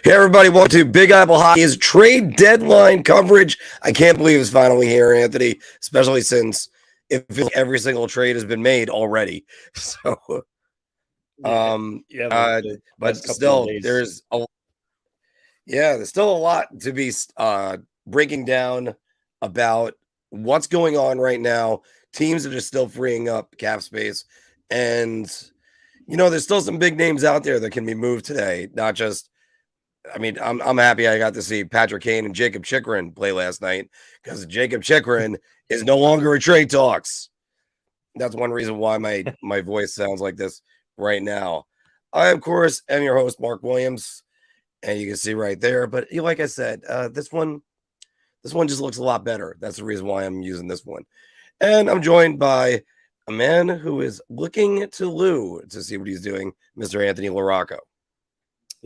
Hey, everybody, welcome to Big Apple Hockey's trade deadline coverage. I can't believe it's finally here, Anthony, especially since it feels like every single trade has been made already. So, but still, there's still a lot to be breaking down about what's going on right now. Teams that are still freeing up cap space, and there's still some big names out there that can be moved today. Not just, I'm happy I got to see Patrick Kane and Jacob Chychrun play last night because Jacob Chychrun is no longer a trade talks. That's one reason why my voice sounds like this right now. I, of course, am your host, Marc Williams, and you can see right there. But like I said, this one just looks a lot better. That's the reason why I'm using this one. And I'm joined by a man who is looking to Lou to see what he's doing, Mr. Anthony LaRocco.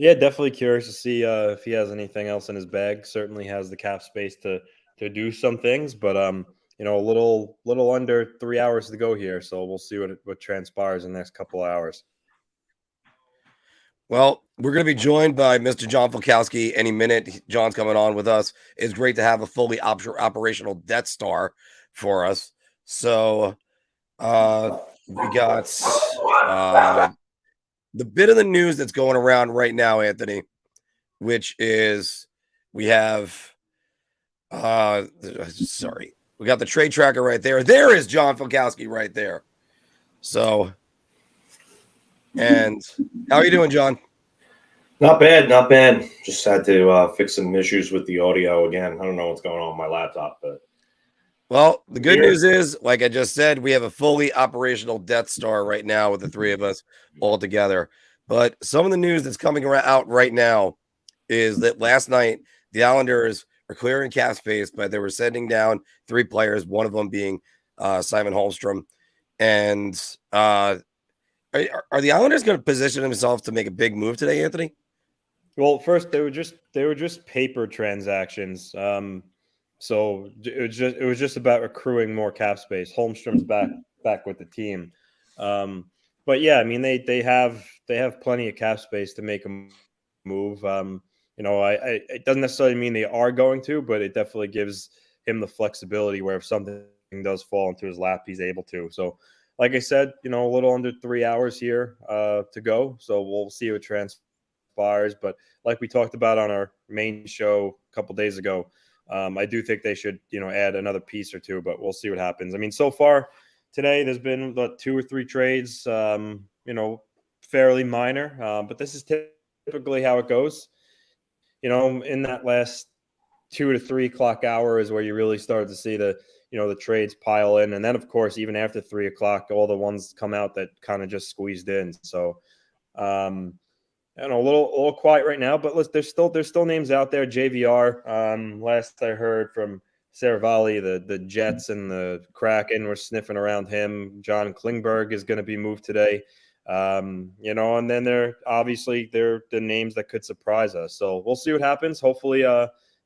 Yeah, definitely curious to see if he has anything else in his bag. Certainly has the cap space to do some things, but a little under 3 hours to go here, so we'll see what transpires in the next couple of hours. Well, we're going to be joined by Mr. John Falkowski any minute. John's coming on with us. It's great to have a fully operational Death Star for us. So we got the bit of the news that's going around right now, Anthony, which is we have we got the trade tracker right there. There is John Falkowski right there. So, and how are you doing, John? Not bad. Just had to fix some issues with the audio again. I don't know what's going on with my laptop, but well, the good news is, like I just said, we have a fully operational Death Star right now with the three of us all together. But some of the news that's coming out right now is that last night the Islanders are clearing cap space, but they were sending down three players, one of them being Simon Holmstrom. And are the Islanders going to position themselves to make a big move today, Anthony? Well, first they were just paper transactions. So it was just about accruing more cap space. Holmstrom's back with the team. But yeah, I mean they have plenty of cap space to make a move. It doesn't necessarily mean they are going to, but it definitely gives him the flexibility where if something does fall into his lap, he's able to. So, like I said, a little under 3 hours here to go. So we'll see what transpires. But like we talked about on our main show a couple days ago, I do think they should, add another piece or two, but we'll see what happens. I mean, so far today, there's been about 2 or 3 trades, fairly minor, but this is typically how it goes. In that last 2 to 3 o'clock hour is where you really start to see the trades pile in. And then, of course, even after 3 o'clock, all the ones come out that kind of just squeezed in. So, a little quiet right now, but there's still names out there. JVR, last I heard from Saravalli, the Jets and the Kraken were sniffing around him. John Klingberg is going to be moved today. And then they're the names that could surprise us. So we'll see what happens. Hopefully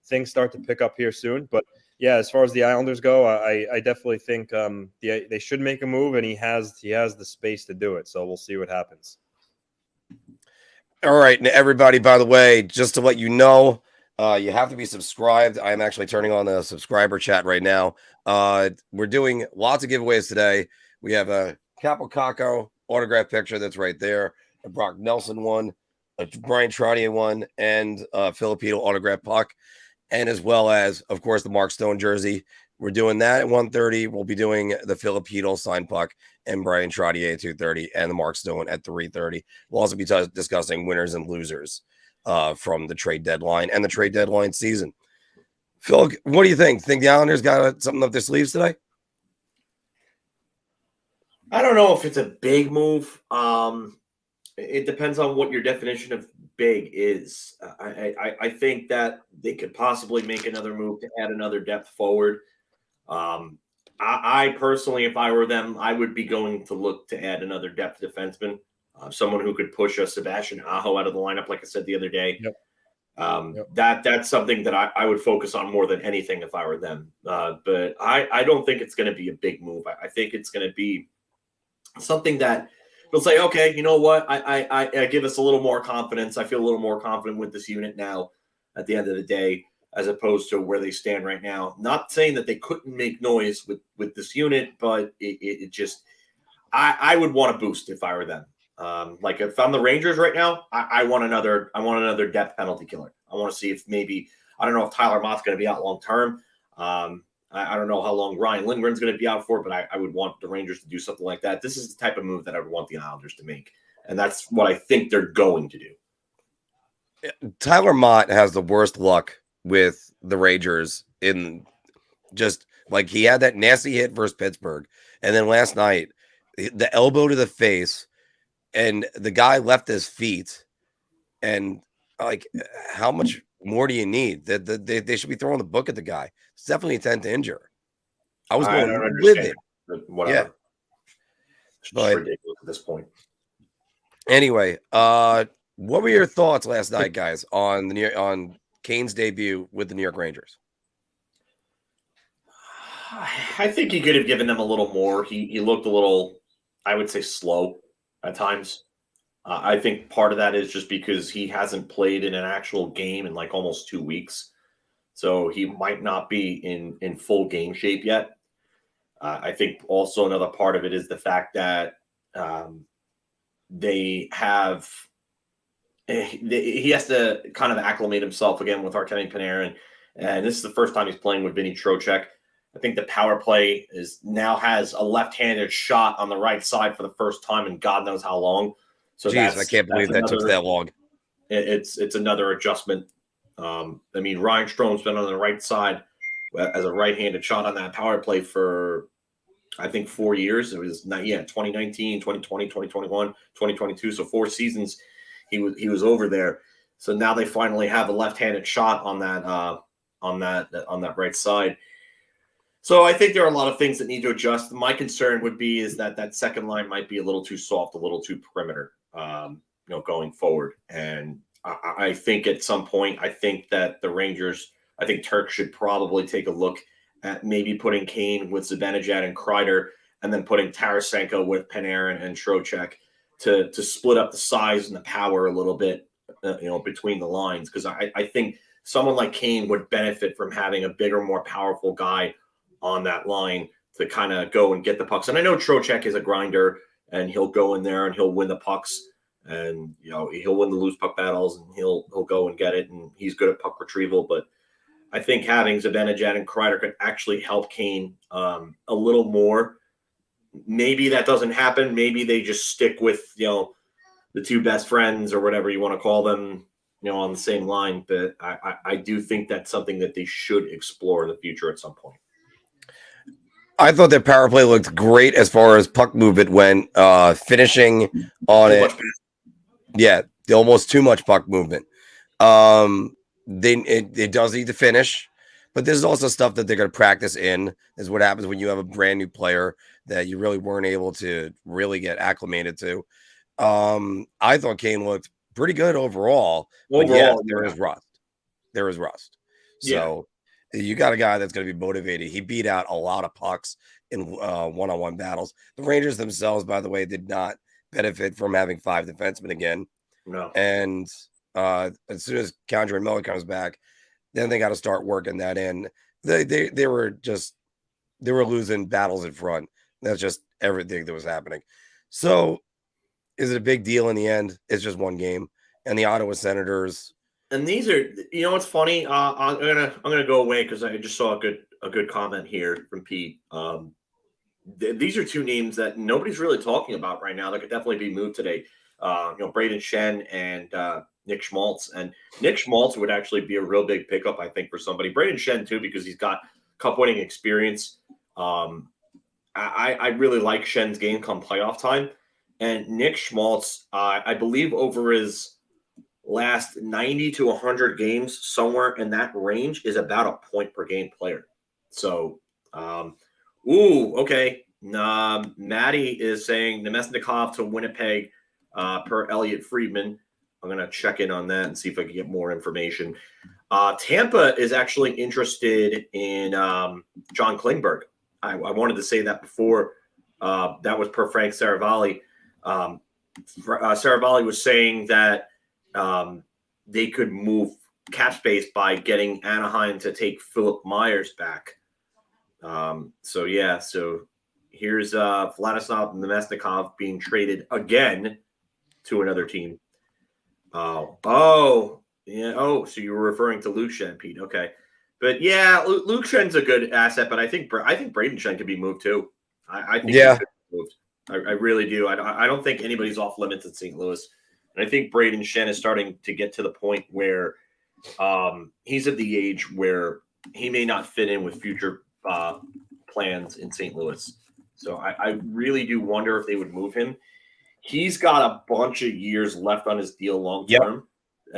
things start to pick up here soon. But yeah, as far as the Islanders go, I definitely think they should make a move, and he has the space to do it. So we'll see what happens. All right, and everybody, by the way, just to let you know, you have to be subscribed. I'm actually turning on the subscriber chat right now. We're doing lots of giveaways today. We have a Capo Caco autograph picture that's right there, a Brock Nelson one, a Brian Trottier one, and a Filipino autograph puck, and as well as, of course, the Mark Stone jersey. We're doing that at 1:30. We'll be doing the Filipino signed puck and Brian Trottier at 2:30 and the Mark Stone at 3:30. We'll also be discussing winners and losers from the trade deadline and the trade deadline season. Phil, what do you think? Think the Islanders got something up their sleeves today? I don't know if it's a big move. It depends on what your definition of big is. I think that they could possibly make another move to add another depth forward. I personally, if I were them, I would be going to look to add another depth defenseman, someone who could push a Sebastian Aho out of the lineup, like I said the other day. Yep. That's something that I would focus on more than anything if I were them. But I don't think it's going to be a big move. I think it's going to be something that they'll say, okay, you know what? I give us a little more confidence. I feel a little more confident with this unit now at the end of the day, as opposed to where they stand right now. Not saying that they couldn't make noise with this unit, but it just, I would want a boost if I were them. Like if I'm the Rangers right now, I want another depth penalty killer. I want to see if maybe, I don't know if Tyler Mott's going to be out long term. I don't know how long Ryan Lindgren's going to be out for, but I would want the Rangers to do something like that. This is the type of move that I would want the Islanders to make, and that's what I think they're going to do. Tyler Mott has the worst luck with the Rangers in just like he had that nasty hit versus Pittsburgh, and then last night the elbow to the face, and the guy left his feet, and like how much more do you need? That they should be throwing the book at the guy. It's definitely intent to injure. I was going with it. Whatever. Yeah. It's but ridiculous at this point. Anyway, what were your thoughts last night, guys, on Kane's debut with the New York Rangers? I think he could have given them a little more. He looked a little, I would say, slow at times. I think part of that is just because he hasn't played in an actual game in like almost 2 weeks. So he might not be in full game shape yet. I think also another part of it is the fact that he has to kind of acclimate himself again with Artemi Panarin. And this is the first time he's playing with Vinny Trocheck. I think the power play now has a left-handed shot on the right side for the first time in God knows how long. So jeez, I can't believe that took that long. It's another adjustment. I mean, Ryan Strom's been on the right side as a right-handed shot on that power play for, I think, 4 years. It was 2019, 2020, 2021, 2022. So 4 seasons he was over there. So now they finally have a left-handed shot on that right side. So I think there are a lot of things that need to adjust. My concern would be is that second line might be a little too soft, a little too perimeter, going forward. And I think at some point, I think that the Rangers, I think Turk should probably take a look at maybe putting Kane with Zibanejad and Kreider, and then putting Tarasenko with Panarin and Trocheck to split up the size and the power a little bit, between the lines. Because I think someone like Kane would benefit from having a bigger, more powerful guy on that line to kind of go and get the pucks. And I know Trocheck is a grinder, and he'll go in there and he'll win the pucks, and he'll win the loose puck battles, and he'll go and get it, and he's good at puck retrieval. But I think having Zibanejad and Kreider could actually help Kane a little more. Maybe that doesn't happen. Maybe they just stick with the two best friends or whatever you want to call them, on the same line. But I do think that's something that they should explore in the future at some point. I thought their power play looked great as far as puck movement went, finishing on it. Yeah, almost too much puck movement. It does need to finish, but this is also stuff that they're going to practice in. This is what happens when you have a brand new player that you really weren't able to really get acclimated to. I thought Kane looked pretty good overall. But yes, there is rust. There is rust. So you got a guy that's going to be motivated. He beat out a lot of pucks in one-on-one battles. The Rangers themselves, by the way, did not benefit from having 5 defensemen again. No. And as soon as Condre Miller comes back, then they got to start working that in. They were losing battles in front. That's just everything that was happening. So is it a big deal in the end? It's just one game. And the Ottawa Senators. And these are, what's funny? I'm gonna go away because I just saw a good comment here from Pete. These are 2 names that nobody's really talking about right now that could definitely be moved today. Braden Shen and Nick Schmaltz. And Nick Schmaltz would actually be a real big pickup, I think, for somebody. Braden Shen too, because he's got cup-winning experience. I really like Shen's game come playoff time. And Nick Schmaltz, I believe over his last 90 to 100 games, somewhere in that range, is about a point per game player. So, okay. Maddie is saying Nemesnikov to Winnipeg per Elliot Friedman. I'm going to check in on that and see if I can get more information. Tampa is actually interested in John Klingberg. I wanted to say that before. That was per Frank Saravalli. Sarabali was saying that they could move cap space by getting Anaheim to take Philip Myers back. So here's Vladislav Nemesnikov being traded again to another team. So you were referring to Luke Schenn, Pete. Okay. But yeah, Luke Schenn's a good asset, but I think Braden Schenn could be moved too. I think he could be moved. I really do. I don't think anybody's off limits at St. Louis. And I think Braden Schenn is starting to get to the point where he's at the age where he may not fit in with future plans in St. Louis. So I really do wonder if they would move him. He's got a bunch of years left on his deal long term.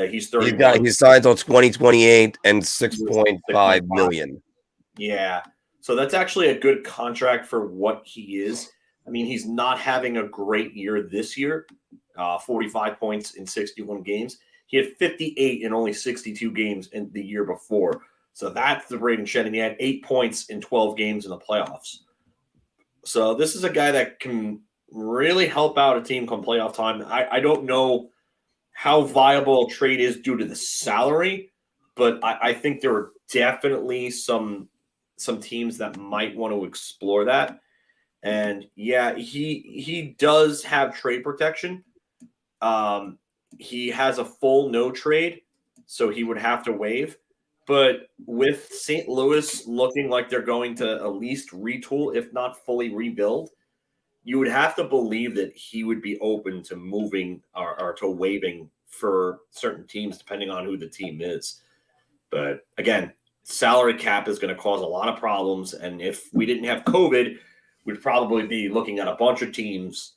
He's 31. He's signed till 2028 and $6.5 million. Yeah. So that's actually a good contract for what he is. I mean, he's not having a great year this year. 45 points in 61 games. He had 58 in only 62 games in the year before. So that's the Braden Schenn. And he had 8 points in 12 games in the playoffs. So this is a guy that can really help out a team come playoff time. I don't know how viable a trade is due to the salary, but I think there are definitely some teams that might want to explore that. And yeah, he does have trade protection. He has a full no trade, so he would have to waive. But with St. Louis looking like they're going to at least retool, if not fully rebuild, you would have to believe that he would be open to moving or to waiving for certain teams, depending on who the team is. But again, salary cap is going to cause a lot of problems. And if we didn't have COVID, we'd probably be looking at a bunch of teams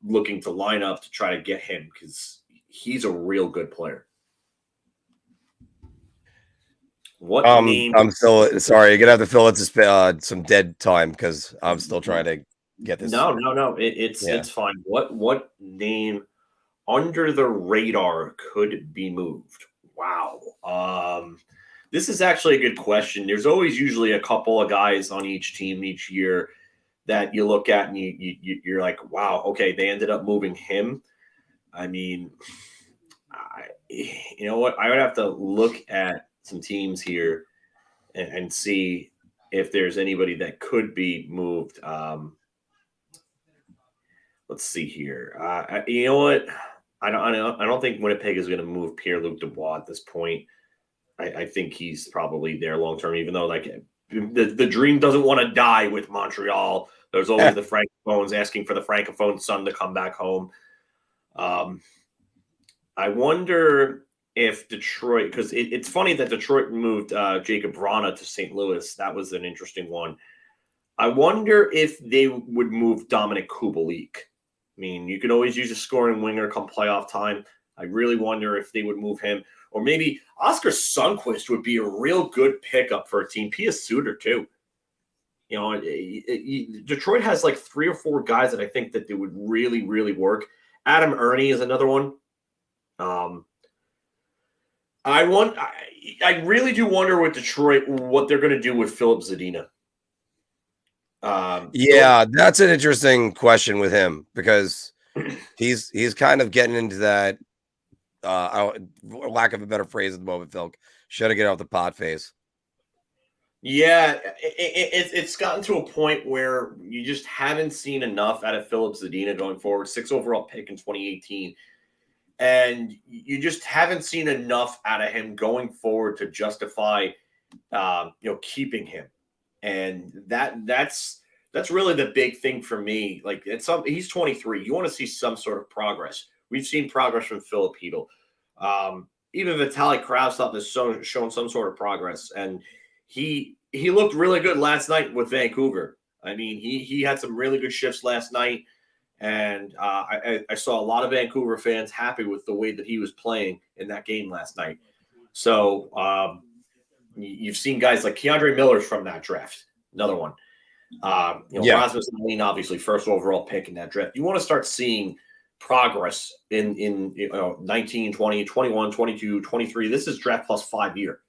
looking to line up to try to get him because he's a real good player. What name? I'm still sorry. You're gonna have to fill it some dead time because I'm still trying to get this. No. It's fine. What name under the radar could be moved? Wow. This is actually a good question. There's always usually a couple of guys on each team each year that you look at and you're like, wow, okay, they ended up moving him. I mean, you know what? I would have to look at some teams here and see if there's anybody that could be moved. Let's see here. You know what? I don't think Winnipeg is going to move Pierre-Luc Dubois at this point. I think he's probably there long term, even though like the dream doesn't want to die with Montreal. There's always the Francophones asking for the Francophone son to come back home. I wonder if Detroit, because it's funny that Detroit moved Jacob Vrana to St. Louis. That was an interesting one. I wonder if they would move Dominic Kubalik. I mean, you can always use a scoring winger come playoff time. I really wonder if they would move him. Or maybe Oscar Sundqvist would be a real good pickup for a team. Pia Suter, too. You know, Detroit has like 3 or 4 guys that I think that they would really, really work. Adam Ernie is another one. I really do wonder with Detroit what they're going to do with Philip Zadina. That's an interesting question with him because he's kind of getting into that lack of a better phrase at the moment, Phil. Should have get out the pot phase. Yeah, it's gotten to a point where you just haven't seen enough out of Philip Zadina going forward. 6th overall pick in 2018. And you just haven't seen enough out of him going forward to justify, keeping him. And that's really the big thing for me. Like he's 23. You want to see some sort of progress. We've seen progress from Philip Hedl. Even Vitaly Kravtsov has shown some sort of progress, and he looked really good last night with Vancouver. I mean, he had some really good shifts last night. And I saw a lot of Vancouver fans happy with the way that he was playing in that game last night. So you've seen guys like Keandre Miller's from that draft, another one. Rasmus Dahlin, obviously, 1st overall pick in that draft. You want to start seeing progress in 19, 20, 21, 22, 23. This is draft plus 5 year.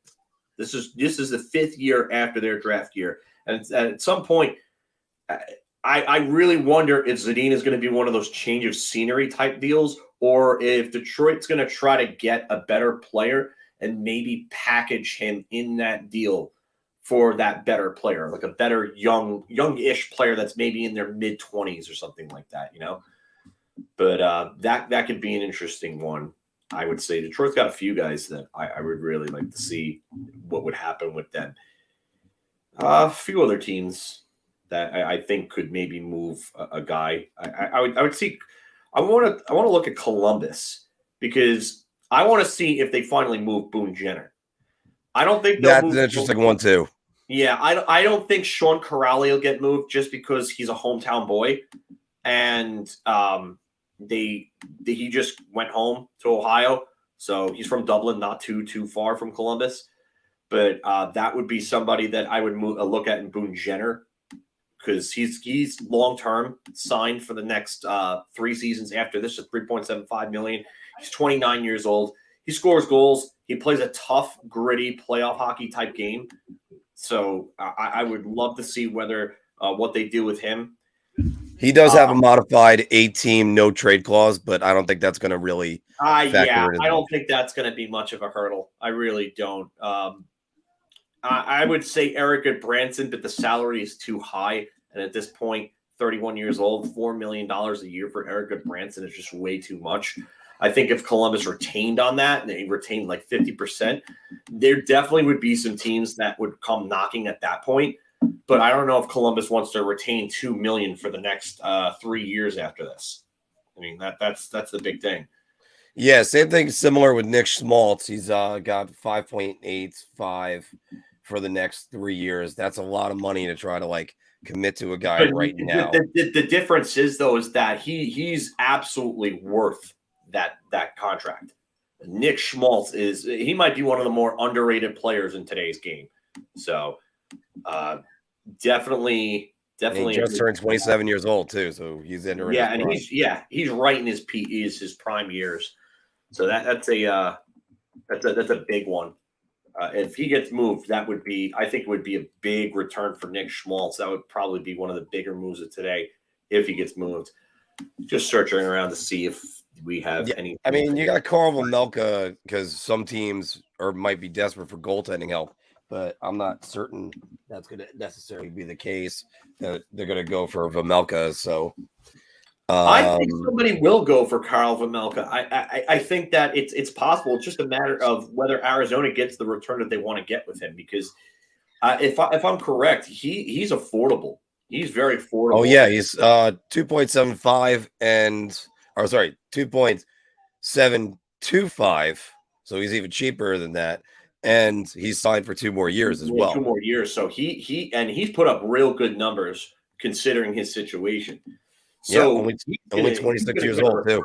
This is the 5th year after their draft year. And at some point, I really wonder if Zadina is going to be one of those change of scenery type deals, or if Detroit's going to try to get a better player and maybe package him in that deal for that better player, like a better youngish player that's maybe in their mid-20s or something like that, But that could be an interesting one. I would say Detroit's got a few guys that I would really like to see what would happen with them. A few other teams that I think could maybe move a guy. I would see. I want to look at Columbus because I want to see if they finally move Boone Jenner. I don't think that's an interesting one too. Yeah, I don't think Sean Corrali will get moved just because he's a hometown boy, and he just went home to Ohio, so he's from Dublin, not too far from Columbus. But that would be somebody that I would look at in Boone Jenner because he's long term signed for the next 3 seasons after this at $3.75 million. He's 29 years old. He scores goals. He plays a tough, gritty playoff hockey type game. So I would love to see whether what they do with him. He does have a modified 8-team no trade clause, but I don't think that's going to really. I don't think that's going to be much of a hurdle. I really don't. I would say Eric Branson, but the salary is too high. And at this point, 31 years old, $4 million a year for Eric Branson is just way too much. I think if Columbus retained on that, and they retained like 50%, there definitely would be some teams that would come knocking at that point. But I don't know if Columbus wants to retain $2 million for the next 3 years after this. I mean, that's the big thing. Yeah, same thing. Similar with Nick Schmaltz. He's got 5.85 for the next 3 years. That's a lot of money to try to commit to a guy right now. The difference is that he's absolutely worth that contract. Nick Schmaltz he might be one of the more underrated players in today's game. So definitely. And he just turned 27 years old too, so he's entering. Yeah, and he's right in his prime years. So that's a big one. If he gets moved, I think it would be a big return for Nick Schmaltz. That would probably be one of the bigger moves of today if he gets moved. Just searching around to see if we have any. I mean, you got Carl Vejmelka because some teams might be desperate for goaltending help, but I'm not certain that's going to necessarily be the case. That they're going to go for Vejmelka. So I think somebody will go for Carl Vejmelka. I think that it's possible. It's just a matter of whether Arizona gets the return that they want to get with him. Because if I'm correct, he's affordable. He's very affordable. Oh yeah, he's 2.75 2.725. So he's even cheaper than that, and he's signed for 2 more years as well. 2 more years. So he's put up real good numbers considering his situation. So only 26 years old too.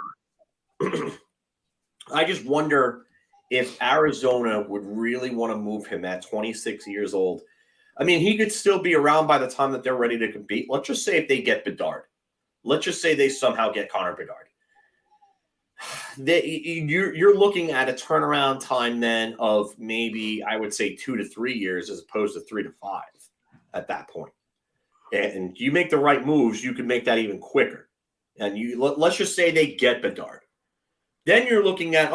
I just wonder if Arizona would really want to move him at 26 years old. I mean, he could still be around by the time that they're ready to compete. Let's just say if they get Bedard. Let's just say they somehow get Connor Bedard. You're looking at a turnaround time then of maybe, I would say, 2 to 3 years as opposed to 3 to 5 at that point. And you make the right moves, you can make that even quicker. And let's just say they get Bedard. Then you're looking at,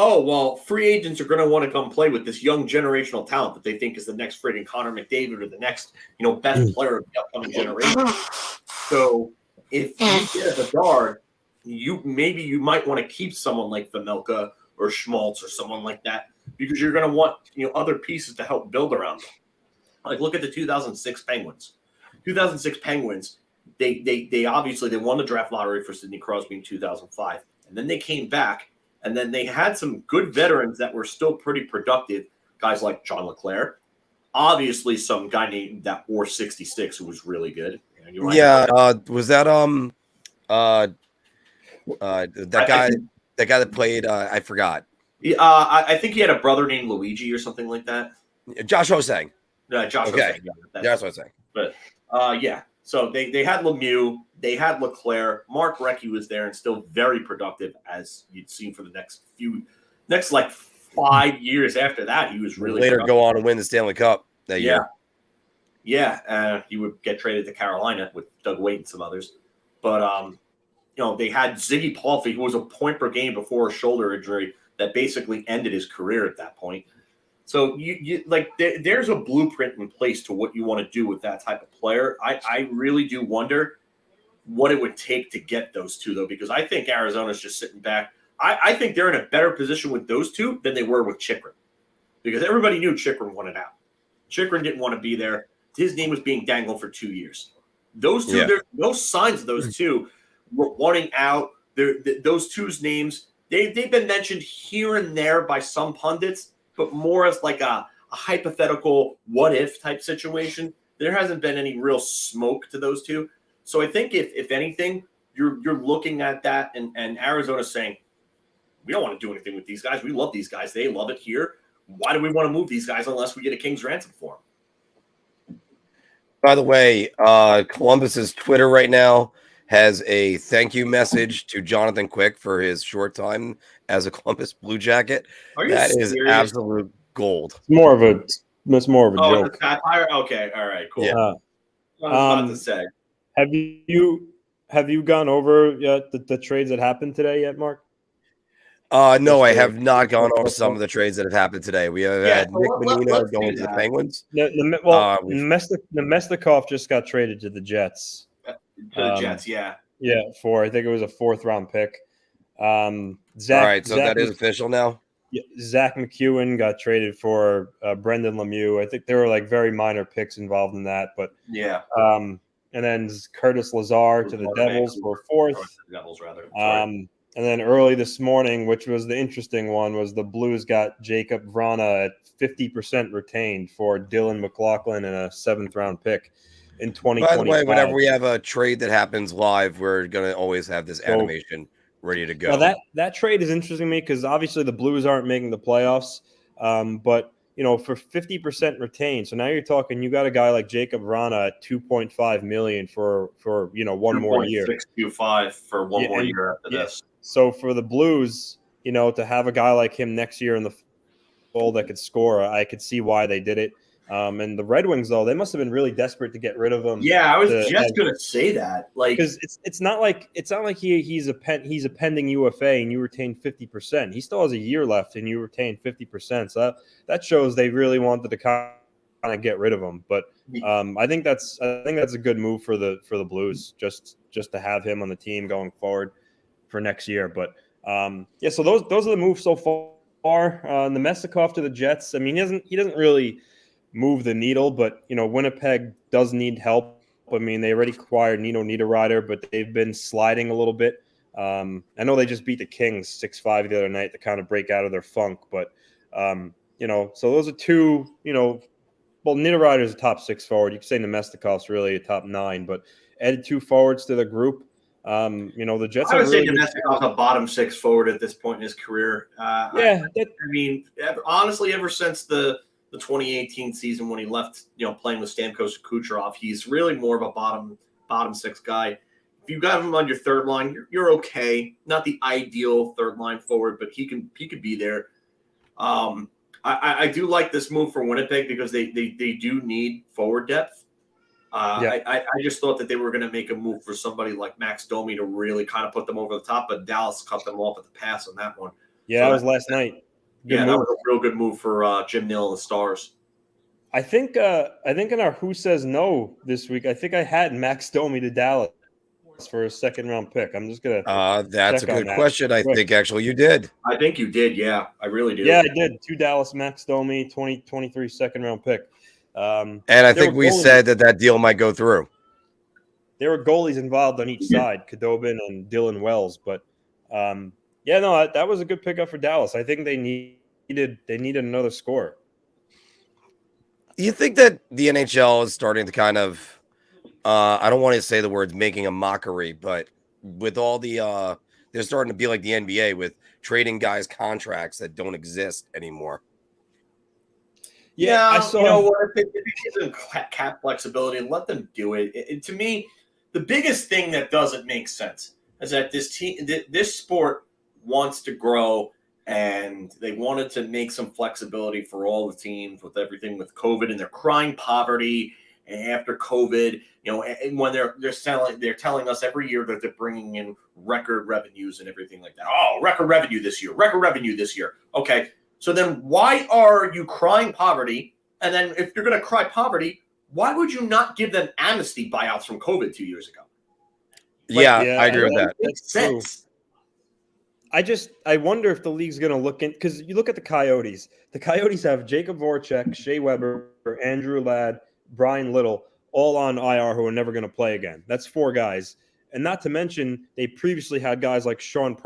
free agents are going to want to come play with this young generational talent that they think is the next friggin' Connor McDavid or the next, best player of the upcoming generation. So if you get a Bedard, you might want to keep someone like Vejmelka or Schmaltz or someone like that because you're going to want other pieces to help build around them. Like look at the 2006 Penguins. 2006 Penguins, they obviously won the draft lottery for Sidney Crosby in 2005, and then they came back, and then they had some good veterans that were still pretty productive, guys like John LeClair, obviously some guy named that Or 66 who was really good. Was that that guy that played? I forgot. I think he had a brother named Luigi or something like that. Josh Hosang. Josh okay. Hosang. Yeah, that's what I'm saying. But so they had Lemieux, they had LeClair, Marc Recchi was there and still very productive as you'd seen for the next 5 years after that. He was really later productive. Go on and win the Stanley Cup that year. Yeah. He would get traded to Carolina with Doug Weight and some others. But they had Ziggy Palffy, who was a point per game before a shoulder injury that basically ended his career at that point. So there's a blueprint in place to what you want to do with that type of player. I really do wonder what it would take to get those two, though, because I think Arizona's just sitting back. I think they're in a better position with those two than they were with Chychrun, because everybody knew Chychrun wanted out. Chychrun didn't want to be there. His name was being dangled for 2 years. Those two, there's no signs of those two were wanting out. Those two's names, they've been mentioned here and there by some pundits, but more as like a hypothetical what-if type situation. There hasn't been any real smoke to those two. So I think if anything, you're looking at that, and Arizona's saying, we don't want to do anything with these guys. We love these guys. They love it here. Why do we want to move these guys unless we get a king's ransom for them? By the way, Columbus's Twitter right now has a thank you message to Jonathan Quick for his short time as a Columbus Blue Jacket. That is absolute gold. It's more of a joke. Satire? Okay, all right, cool. Yeah. I was about to say. Have you gone over the trades that happened today yet, Mark? No, I have not gone over some of the trades that have happened today. We have had Nick Bonino going to the Penguins. Nemestikov just got traded to the Jets. To the Jets, yeah. Yeah, I think it was a 4th-round pick. All right, so that is official now? Zach McEwen got traded for Brendan Lemieux. I think there were like very minor picks involved in that, but yeah. And then Curtis Lazar to the Devils for 4th. Devils, rather. And then early this morning, which was the interesting one, was the Blues got Jacob Vrana at 50% retained for Dylan McLaughlin and a 7th-round pick in 2025. By the way, whenever we have a trade that happens live, we're going to always have this animation ready to go. Now that trade is interesting to me because obviously the Blues aren't making the playoffs, but for 50% retained. So now you're talking, you got a guy like Jacob Vrana at $2.5 million for one more year. 625 for one more year after this. So for the Blues, to have a guy like him next year in the fold that could score, I could see why they did it. And the Red Wings, though, they must have been really desperate to get rid of him. Yeah, I was just going to say that, because it's not like he's a pending UFA and you retain 50%. He still has a year left and you retain 50%. So that shows they really wanted to kind of get rid of him. But I think that's a good move for the Blues just to have him on the team going forward for next year. But so those are the moves so far. Nemestikov to the Jets. I mean, he doesn't really move the needle, but Winnipeg does need help. I mean, they already acquired Nino Niederreiter, but they've been sliding a little bit. I know they just beat the Kings 6-5 the other night to kind of break out of their funk, but so those are two. Well, Niederreiter is a top 6 forward. You could say Nemestikov's really a top 9, but added 2 forwards to the group. The Jets. I would say Nemestikov's a bottom 6 forward at this point in his career. Honestly, ever since the 2018 season when he left, playing with Stamkos and Kucherov, he's really more of a bottom 6 guy. If you got him on your third line, you're okay. Not the ideal third line forward, but he could be there. I do like this move for Winnipeg because they do need forward depth. I just thought that they were going to make a move for somebody like Max Domi to really kind of put them over the top, but Dallas cut them off at the pass on that one. Yeah, that was last night. That was a real good move for Jim Nill and the Stars. I think in our Who Says No this week, I think I had Max Domi to Dallas for a 2nd-round pick. I'm just gonna. That's a good question. I think actually you did. I think you did. Yeah, I really did. Yeah, I did. 2 Dallas Max Domi, 2023 2nd-round pick. And I think we said that deal might go through. There were goalies involved on each side, Khudobin and Dylan Wells, but. That was a good pickup for Dallas. I think they needed another scorer. You think that the NHL is starting to kind of, I don't want to say the words making a mockery, but with all the, they're starting to be like the NBA with trading guys contracts that don't exist anymore. Yeah, I saw. What? If it gives them cap flexibility, let them do it. To me, the biggest thing that doesn't make sense is that this sport wants to grow, and they wanted to make some flexibility for all the teams with everything with COVID, and they're crying poverty, after COVID, and when they're telling us every year that they're bringing in record revenues and everything like that. Oh, record revenue this year. Okay, so then why are you crying poverty? And then if you're going to cry poverty, why would you not give them amnesty buyouts from COVID 2 years ago? I agree with that. Makes sense. I wonder if the league's going to look in, because you look at the Coyotes. The Coyotes have Jacob Voracek, Shea Weber, Andrew Ladd, Brian Little, all on IR who are never going to play again. That's 4 guys. And not to mention, they previously had guys like Chris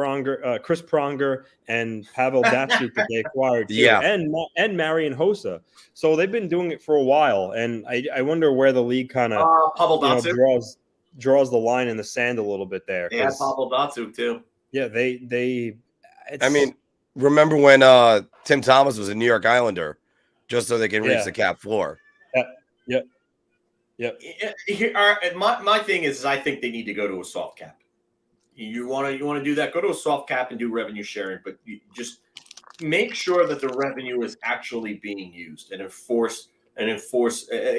Pronger, and Pavel Datsyuk that they acquired too, and Marian Hossa. So they've been doing it for a while, and I wonder where the league kind of draws the line in the sand a little bit there. They had Pavel Datsyuk too. Yeah, remember when Tim Thomas was a New York Islander, just so they can reach the cap floor. Yep. My thing is I think they need to go to a soft cap. You want to do that? Go to a soft cap and do revenue sharing, but you just make sure that the revenue is actually being used and enforce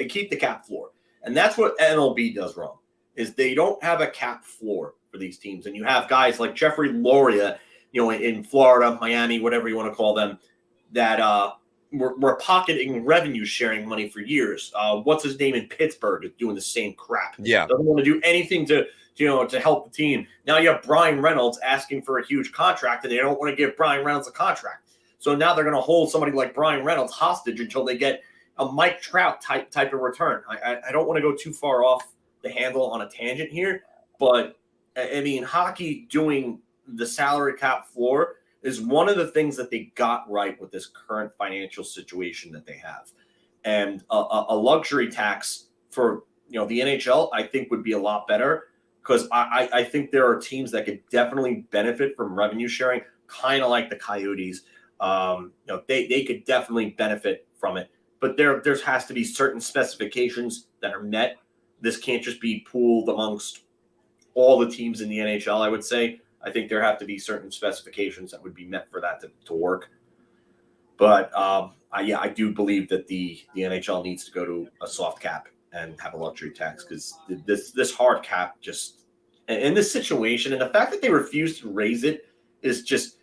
keep the cap floor. And that's what MLB does wrong, is they don't have a cap floor for these teams. And you have guys like Jeffrey Loria, in Florida, Miami, whatever you want to call them, that were pocketing revenue sharing money for years. What's his name in Pittsburgh is doing the same crap. Yeah. Doesn't want to do anything to help the team. Now you have Brian Reynolds asking for a huge contract, and they don't want to give Brian Reynolds a contract. So now they're going to hold somebody like Brian Reynolds hostage until they get a Mike Trout type of return. I don't want to go too far off the handle on a tangent here, but I mean, hockey doing the salary cap floor is one of the things that they got right with this current financial situation that they have. And a luxury tax for, the NHL, I think would be a lot better, because I think there are teams that could definitely benefit from revenue sharing, kind of like the Coyotes. They could definitely benefit from it, but there has to be certain specifications that are met. This can't just be pooled amongst all the teams in the NHL, I would say. I think there have to be certain specifications that would be met for that to work. But I do believe that the NHL needs to go to a soft cap and have a luxury tax, because this hard cap just, in this situation, and the fact that they refuse to raise it is just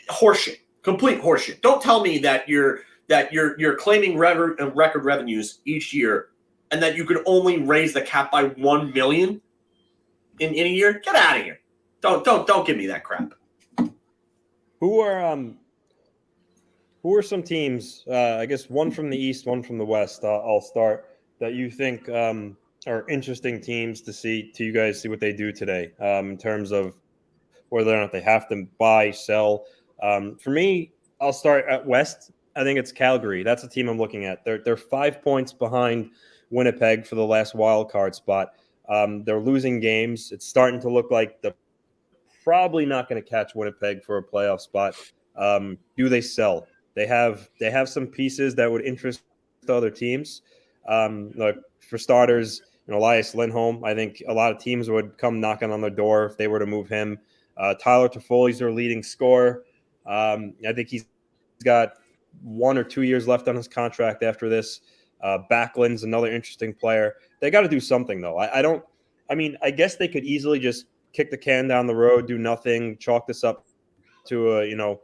horseshit, complete horseshit. Don't tell me that you're claiming record revenues each year, and that you could only raise the cap by $1 million in a year. Get out of here. Don't give me that crap. Who are some teams? I guess one from the East, one from the West. I'll start, that you think are interesting teams to you guys see what they do today, in terms of whether or not they have to buy, sell. For me, I'll start at West. I think it's Calgary. That's a team I'm looking at. They're 5 points behind Winnipeg for the last wild card spot. They're losing games. It's starting to look like they're probably not going to catch Winnipeg for a playoff spot. Do they sell? They have some pieces that would interest other teams. Like for starters, Elias Lindholm. I think a lot of teams would come knocking on their door if they were to move him. Tyler Toffoli's their leading scorer. I think he's got 1 or 2 years left on his contract after this. Backlund's another interesting player. They got to do something, though. I guess they could easily just kick the can down the road, do nothing, chalk this up to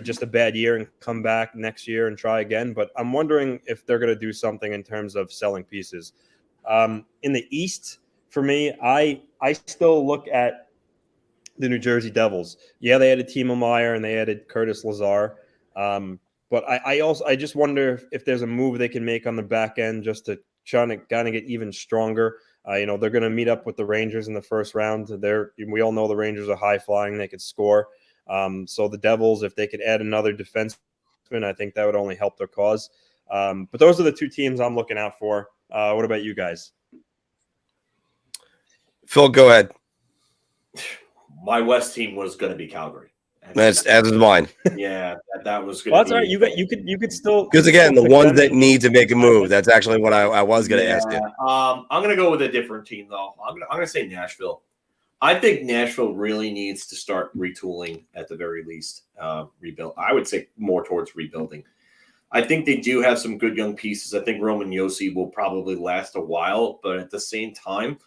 just a bad year and come back next year and try again. But I'm wondering if they're going to do something in terms of selling pieces. In the East, for me, I still look at the New Jersey Devils. Yeah, they added Timo Meier and they added Curtis Lazar. But I just wonder if there's a move they can make on the back end just to try to kind of get even stronger. They're going to meet up with the Rangers in the first round. We all know the Rangers are high flying; they could score. So the Devils, if they could add another defenseman, I think that would only help their cause. But those are the 2 teams I'm looking out for. What about you guys? Phil, go ahead. My West team was going to be Calgary. That's as mine. Yeah, that was going to be. That's all right. You could still, because again, the ones that need to make a move. That's actually what I was going to ask you. I'm going to go with a different team though. I'm going to say Nashville. I think Nashville really needs to start retooling at the very least. Rebuild. I would say more towards rebuilding. I think they do have some good young pieces. I think Roman Josi will probably last a while, but at the same time,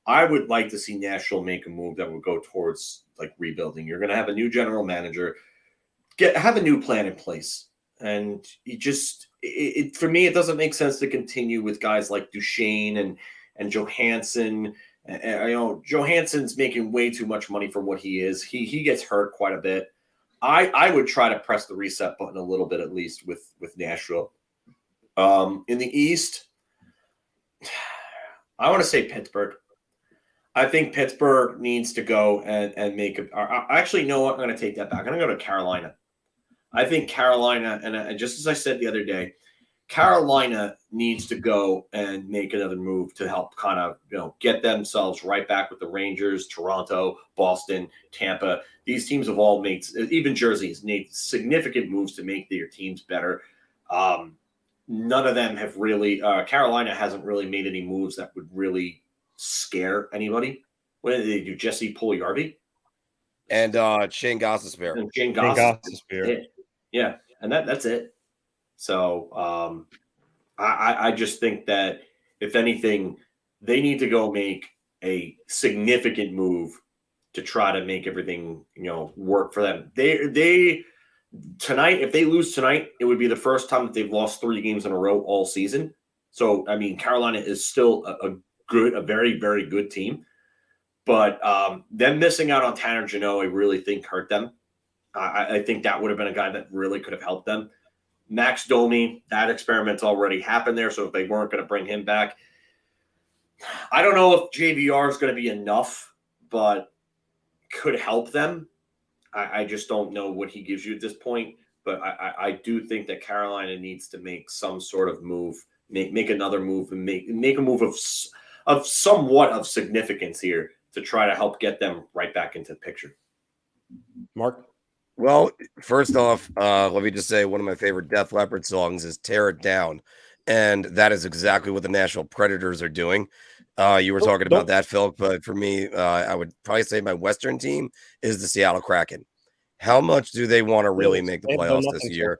I would like to see Nashville make a move that would go towards like rebuilding. You're going to have a new general manager, have a new plan in place, and you just for me, it doesn't make sense to continue with guys like Duchesne and Johansson. And, Johansson's making way too much money for what he is. He gets hurt quite a bit. I would try to press the reset button a little bit, at least with Nashville. In the East, I want to say Pittsburgh. I think Pittsburgh needs to go and make a. Actually, you know what? I'm going to take that back. I'm going to go to Carolina. I think Carolina, and just as I said the other day, Carolina needs to go and make another move to help kind of, get themselves right back with the Rangers, Toronto, Boston, Tampa. These teams have all made, even Jersey has made significant moves to make their teams better. None of them have really, Carolina hasn't really made any moves that would really scare anybody. What did they do? Jesse Puljujarvi? And Shane Gostisbehere. And Shane Gostisbehere. Yeah, and that's it. So I just think that if anything, they need to go make a significant move to try to make everything work for them. They tonight, if they lose tonight, it would be the first time that they've lost 3 games in a row all season. So I mean, Carolina is still a very, very good team, but them missing out on Tanner Jeannot, I really think hurt them. I think that would have been a guy that really could have helped them. Max Domi, that experiment's already happened there. So if they weren't going to bring him back, I don't know if JVR is going to be enough, but could help them. I just don't know what he gives you at this point. But I do think that Carolina needs to make some sort of move, make another move, and make a move of somewhat of significance here to try to help get them right back into the picture. Mark? Well, first off, let me just say one of my favorite Def Leppard songs is Tear It Down. And that is exactly what the Nashville Predators are doing. You were talking about that, Phil, but for me, I would probably say my Western team is the Seattle Kraken. How much do they want to really make the playoffs this year?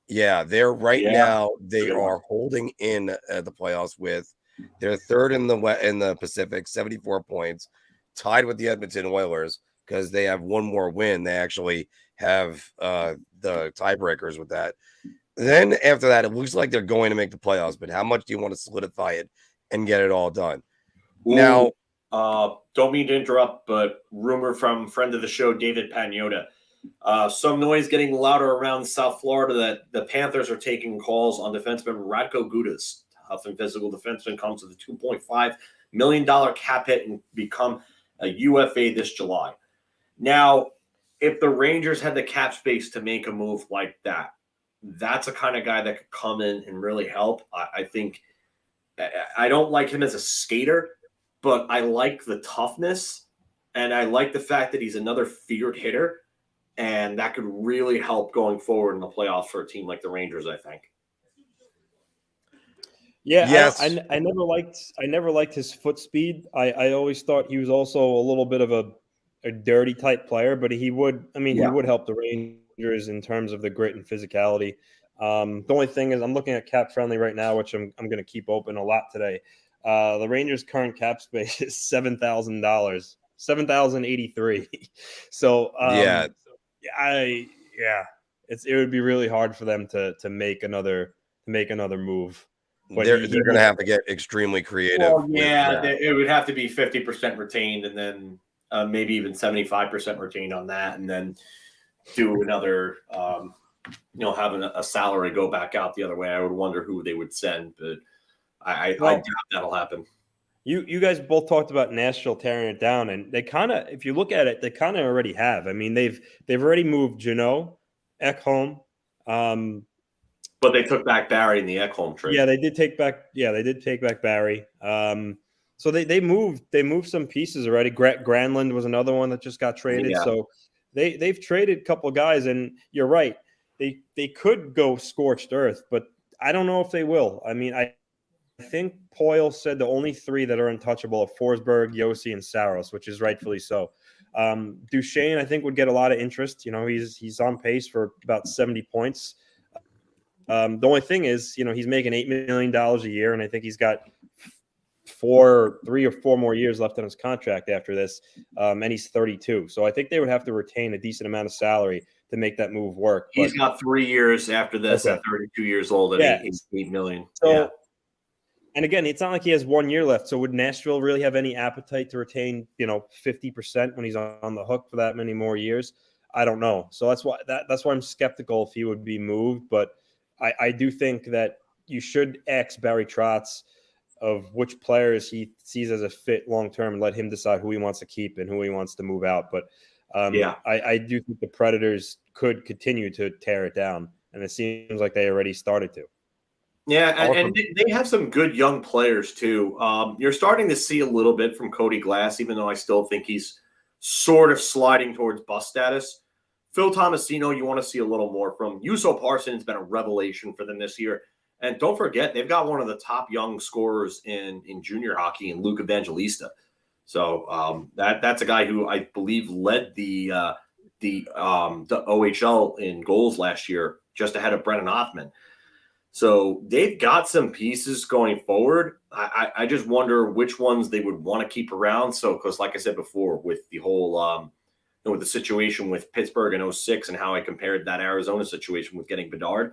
Yeah, they're now, they are holding in the playoffs with they're third in the Pacific, 74 points, tied with the Edmonton Oilers. Because they have one more win. They actually have the tiebreakers with that. Then after that, it looks like they're going to make the playoffs. But how much do you want to solidify it and get it all done? Ooh, now, don't mean to interrupt, but rumor from friend of the show, David Pagnotta. Some noise getting louder around South Florida that the Panthers are taking calls on defenseman Radko Gudas. Tough and physical defenseman comes with a $2.5 million cap hit and become a UFA this July. Now, if the Rangers had the cap space to make a move like that, that's a kind of guy that could come in and really help. I think I don't like him as a skater, but I like the toughness, and I like the fact that he's another feared hitter, and that could really help going forward in the playoffs for a team like the Rangers, I think. Yeah, yes. I never liked his foot speed. I always thought he was also a little bit of a dirty type player, but he would help the Rangers in terms of the grit and physicality. The only thing is I'm looking at Cap Friendly right now, which I'm going to keep open a lot today. The Rangers' current cap space is $7,000, $7,083. So it would be really hard for them to make another move. But they're going to have to get extremely creative. Well, it would have to be 50% retained, and then maybe even 75% retained on that, and then do another, having a salary go back out the other way. I would wonder who they would send, but I doubt that'll happen. You guys both talked about Nashville tearing it down, and they kind of, if you look at it, they kind of already have. I mean, they've already moved Jeannot, Ekholm. But they took back Barry in the Ekholm trade. Yeah, they did take back Barry. So they moved some pieces already. Granlund was another one that just got traded. Yeah. So they've traded a couple of guys, and you're right. They could go scorched earth, but I don't know if they will. I mean, I think Poyle said the only 3 that are untouchable are Forsberg, Josi, and Saros, which is rightfully so. Duchesne, I think, would get a lot of interest. He's on pace for about 70 points. The only thing is, he's making $8 million a year, and I think he's got 3 or 4 more years left on his contract after this, and he's 32. So I think they would have to retain a decent amount of salary to make that move work. He's got 3 years after this at 32 years old at $8 million. So, and again, it's not like he has 1 year left. So would Nashville really have any appetite to retain, 50% when he's on the hook for that many more years? I don't know. So that's why I'm skeptical if he would be moved. But I do think that you should ask Barry Trotz of which players he sees as a fit long-term and let him decide who he wants to keep and who he wants to move out. But I do think the Predators could continue to tear it down, and it seems like they already started to. Yeah, and they have some good young players too. You're starting to see a little bit from Cody Glass, even though I still think he's sort of sliding towards bust status. Phil Tomasino, you want to see a little more from. Juuso Parsons has been a revelation for them this year. And don't forget, they've got one of the top young scorers in junior hockey in Luke Evangelista. So that's a guy who I believe led the OHL in goals last year, just ahead of Brennan Hoffman. So they've got some pieces going forward. I just wonder which ones they would want to keep around. So, because like I said before, with the whole with the situation with Pittsburgh in 2006 and how I compared that Arizona situation with getting Bedard,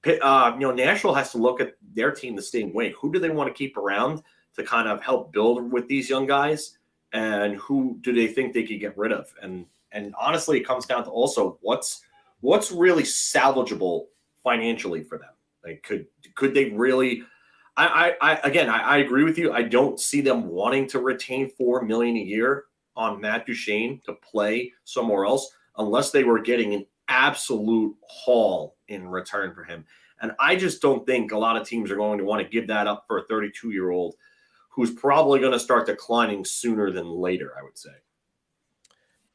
Nashville has to look at their team the same way. Who do they want to keep around to kind of help build with these young guys, and who do they think they could get rid of? And honestly, it comes down to also what's really salvageable financially for them. Like, could they really? I agree with you. I don't see them wanting to retain $4 million a year on Matt Duchene to play somewhere else unless they were getting an absolute haul in return for him. And I just don't think a lot of teams are going to want to give that up for a 32-year-old who's probably going to start declining sooner than later, I would say.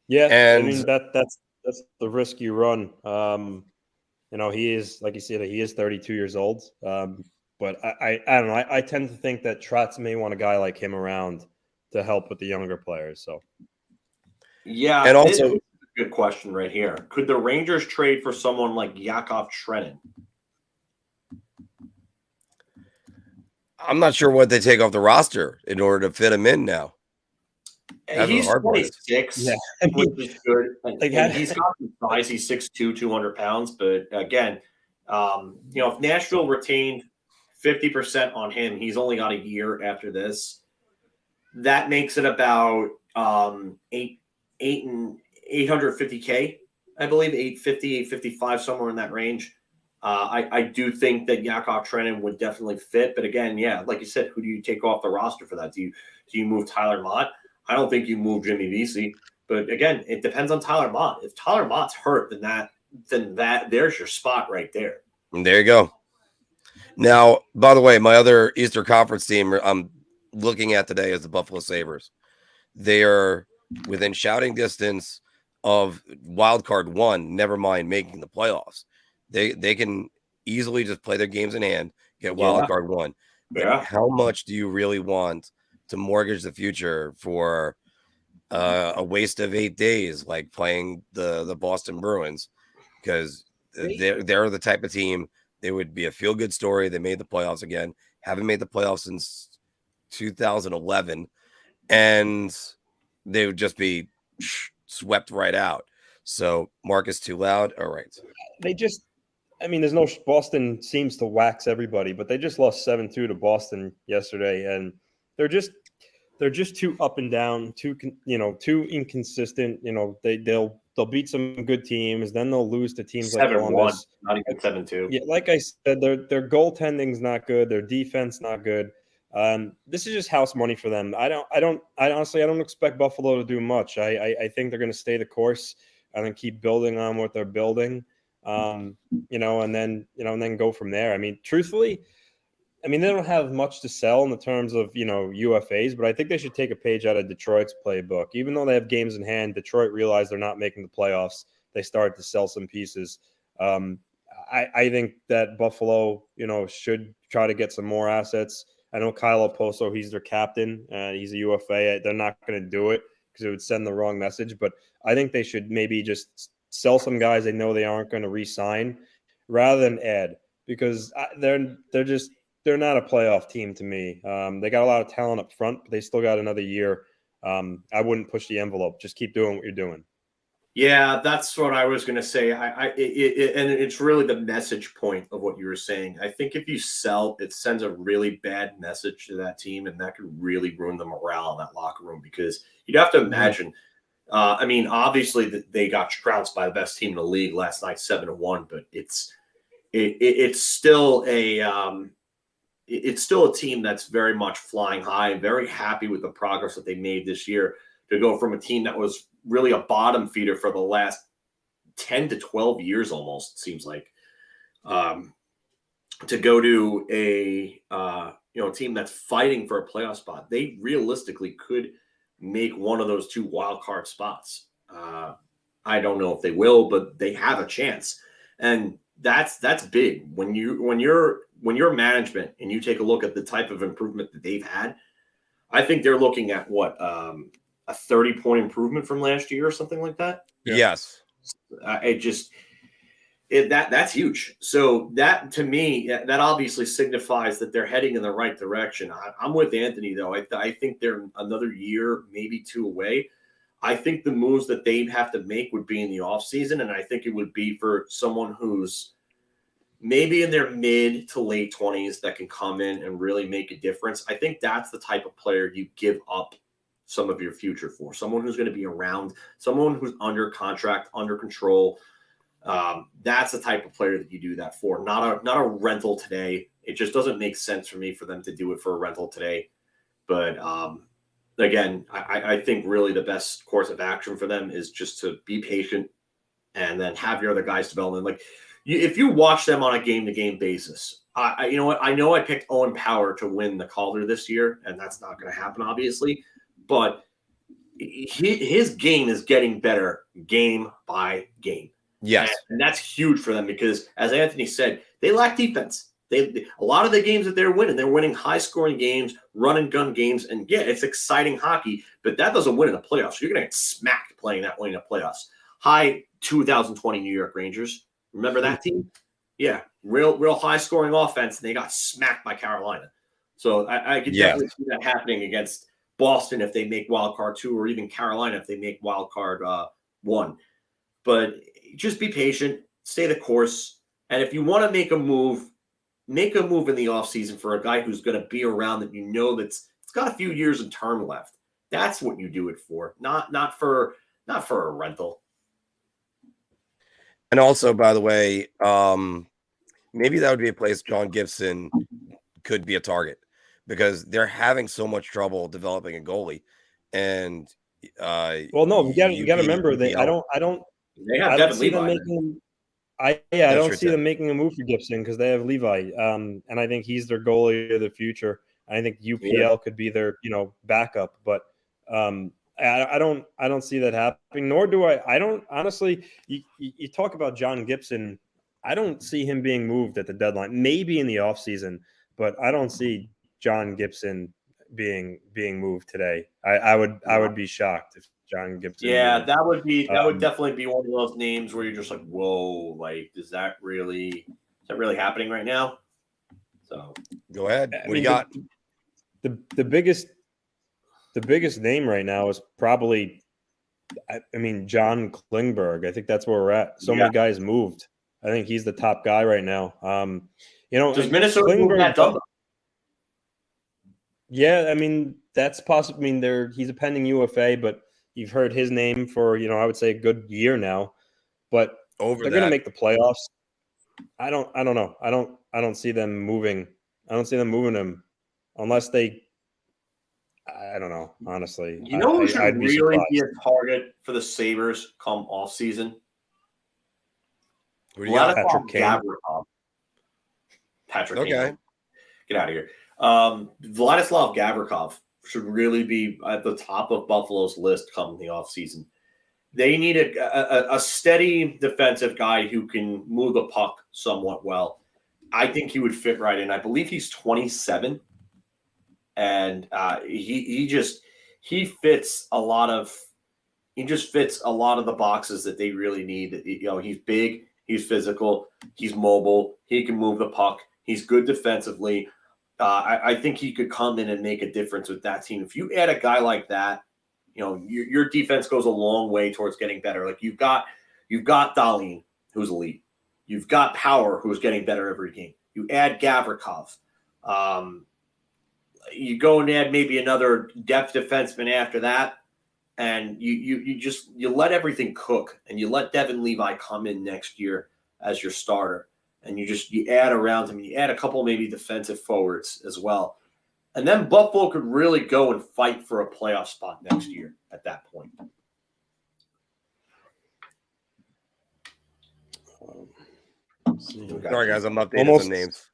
Yeah, and I mean that's the risk you run. He is, like you said, he is 32 years old. But I don't know. I tend to think that Trotz may want a guy like him around to help with the younger players. So, yeah, and also good question right here. Could the Rangers trade for someone like Yakov Trenin? I'm not sure what they take off the roster in order to fit him in now. He's 26, which is good. And he's got some size. He's 6'2", 200 pounds. But again, if Nashville retained 50% on him, he's only got a year after this. That makes it about $850K, I believe, 850, 855, somewhere in that range. I do think that Yakov Trenin would definitely fit. But again, like you said, who do you take off the roster for that? Do you move Tyler Mott? I don't think you move Jimmy Vesey. But again, it depends on Tyler Mott. If Tyler Mott's hurt, then there's your spot right there. And there you go. Now, by the way, my other Eastern Conference team I'm looking at today is the Buffalo Sabres. They are within shouting distance of wild card 1, never mind making the playoffs. They can easily just play their games in hand, get wild card 1. But how much do you really want to mortgage the future for a waste of 8 days, like playing the Boston Bruins? Because they're the type of team, they would be a feel-good story. They made the playoffs again. Haven't made the playoffs since 2011, and they would just be swept right out. So Marc is too loud. All right. Boston seems to wax everybody, but they just lost 7-2 to Boston yesterday, and they're just too up and down, too inconsistent. They'll beat some good teams, then they'll lose to teams like Columbus. Not even 7-2. Yeah, like I said, their goaltending's not good, their defense not good. This is just house money for them. I honestly don't expect Buffalo to do much. I think they're going to stay the course and then keep building on what they're building. And then go from there. I mean, truthfully, they don't have much to sell in the terms of, UFAs, but I think they should take a page out of Detroit's playbook. Even though they have games in hand, Detroit realized they're not making the playoffs. They started to sell some pieces. I think that Buffalo, should try to get some more assets. I know Kyle Oposo, he's their captain. He's a UFA. They're not going to do it because it would send the wrong message. But I think they should maybe just sell some guys they know they aren't going to re-sign rather than add. because they're not a playoff team to me. They got a lot of talent up front, but they still got another year. I wouldn't push the envelope. Just keep doing what you're doing. Yeah, that's what I was going to say. And it's really the message point of what you were saying. I think if you sell, it sends a really bad message to that team, and that could really ruin the morale in that locker room, because you'd have to imagine. I mean, obviously they got trounced by the best team in the league last night, 7-1, but it's still a team that's very much flying high and very happy with the progress that they made this year, to go from a team that was really a bottom feeder for the last 10 to 12 years, almost seems like, to go to a team that's fighting for a playoff spot. They realistically could make one of those 2 wild card spots. I don't know if they will, but they have a chance, and that's big. When you're management and you take a look at the type of improvement that they've had, I think they're looking at what, a 30-point improvement from last year or something like that. Yes. That's huge. So that, to me, that obviously signifies that they're heading in the right direction. I'm with Anthony, though. I think they're another year, maybe 2 away. I think the moves that they'd have to make would be in the offseason, and I think it would be for someone who's maybe in their mid to late 20s that can come in and really make a difference. I think that's the type of player you give up some of your future for, someone who's going to be around, someone who's under contract, under control. That's the type of player that you do that for, not a rental today. It just doesn't make sense for me for them to do it for a rental today. But again, I think really the best course of action for them is just to be patient and then have your other guys develop. Like, if you watch them on a game-to-game basis, you know what? I know I picked Owen Power to win the Calder this year, and that's not going to happen, obviously. But his game is getting better game by game. Yes. And that's huge for them, because, as Anthony said, they lack defense. A lot of the games that they're winning high-scoring games, run-and-gun games, and yeah, it's exciting hockey, but that doesn't win in the playoffs. You're going to get smacked playing that way in the playoffs. Hi, 2020 New York Rangers. Remember that team? Yeah, real high-scoring offense, and they got smacked by Carolina. So I could definitely see that happening against Boston if they make wild card 2, or even Carolina if they make wild card 1. But just be patient, stay the course, and if you want to make a move in the offseason for a guy who's going to be around, that you know it's got a few years in term left. That's what you do it for, not for a rental. And also, by the way, maybe that would be a place John Gibson could be a target, because they're having so much trouble developing a goalie. And well, no, you got to remember they I don't see them making. I don't see them making a move for Gibson, because they have Levi, and I think he's their goalie of the future. I think UPL could be their backup, but I don't see that happening. Nor do I don't honestly. You talk about John Gibson. I don't see him being moved at the deadline. Maybe in the offseason, but I don't see John Gibson being moved today. I would be shocked if John Gibson. Yeah, moved. that would definitely be one of those names where you're just like, whoa, like, is that really happening right now? So go ahead. What do you got? The biggest name right now is probably, John Klingberg. I think that's where we're at. So many guys moved. I think he's the top guy right now. Does Minnesota move that double? Yeah, that's possible. He's a pending UFA, but you've heard his name for, I would say a good year now. But they're going to make the playoffs. I don't know. I don't see them moving. I don't see them moving him unless they. I don't know, honestly. You know who should really be a target for the Sabres come off season? Patrick Kane. Patrick Kane. Get out of here. Vladislav Gavrikov should really be at the top of Buffalo's list come the offseason. They need a steady defensive guy who can move the puck somewhat well. I think he would fit right in. I believe he's 27, and he fits a lot of the boxes that they really need. He's big. He's physical. He's mobile. He can move the puck. He's good defensively. I think he could come in and make a difference with that team. If you add a guy like that, your defense goes a long way towards getting better. Like you've got Dahlin, who's elite. You've got Power, who's getting better every game. You add Gavrikov. You go and add maybe another depth defenseman after that, and you let everything cook, and you let Devin Levi come in next year as your starter, and you add around him. You add a couple maybe defensive forwards as well, and then Buffalo could really go and fight for a playoff spot next year at that point. Sorry, guys, I'm updating some names.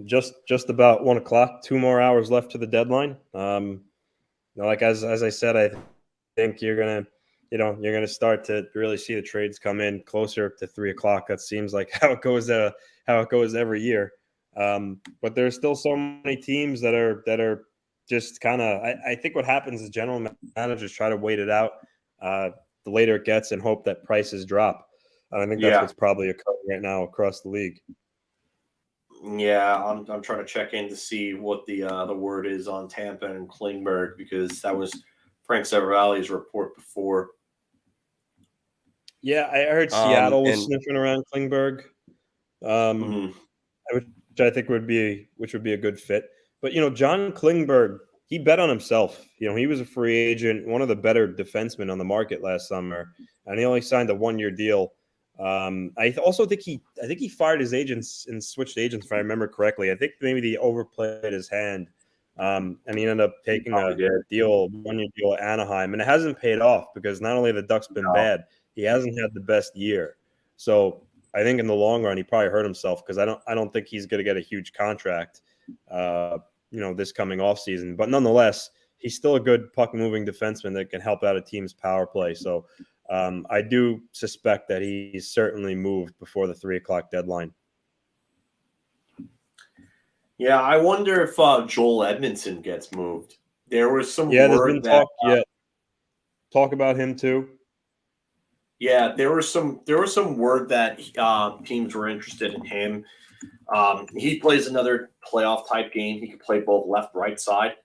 Just about 1 o'clock. 2 more hours left to the deadline. Like as I said, I think you're gonna start to really see the trades come in closer to 3 o'clock. That seems like how it goes every year. But there's still so many teams that are just kind of. I think what happens is general managers try to wait it out. The later it gets, and hope that prices drop. And I think that's what's probably occurring right now across the league. Yeah, I'm trying to check in to see what the word is on Tampa and Klingberg, because that was Frank Savarali's report before. Yeah, I heard Seattle was sniffing around Klingberg, which I think would be a good fit. But John Klingberg, he bet on himself. He was a free agent, one of the better defensemen on the market last summer, and he only signed a 1-year deal. I also think he fired his agents and switched agents, if I remember correctly. I think maybe he overplayed his hand, and he ended up taking a 1-year deal at Anaheim, and it hasn't paid off because not only have the Ducks been bad, he hasn't had the best year. So I think in the long run, he probably hurt himself, because I don't think he's going to get a huge contract, this coming off season. But nonetheless, he's still a good puck moving defenseman that can help out a team's power play. So. I do suspect that he's certainly moved before the 3 o'clock deadline. Yeah, I wonder if Joel Edmondson gets moved. There was some word talk about him too. Yeah, there was some word that teams were interested in him. He plays another playoff type game. He could play both left, right side.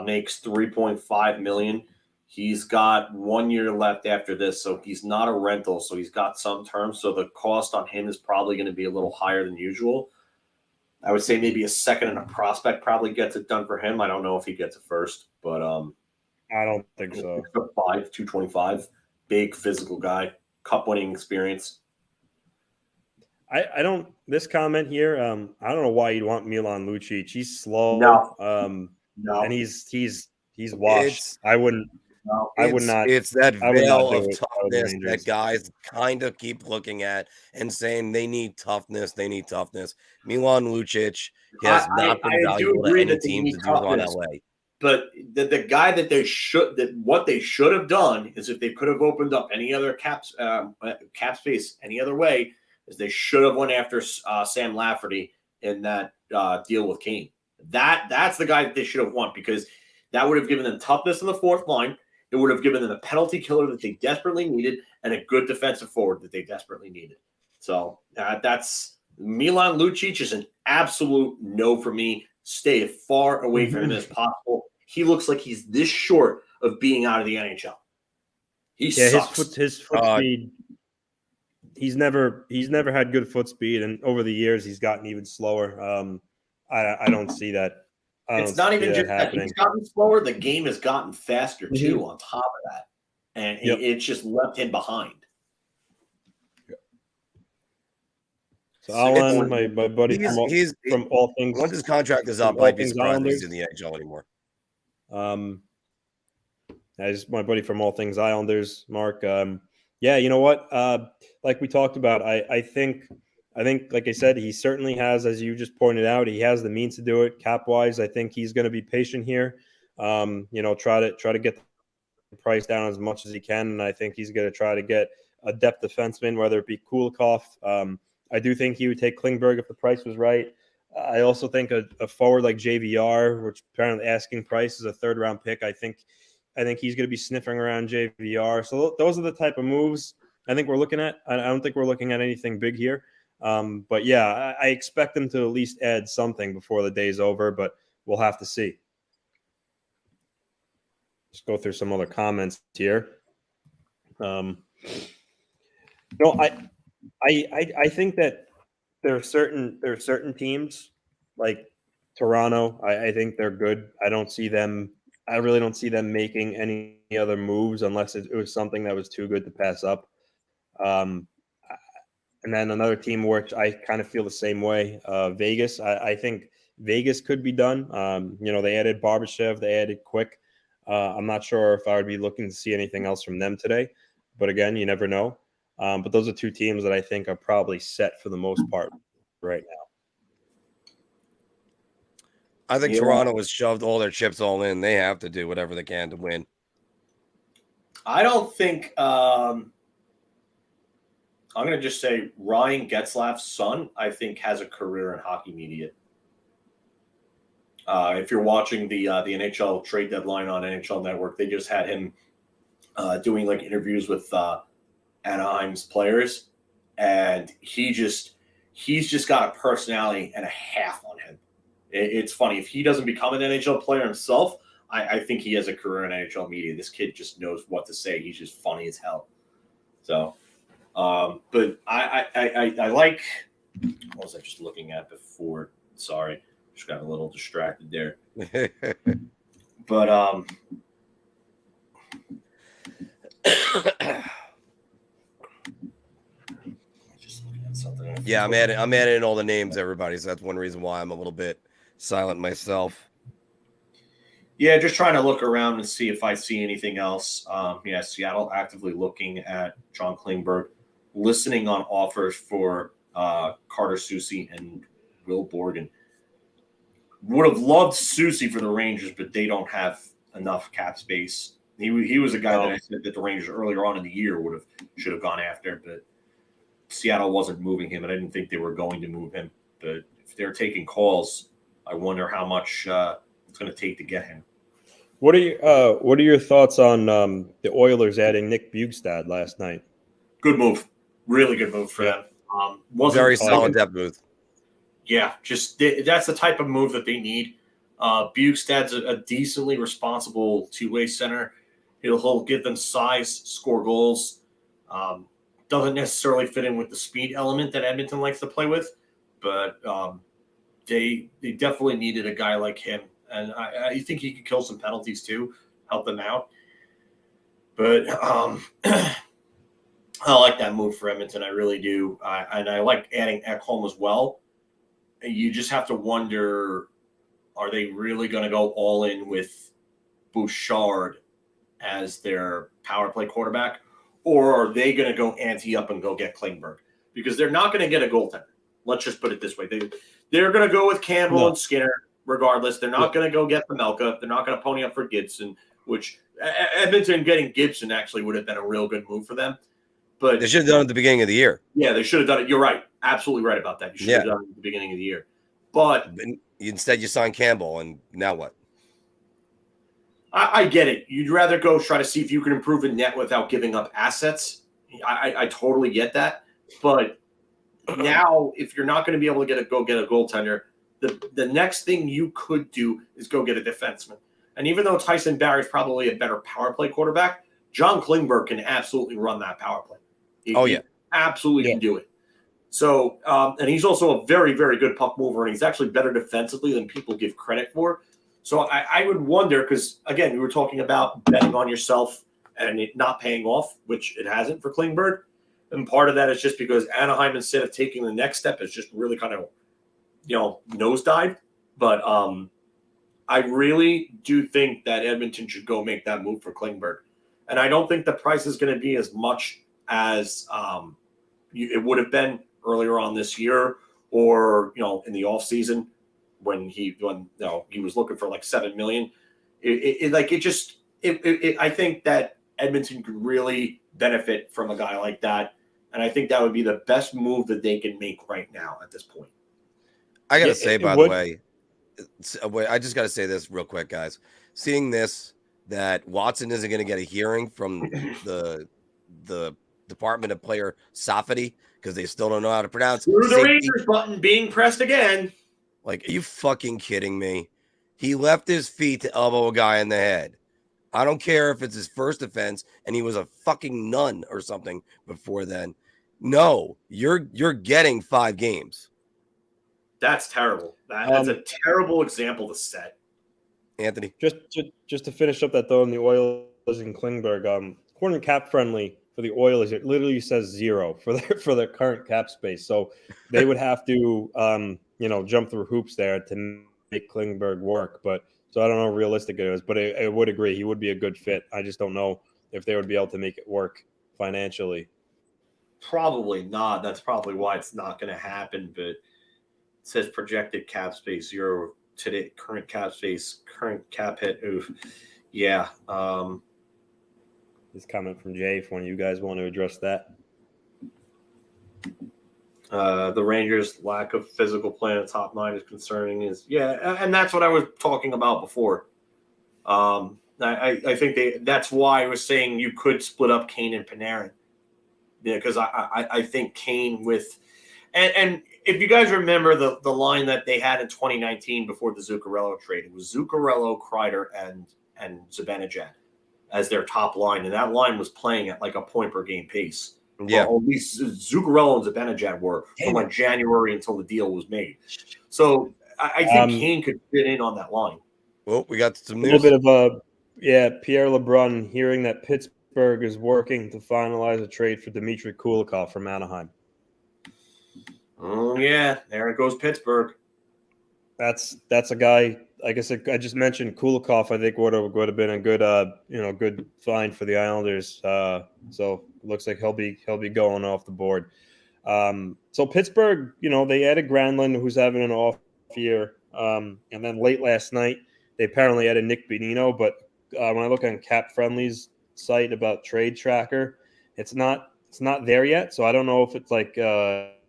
Makes $3.5 million. He's got 1 year left after this, so he's not a rental, so he's got some terms. So the cost on him is probably going to be a little higher than usual. I would say maybe a second and a prospect probably gets it done for him. I don't know if he gets it first, but I don't think so. 225, big physical guy, cup winning experience. I don't. This comment here, I don't know why you'd want Milan Lucic. He's slow. No. And he's washed. I wouldn't. No, I would not. It's that veil of toughness that guys kind of keep looking at and saying they need toughness. They need toughness. Milan Lucic has not been valuable to any teams to do on LA. But the guy what they should have done is, if they could have opened up any other cap space any other way, is they should have went after Sam Lafferty in that deal with Kane. That's the guy that they should have won, because that would have given them toughness in the fourth line. It would have given them a penalty killer that they desperately needed, and a good defensive forward that they desperately needed. So that's Milan Lucic is an absolute no for me. Stay as far away from him as possible. He looks like he's this short of being out of the NHL. He sucks. His foot speed. He's never had good foot speed, and over the years he's gotten even slower. I don't see that. It's not even just that he's gotten slower. The game has gotten faster too. On top of that, and it's just left him behind. So Alan, my buddy from all things. Once his contract is up, I'd be surprised if he's in the NHL anymore. As my buddy from all things Islanders, Marc. You know what? Like we talked about, I think, like I said, he certainly has, as you just pointed out, he has the means to do it. Cap wise, I think he's going to be patient here. Try to get the price down as much as he can, and I think he's going to try to get a depth defenseman, whether it be Kulikov. I do think he would take Klingberg if the price was right. I also think a forward like JVR, which apparently asking price is a 3rd-round pick. I think he's going to be sniffing around JVR. So those are the type of moves I think we're looking at. I don't think we're looking at anything big here. But yeah, I expect them to at least add something before the day's over, but we'll have to see. Let's go through some other comments here. No, I think that there are certain teams like Toronto. I think they're good. I really don't see them making any other moves unless it was something that was too good to pass up. And then another team which I kind of feel the same way, Vegas. I think Vegas could be done. They added Barbashev, they added Quick. I'm not sure if I would be looking to see anything else from them today. But again, you never know. But those are two teams that I think are probably set for the most part right now. I think Toronto has shoved all their chips all in. They have to do whatever they can to win. I don't think I'm going to just say Ryan Getzlaff's son, I think, has a career in hockey media. If you're watching the NHL trade deadline on NHL Network, they just had him doing like interviews with Anaheim's players, and he's just got a personality and a half on him. It's funny. If he doesn't become an NHL player himself, I think he has a career in NHL media. This kid just knows what to say. He's just funny as hell. So, but I like. What was I just looking at before? Sorry. Just got a little distracted there. But just looking at something. Yeah, I'm adding in all the names, everybody. So that's one reason why I'm a little bit silent myself. Yeah, just trying to look around and see if I see anything else. Seattle actively looking at John Klingberg, listening on offers for Carter Soucy and Will Borgen. Would have loved Soucy for the Rangers, but they don't have enough cap space. He was a guy that I said that the Rangers earlier on in the year should have gone after, but Seattle wasn't moving him, and I didn't think they were going to move him. But if they're taking calls, I wonder how much it's going to take to get him. What are your thoughts on the Oilers adding Nick Bjugstad last night? Good move, really good move for them. Very solid depth move. Yeah, just that's the type of move that they need. Bjugstad's a decently responsible two-way center. He'll give them size, score goals. Doesn't necessarily fit in with the speed element that Edmonton likes to play with, but they definitely needed a guy like him. And I think he could kill some penalties too, help them out. But I like that move for Edmonton. I really do. And I like adding Ekholm as well. You just have to wonder, are they really going to go all in with Bouchard as their power play quarterback? Or are they going to go ante up and go get Klingberg? Because they're not going to get a goaltender. Let's just put it this way. They're going to go with Campbell and Skinner regardless. They're not going to go get Pamelka. They're not going to pony up for Gibson, which Edmonton getting Gibson actually would have been a real good move for them. But they should have done it at the beginning of the year. Yeah, they should have done it. You're right. Absolutely right about that. You should have done it at the beginning of the year. But instead you sign Campbell, and now what? I get it. You'd rather go try to see if you can improve a net without giving up assets. I totally get that. But now, if you're not going to be able to go get a goaltender, the next thing you could do is go get a defenseman. And even though Tyson Barrie's probably a better power play quarterback, John Klingberg can absolutely run that power play. He absolutely can do it. So, and he's also a very, very good puck mover, and he's actually better defensively than people give credit for. So I would wonder, because, again, we were talking about betting on yourself and it not paying off, which it hasn't for Klingberg. And part of that is just because Anaheim, instead of taking the next step, is just really kind of, nosedived. But I really do think that Edmonton should go make that move for Klingberg. And I don't think the price is going to be as much as it would have been earlier on this year, or in the offseason when he was looking for like $7 million. I think that Edmonton could really benefit from a guy like that, and I think that would be the best move that they can make right now at this point. I gotta say, by the way, I just gotta say this real quick, guys. Seeing this, that Watson isn't going to get a hearing from the Department of Player Safety because they still don't know how to pronounce Through the safety. Rangers button being pressed again. Like, are you fucking kidding me? He left his feet to elbow a guy in the head. I don't care if it's his first offense and he was a fucking nun or something before then. No, you're getting 5 games. That's terrible. That's a terrible example to set. Anthony, just to finish up that though, in the Oilers and Klingberg, according to Cap Friendly for the Oilers, it literally says 0 for their current cap space. So they would have to jump through hoops there to make Klingberg work. But so I don't know how realistic it is, but I would agree he would be a good fit. I just don't know if they would be able to make it work financially. Probably not. That's probably why it's not going to happen. But it says projected cap space 0 today, current cap space, current cap hit. Oof. Yeah. This comment from Jay, if one of you guys want to address that. The Rangers' lack of physical play in the top 9 is concerning. And that's what I was talking about before. I think that's why I was saying you could split up Kane and Panarin. Yeah, because I think Kane with and if you guys remember the line that they had in 2019 before the Zuccarello trade, it was Zuccarello, Kreider, and Zibanejad as their top line, and that line was playing at like a point per game pace. Yeah, well, at least Zuccarello and Zibanejad were from like January until the deal was made. So I think Kane could fit in on that line. Well, we got some news. A little bit of Pierre LeBrun hearing that Pittsburgh is working to finalize a trade for Dmitry Kulikov from Anaheim. Oh yeah, there it goes, Pittsburgh. That's a guy. I guess I just mentioned Kulikov. I think would have been a good good find for the Islanders. So it looks like he'll be going off the board. So Pittsburgh, they added Granlund, who's having an off year, and then late last night they apparently added Nick Bonino. But when I look on Cap Friendly's site about Trade Tracker, it's not there yet. So I don't know if it's like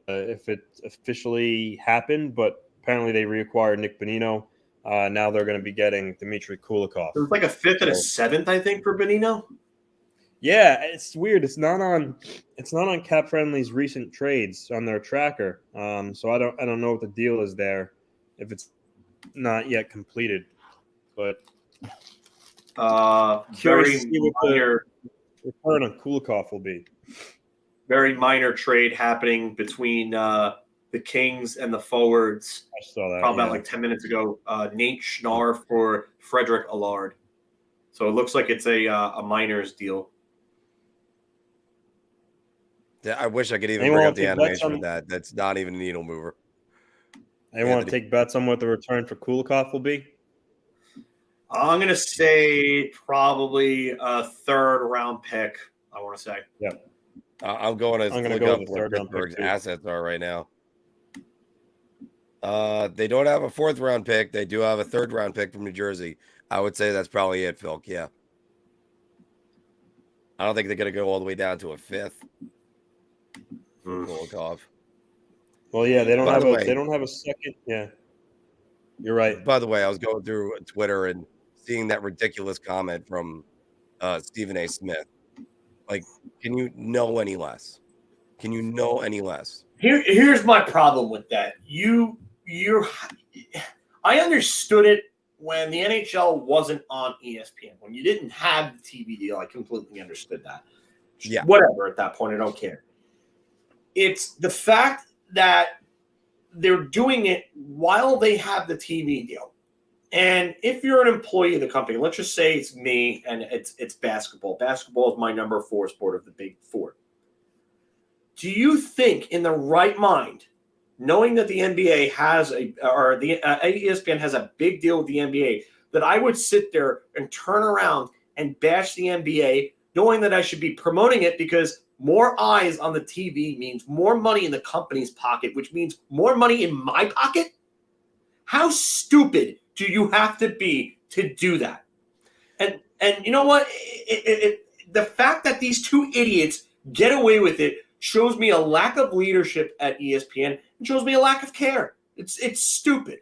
if it officially happened, but apparently they reacquired Nick Bonino. Now they're going to be getting Dmitry Kulikov. It was like a 5th and a 7th, I think, for Bonino. Yeah, it's weird. It's not on Cap Friendly's recent trades on their tracker. So I don't know what the deal is there if it's not yet completed. But curious to see what the return on Kulikov will be. Very minor trade happening between the Kings and the forwards. I saw that probably about like 10 minutes ago. Nate Schnarr for Frederick Allard. So it looks like it's a minors deal. Yeah, I wish I could even bring up the animation for that. That's not even a needle mover. I want to take bets on what the return for Kulikov will be. I'm going to say probably a 3rd round pick, I want to say. Yeah. I'm going to look go up with where Pittsburgh's assets are right now. They don't have a 4th round pick. They do have a 3rd round pick from New Jersey. I would say that's probably it, Phil. Yeah. I don't think they're going to go all the way down to a 5th. Kulikov. Well, yeah, they don't have a second. Yeah. You're right. By the way, I was going through Twitter and seeing that ridiculous comment from Stephen A. Smith. Like, can you know any less? Can you know any less? Here's my problem with that. I understood it when the NHL wasn't on ESPN. When you didn't have the TV deal, I completely understood that. Yeah. Whatever, at that point, I don't care. It's the fact that they're doing it while they have the TV deal. And if you're an employee of the company, let's just say it's me and it's basketball. Basketball is my number 4 sport of the big 4. Do you think in the right mind, knowing that the NBA has ESPN has a big deal with the NBA, that I would sit there and turn around and bash the NBA, knowing that I should be promoting it because more eyes on the TV means more money in the company's pocket, which means more money in my pocket? How stupid do you have to be to do that? And you know what? The fact that these 2 idiots get away with it shows me a lack of leadership at ESPN and shows me a lack of care. It's stupid.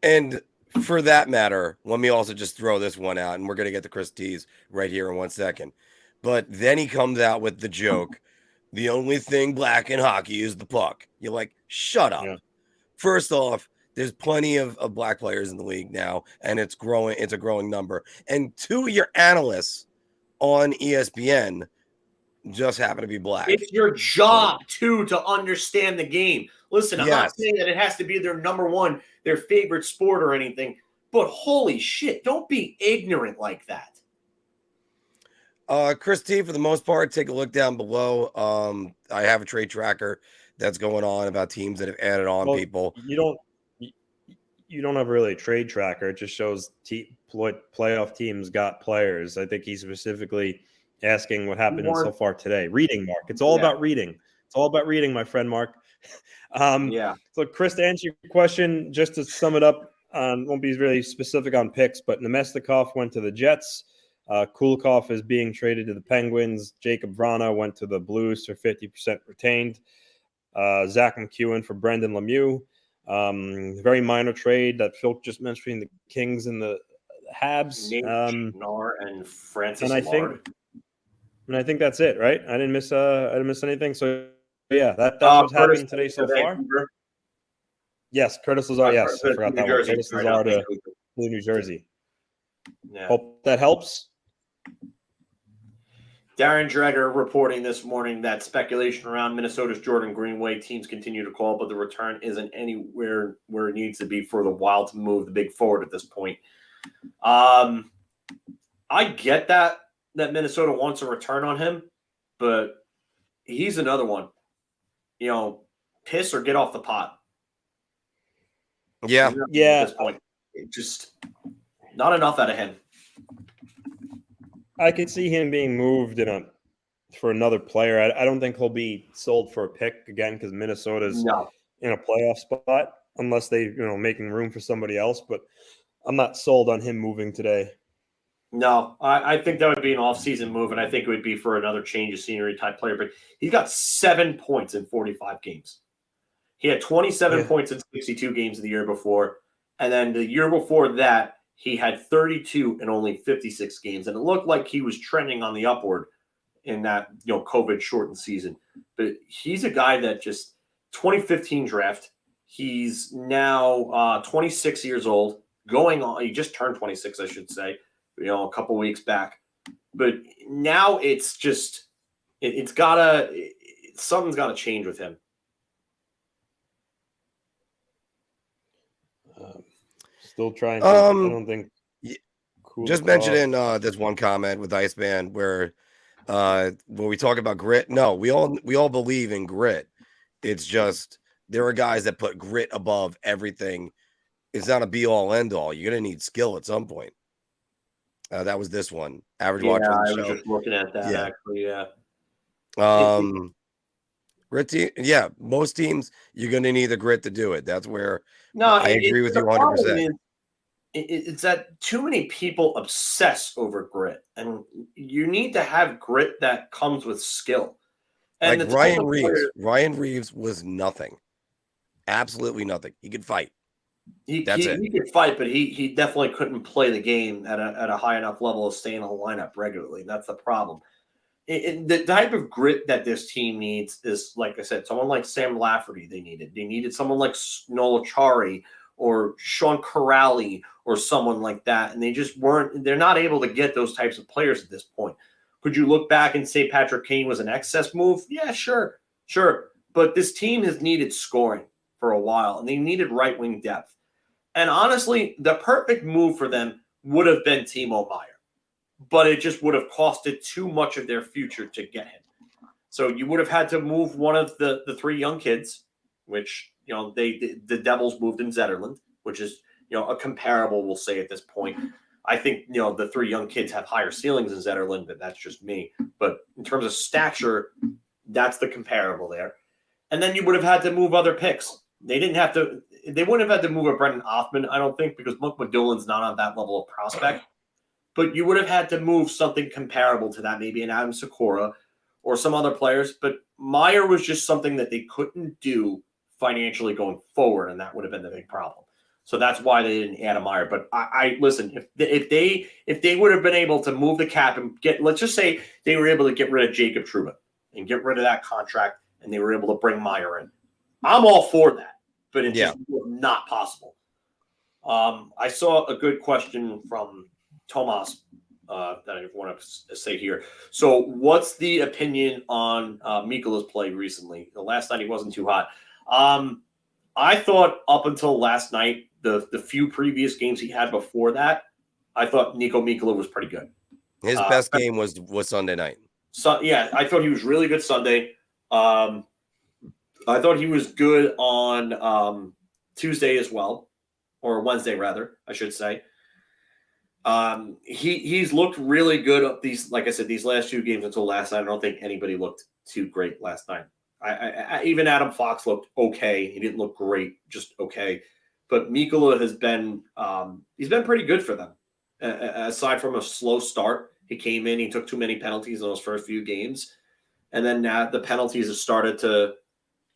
And for that matter, let me also just throw this one out, and we're going to get to Chris Tees right here in 1 second. But then he comes out with the joke, the only thing black in hockey is the puck. You're like, shut up. Yeah. First off, there's plenty of black players in the league now, and it's growing. It's a growing number. And two of your analysts on ESPN just happen to be black. It's your job, too, to understand the game. Listen, I'm not saying that it has to be their number one, their favorite sport or anything, but holy shit, don't be ignorant like that. Chris T, for the most part, take a look down below. I have a trade tracker that's going on about teams that have added on people. You don't have really a trade tracker. It just shows playoff teams got players. I think he's specifically asking what happened so far today. Reading, Mark. It's all about reading. It's all about reading, my friend Mark. So, Chris, to answer your question, just to sum it up, won't be really specific on picks, but Nemestikov went to the Jets. Kulikov is being traded to the Penguins. Jacob Vrana went to the Blues for 50% retained. Zach McEwen for Brendan Lemieux. Very minor trade that Phil just mentioned between the Kings and the Habs. And Francis and I think that's it, right? I didn't miss anything. So yeah, that's what's happening today so far. Vancouver. Yes, Curtis Lazar. Yes, I forgot that one. Curtis Lazar to New Jersey. Yeah. Hope that helps. Darren Dreger reporting this morning that speculation around Minnesota's Jordan Greenway teams continue to call, but the return isn't anywhere where it needs to be for the Wild to move the big forward at this point. I get that Minnesota wants a return on him, but he's another one. Piss or get off the pot. Yeah. At this point, just not enough out of him. I could see him being moved for another player. I don't think he'll be sold for a pick again because Minnesota's in a playoff spot unless they, making room for somebody else. But I'm not sold on him moving today. No, I think that would be an off-season move, and I think it would be for another change of scenery type player. But he got 7 points in 45 games. He had 27 points in 62 games the year before, and then the year before that, he had 32 in only 56 games, and it looked like he was trending on the upward in that COVID-shortened season. But he's a guy that just 2015 draft. He's now 26 years old, going on. He just turned 26, I should say. A couple weeks back, but now it's just something's gotta change with him. Still trying to, I don't think just mentioning this one comment with Iceman where when we talk about grit, no, we all believe in grit. It's just there are guys that put grit above everything. It's not a be all end all. You're gonna need skill at some point. That was this one. Average watch. Yeah, I was just looking at that actually. Yeah. Grit team, most teams you're going to need the grit to do it. That's where I agree with you 100%. It's that too many people obsess over grit, and you need to have grit that comes with skill. And like Ryan Reeves. Ryan Reeves was nothing. Absolutely nothing. He could fight. He could fight, but he definitely couldn't play the game at a high enough level of staying in the lineup regularly. That's the problem. The type of grit that this team needs is, like I said, someone like Sam Lafferty. They needed someone like Noel Acciari or Sean Corrali or someone like that, and they just weren't. They're not able to get those types of players at this point. Could you look back and say Patrick Kane was an excess move? Yeah, sure. But this team has needed scoring for a while, and they needed right wing depth. And honestly, the perfect move for them would have been Timo Meier, but it just would have costed too much of their future to get him. So you would have had to move one of the three young kids, which the Devils moved in Zetterlund, which is a comparable, we'll say at this point. I think the three young kids have higher ceilings in Zetterlund, but that's just me. But in terms of stature, that's the comparable there. And then you would have had to move other picks. They wouldn't have had to move a Brendan Othman, I don't think, because Monk McDoulan's not on that level of prospect. But you would have had to move something comparable to that, maybe an Adam Sikora or some other players. But Meier was just something that they couldn't do financially going forward, and that would have been the big problem. So that's why they didn't add a Meyer. But I listen, if they would have been able to move the cap and let's just say they were able to get rid of Jacob Trouba and get rid of that contract, and they were able to bring Meyer in, I'm all for that. But it just was not possible. I saw a good question from Tomas that I want to say here. So what's the opinion on Mikkola's play recently? The last night he wasn't too hot. I thought up until last night, the few previous games he had before that, I thought Niko Mikkola was pretty good. His best game was Sunday night. So yeah, I thought he was really good Sunday. I thought he was good on Tuesday as well, or Wednesday rather, I should say. He's looked really good up these, like I said, these last 2 games until last night. I don't think anybody looked too great last night. I even Adam Fox looked okay. He didn't look great, just okay. But Mikkola has been he's been pretty good for them. Aside from a slow start, he came in, he took too many penalties in those first few games, and then now the penalties have started to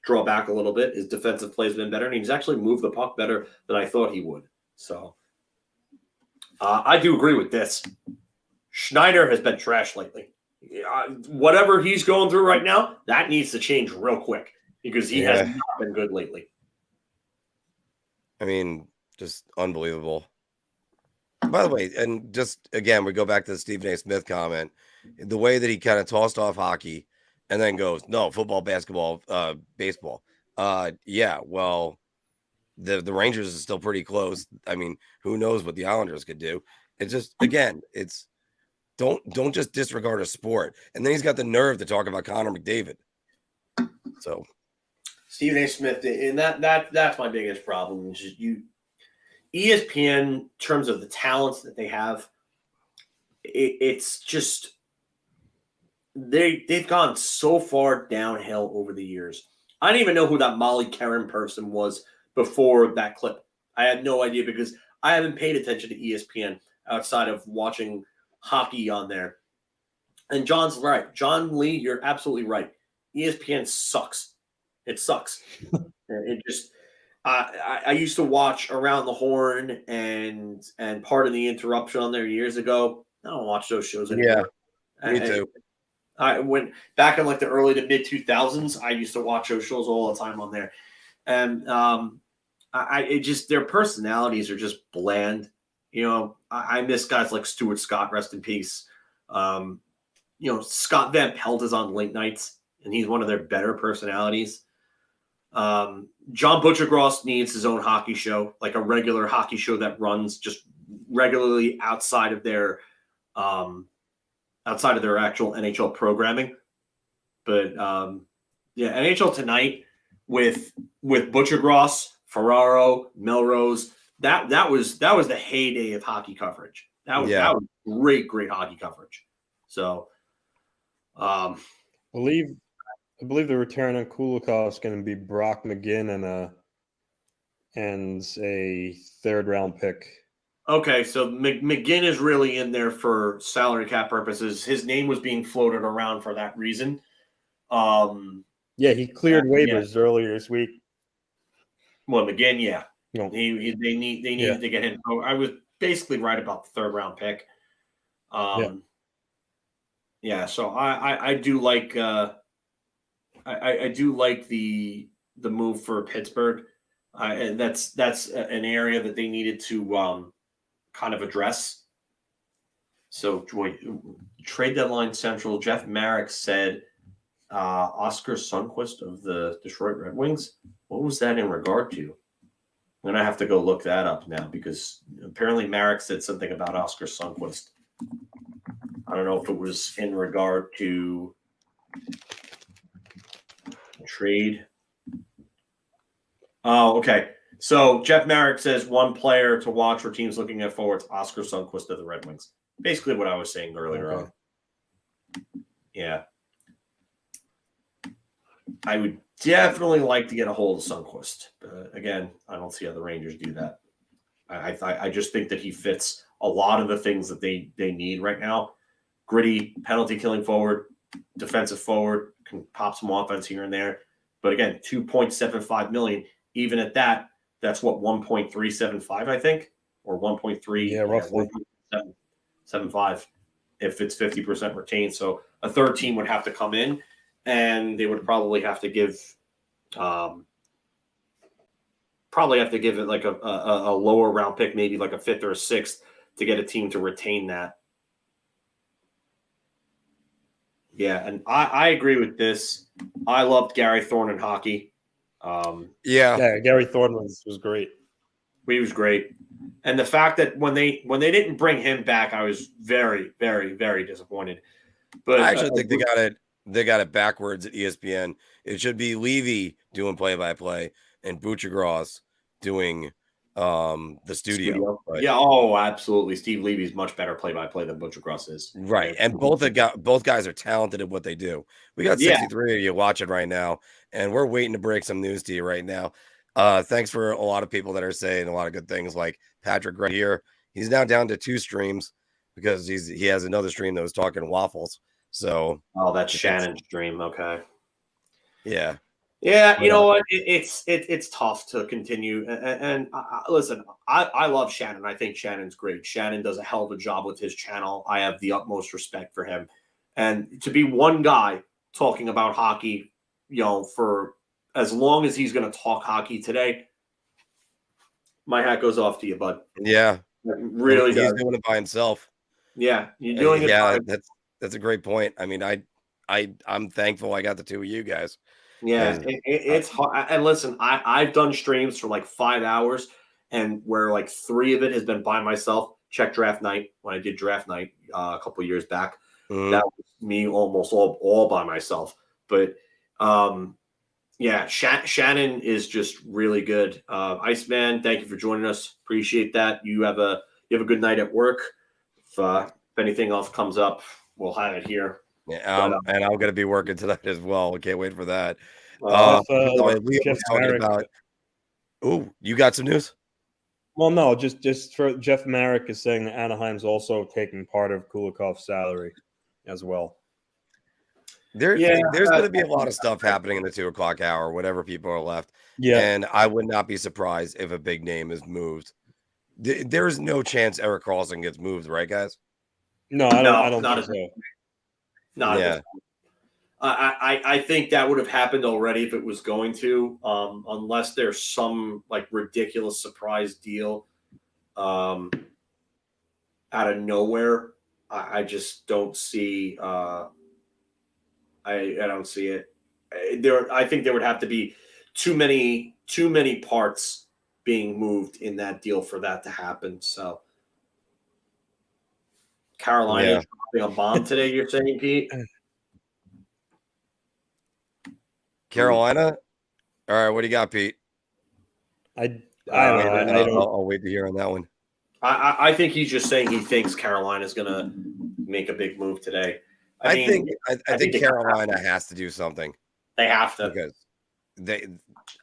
draw back a little bit. His defensive play has been better, and he's actually moved the puck better than I thought he would. So I do agree with this. Schneider has been trash lately. Whatever he's going through right now, that needs to change real quick because he has not been good lately. I mean, just unbelievable. By the way, and just again, we go back to the Stephen A. Smith comment, the way that he kind of tossed off hockey and then goes, no, football, basketball, baseball. Yeah, well, the Rangers is still pretty close. I mean, who knows what the Islanders could do? It's just, again, it's don't just disregard a sport. And then he's got the nerve to talk about Connor McDavid. So Stephen A. Smith, and that's my biggest problem. Is just ESPN, in terms of the talents that they have, it's just they've gone so far downhill over the years. I didn't even know who that Molly Karen person was before that clip. I had no idea because I haven't paid attention to ESPN outside of watching hockey on there. And John's right. John Lee, you're absolutely right. ESPN sucks. It sucks. It just I used to watch Around the Horn and Part of the Interruption on there years ago. I don't watch those shows anymore. Yeah, me too. I went back in like the early to mid 2000s. I used to watch those shows all the time on there, and their personalities are just bland. You know, I miss guys like Stuart Scott, rest in peace. Scott Van Pelt is on late nights, and he's one of their better personalities. John Butchergross needs his own hockey show, like a regular hockey show that runs just regularly outside of their actual NHL programming. But NHL Tonight with Butchergross, Ferraro, Melrose, that was the heyday of hockey coverage. That was great hockey coverage. So I believe the return on Kulikov is going to be Brock McGinn and a 3rd round pick. Okay, so McGinn is really in there for salary cap purposes. His name was being floated around for that reason. He cleared waivers earlier this week. Well, McGinn, yeah. No. They needed to get him. I was basically right about the 3rd round pick. So I do like I do like the move for Pittsburgh. And that's an area that they needed to kind of address. So trade deadline central, Jeff Marek said Oscar Sundqvist of the Detroit Red Wings. What was that in regard to? I'm going to have to go look that up now because apparently Marek said something about Oscar Sundqvist. I don't know if it was in regard to trade. Oh, okay. So Jeff Marek says one player to watch for teams looking at forwards, Oscar Sundqvist of the Red Wings. Basically what I was saying earlier on. Yeah. I would definitely like to get a hold of Sundqvist. Again, I don't see how the Rangers do that. I just think that he fits a lot of the things that they need right now. Gritty, penalty killing forward, defensive forward, can pop some offense here and there. But again, $2.75 million. Even at that, That's what 1.375, I think, or 1.3. Yeah, roughly 1.775 if it's 50% retained. So a third team would have to come in, and they would probably have to give it like a lower round pick, maybe like a fifth or a sixth, to get a team to retain that. Yeah, and I agree with this. I loved Gary Thorne in hockey. Yeah, Gary Thorne was great. He was great. And the fact that when they didn't bring him back, I was very, very, very disappointed. But I actually think they got it backwards at ESPN. It should be Levy doing play-by-play and Butchergross doing the studio. But, yeah, oh, absolutely. Steve Levy's much better play-by-play than Butchergross is. Right. And both guys are talented at what they do. We got 63 of you watching right now, and we're waiting to break some news to you right now. Thanks for a lot of people that are saying a lot of good things, like Patrick right here. He's now down to 2 streams because he has another stream that was talking waffles. So that's Shannon's stream. Okay. Yeah. Yeah, you know what? It's tough to continue. And listen, I love Shannon. I think Shannon's great. Shannon does a hell of a job with his channel. I have the utmost respect for him. And to be one guy talking about hockey, for as long as he's going to talk hockey today, my hat goes off to you, bud. Yeah. Really, he's doing it by himself. Yeah, you're doing it. Yeah, that's a great point. I mean, I'm thankful I got the 2 of you guys. Yeah, it's hard. And listen, I've done streams for like 5 hours, and where like 3 of it has been by myself. Check draft night when I did draft night a couple years back. That was me almost all by myself. But yeah, Shannon is just really good. Iceman, thank you for joining us. Appreciate that. You have a good night at work. If anything else comes up, we'll have it here. Yeah, and I'm going to be working tonight as well. We can't wait for that. You got some news? Well, no, just for Jeff Marek is saying that Anaheim's also taking part of Kulikov's salary as well. There's going to be a lot of stuff happening in the 2 o'clock hour, whatever people are left. Yeah, and I would not be surprised if a big name is moved. There's no chance Erik Karlsson gets moved, right, guys? No, I don't think so. Not yeah. I think that would have happened already if it was going to, unless there's some like ridiculous surprise deal out of nowhere. I just don't see. I don't see it. I think there would have to be too many parts being moved in that deal for that to happen. So Carolina dropping a bomb today, you're saying, Pete? Carolina? All right, what do you got, Pete? I'll wait to hear on that one. I think he's just saying he thinks Carolina's going to make a big move today. I think Carolina has to do something. They have to, because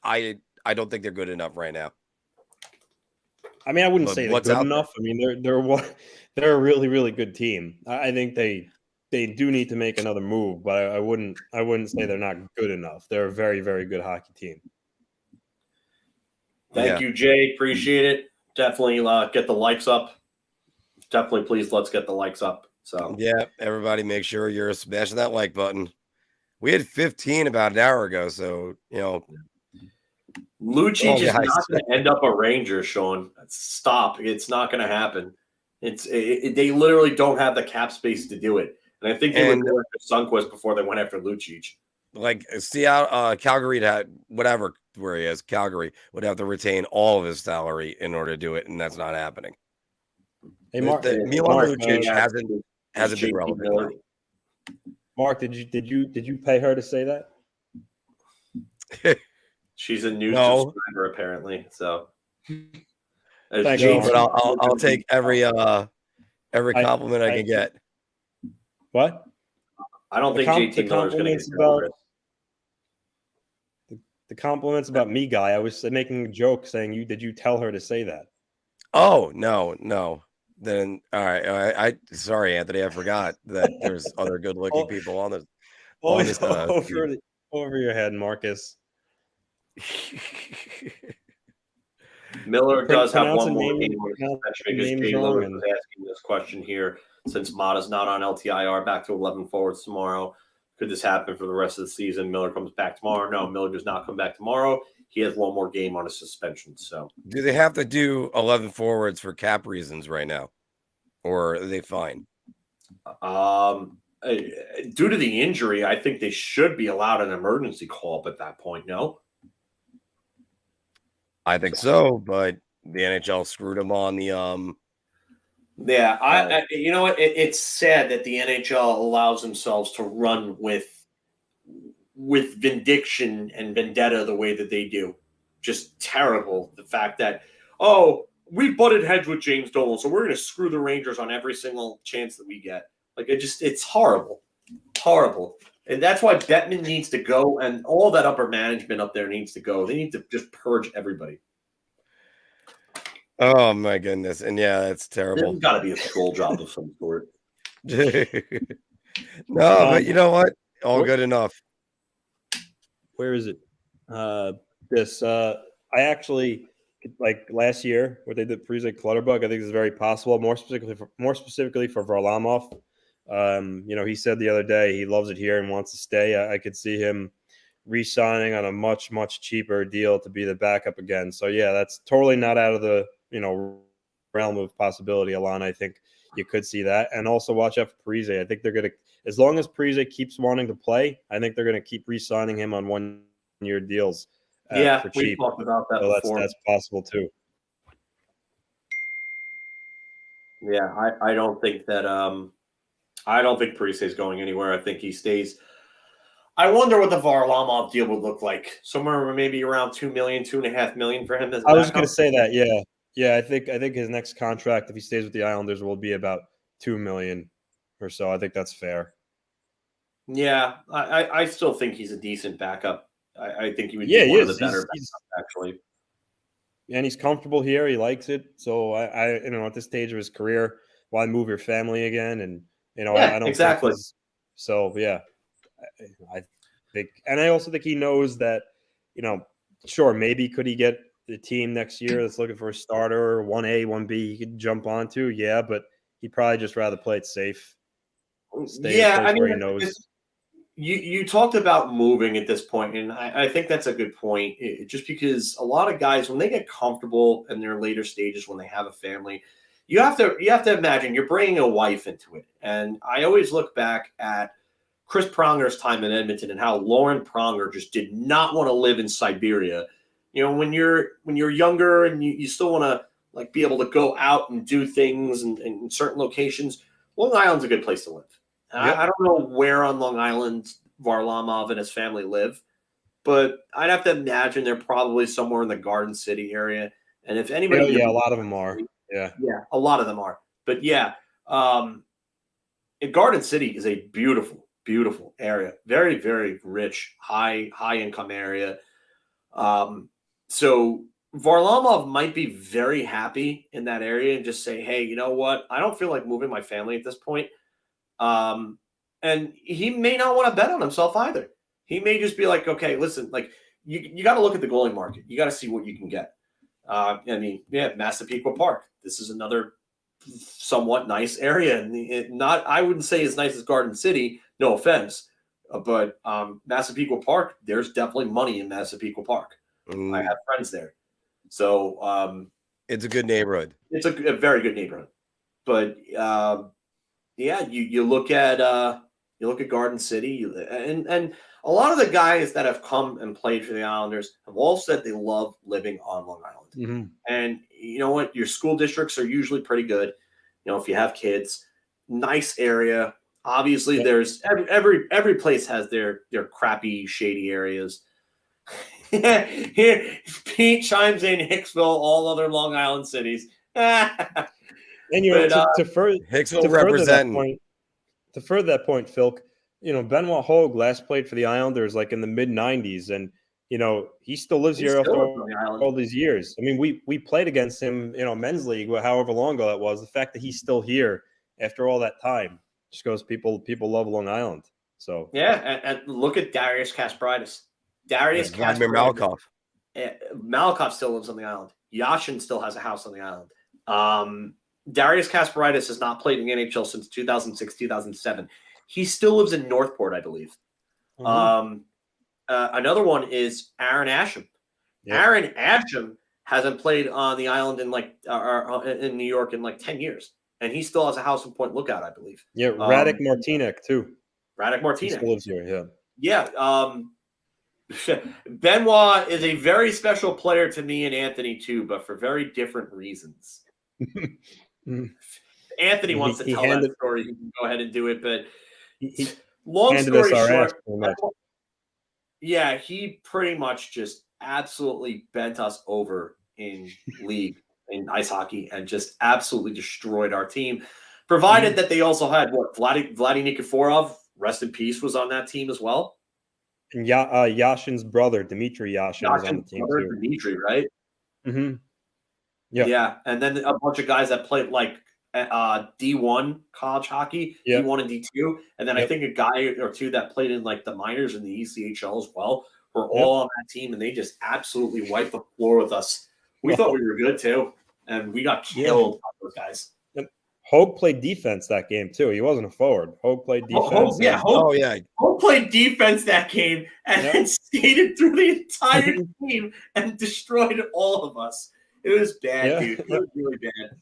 I don't think they're good enough right now. I mean, I wouldn't say they're good enough. I mean, they're a really, really good team. I think they do need to make another move, but I wouldn't say they're not good enough. They're a very, very good hockey team. Thank you, Jay. Appreciate it. Definitely get the likes up. Definitely, please, let's get the likes up. So yeah, everybody, make sure you're smashing that like button. We had 15 about an hour ago, so Lucic is not going to end up a Ranger, Sean. Stop. It's not going to happen. They literally don't have the cap space to do it. And I think they would go after Sundqvist before they went after Lucic. Like, Calgary where he is, Calgary would have to retain all of his salary in order to do it, and that's not happening. Hey, Marc, Milan Lucic hasn't been relevant. Marc, did you pay her to say that? She's a new subscriber, apparently. So, thank you, but I'll take every compliment I can get. What? I don't think JT Miller's going to get about the compliments about me, guy. I was making a joke saying did you tell her to say that? Oh no. Then all right. I sorry, Anthony. I forgot that there's other good-looking people on this. Over your head, Marcus. Miller does have one more name, game on suspension because Jay Lillard was asking this question here. Since Mata's not on LTIR, back to 11 forwards tomorrow. Could this happen for the rest of the season? Miller comes back tomorrow. No, Miller does not come back tomorrow. He has one more game on a suspension. So, do they have to do 11 forwards for cap reasons right now, or are they fine? Due to the injury, I think they should be allowed an emergency call up at that point. No, I think so, but the NHL screwed them on the Yeah, I you know what? It's sad that the NHL allows themselves to run with vindication and vendetta the way that they do. Just terrible. The fact that, we butted heads with James Dolan, so we're going to screw the Rangers on every single chance that we get. Like, it's horrible. Horrible. And that's why Bettman needs to go, and all that upper management up there needs to go. They need to just purge everybody. Oh my goodness. And yeah, that's terrible. There's got to be a scroll job of some sort. No, but you know what? All good enough. Where is it? I actually, like last year, what they did Parise Clutterbuck, I think is very possible. More specifically for Varlamov. He said the other day he loves it here and wants to stay. I could see him re-signing on a much, much cheaper deal to be the backup again. So yeah, that's totally not out of the realm of possibility, Alana. I think you could see that. And also watch out for Parise. I think they're going to, as long as Parise keeps wanting to play, I think they're going to keep re-signing him on 1-year deals. For cheap. We talked about that before. That's possible too. Yeah, I don't think that I don't think Parise is going anywhere. I think he stays. I wonder what the Varlamov deal would look like. Somewhere maybe around $2 million, $2.5 million for him. I was going to say that. Yeah. I think his next contract, if he stays with the Islanders, will be about $2 million or so. I think that's fair. Yeah, I still think he's a decent backup. I think he would be one of the better backups, actually. And he's comfortable here. He likes it. So I at this stage of his career, why move your family again? And I don't exactly. So yeah, I think, and I also think he knows that, sure, maybe could he get the team next year that's looking for a starter, 1A, 1B, he could jump onto, yeah, but he'd probably just rather play it safe. Where he knows. You talked about moving at this point, and I think that's a good point. Just because a lot of guys, when they get comfortable in their later stages, when they have a family, you have to imagine you're bringing a wife into it. And I always look back at Chris Pronger's time in Edmonton and how Lauren Pronger just did not want to live in Siberia. When you're younger and you still want to like be able to go out and do things in certain locations, Long Island's a good place to live. Yep. I don't know where on Long Island Varlamov and his family live, but I'd have to imagine they're probably somewhere in the Garden City area. And if anybody, a lot of them are. Yeah, a lot of them are. But yeah, Garden City is a beautiful, beautiful area. Very, very rich, high income area. So Varlamov might be very happy in that area and just say, hey, you know what? I don't feel like moving my family at this point. And he may not want to bet on himself either. He may just be like, okay, listen, like you got to look at the goalie market. You got to see what you can get. Massapequa Park. This is another somewhat nice area. And I wouldn't say as nice as Garden City, no offense, but Massapequa Park, there's definitely money in Massapequa Park. I have friends there. So it's a good neighborhood. It's a very good neighborhood. But you look at Garden City, and a lot of the guys that have come and played for the Islanders have all said they love living on Long Island. Mm-hmm. And you know what? Your school districts are usually pretty good. If you have kids, nice area. Obviously, there's every place has their crappy, shady areas. Here, Pete chimes in Hicksville, all other Long Island cities. And to further that point, Phil, Benoit Hogue last played for the Islanders like in the mid '90s, and he still lives here after all these years. I mean, we played against him, men's league, however long ago that was. The fact that he's still here after all that time just goes people love Long Island. So yeah, and look at Darius Kasparaitis. Malakov. Malakov still lives on the island. Yashin still has a house on the island. Darius Kasparaitis has not played in the NHL since 2006, 2007. He still lives in Northport, I believe. Mm-hmm. Another one is Aaron Asham. Yep. Aaron Asham hasn't played on the island in in New York in 10 years. And he still has a house in Point Lookout, I believe. Yeah, Radek Martinek, too. Radek Martinek. He still lives here, yeah. Yeah. Benoit is a very special player to me and Anthony, too, but for very different reasons. Anthony wants to tell that story. He can go ahead and do it, but long story short, yeah, he pretty much just absolutely bent us over in league, in ice hockey, and just absolutely destroyed our team, provided that they also had Vladdy Nikiforov, rest in peace, was on that team as well. And Yashin's brother, Dmitry Yashin, was on the team too. Dmitry, right? Mm-hmm. Yeah, and then a bunch of guys that played D1 college hockey, D1 and D2, and then I think a guy or two that played in the minors in the ECHL as well were all on that team, and they just absolutely wiped the floor with us. We thought we were good too, and we got killed by those guys. Hogue played defense that game too. He wasn't a forward. Hogue played defense. Hogue played defense that game and then skated through the entire team and destroyed all of us. It was bad, dude. It was really bad.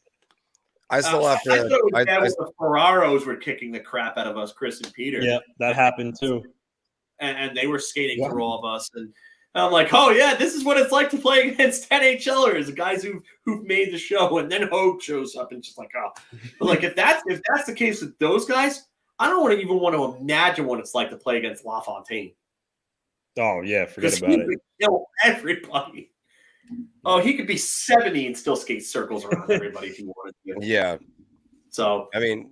I still have to. I thought it was bad when the Ferraros were kicking the crap out of us, Chris and Peter. Yeah, that happened too. And they were skating through all of us. And I'm like, oh, yeah, this is what it's like to play against NHLers, the guys who've made the show. And then Hogue shows up and just like, oh. But if that's the case with those guys, I don't even want to imagine what it's like to play against LaFontaine. Oh, yeah, forget about it. He could kill everybody. Oh, he could be 70 and still skate circles around everybody if he wanted to. Yeah. So, I mean,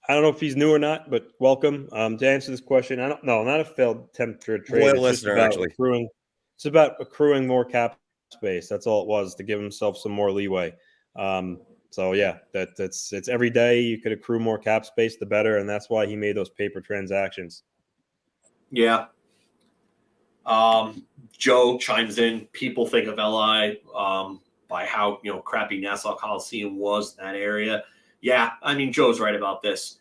I don't know if he's new or not, but welcome. To answer this question, not a failed attempt for a trade. Loyal listener, actually. It's about accruing more cap space. That's all it was, to give himself some more leeway. So yeah, it's every day you could accrue more cap space, the better, and that's why he made those paper transactions. Yeah. Joe chimes in. People think of LI by how crappy Nassau Coliseum was in that area. Yeah, I mean, Joe's right about this.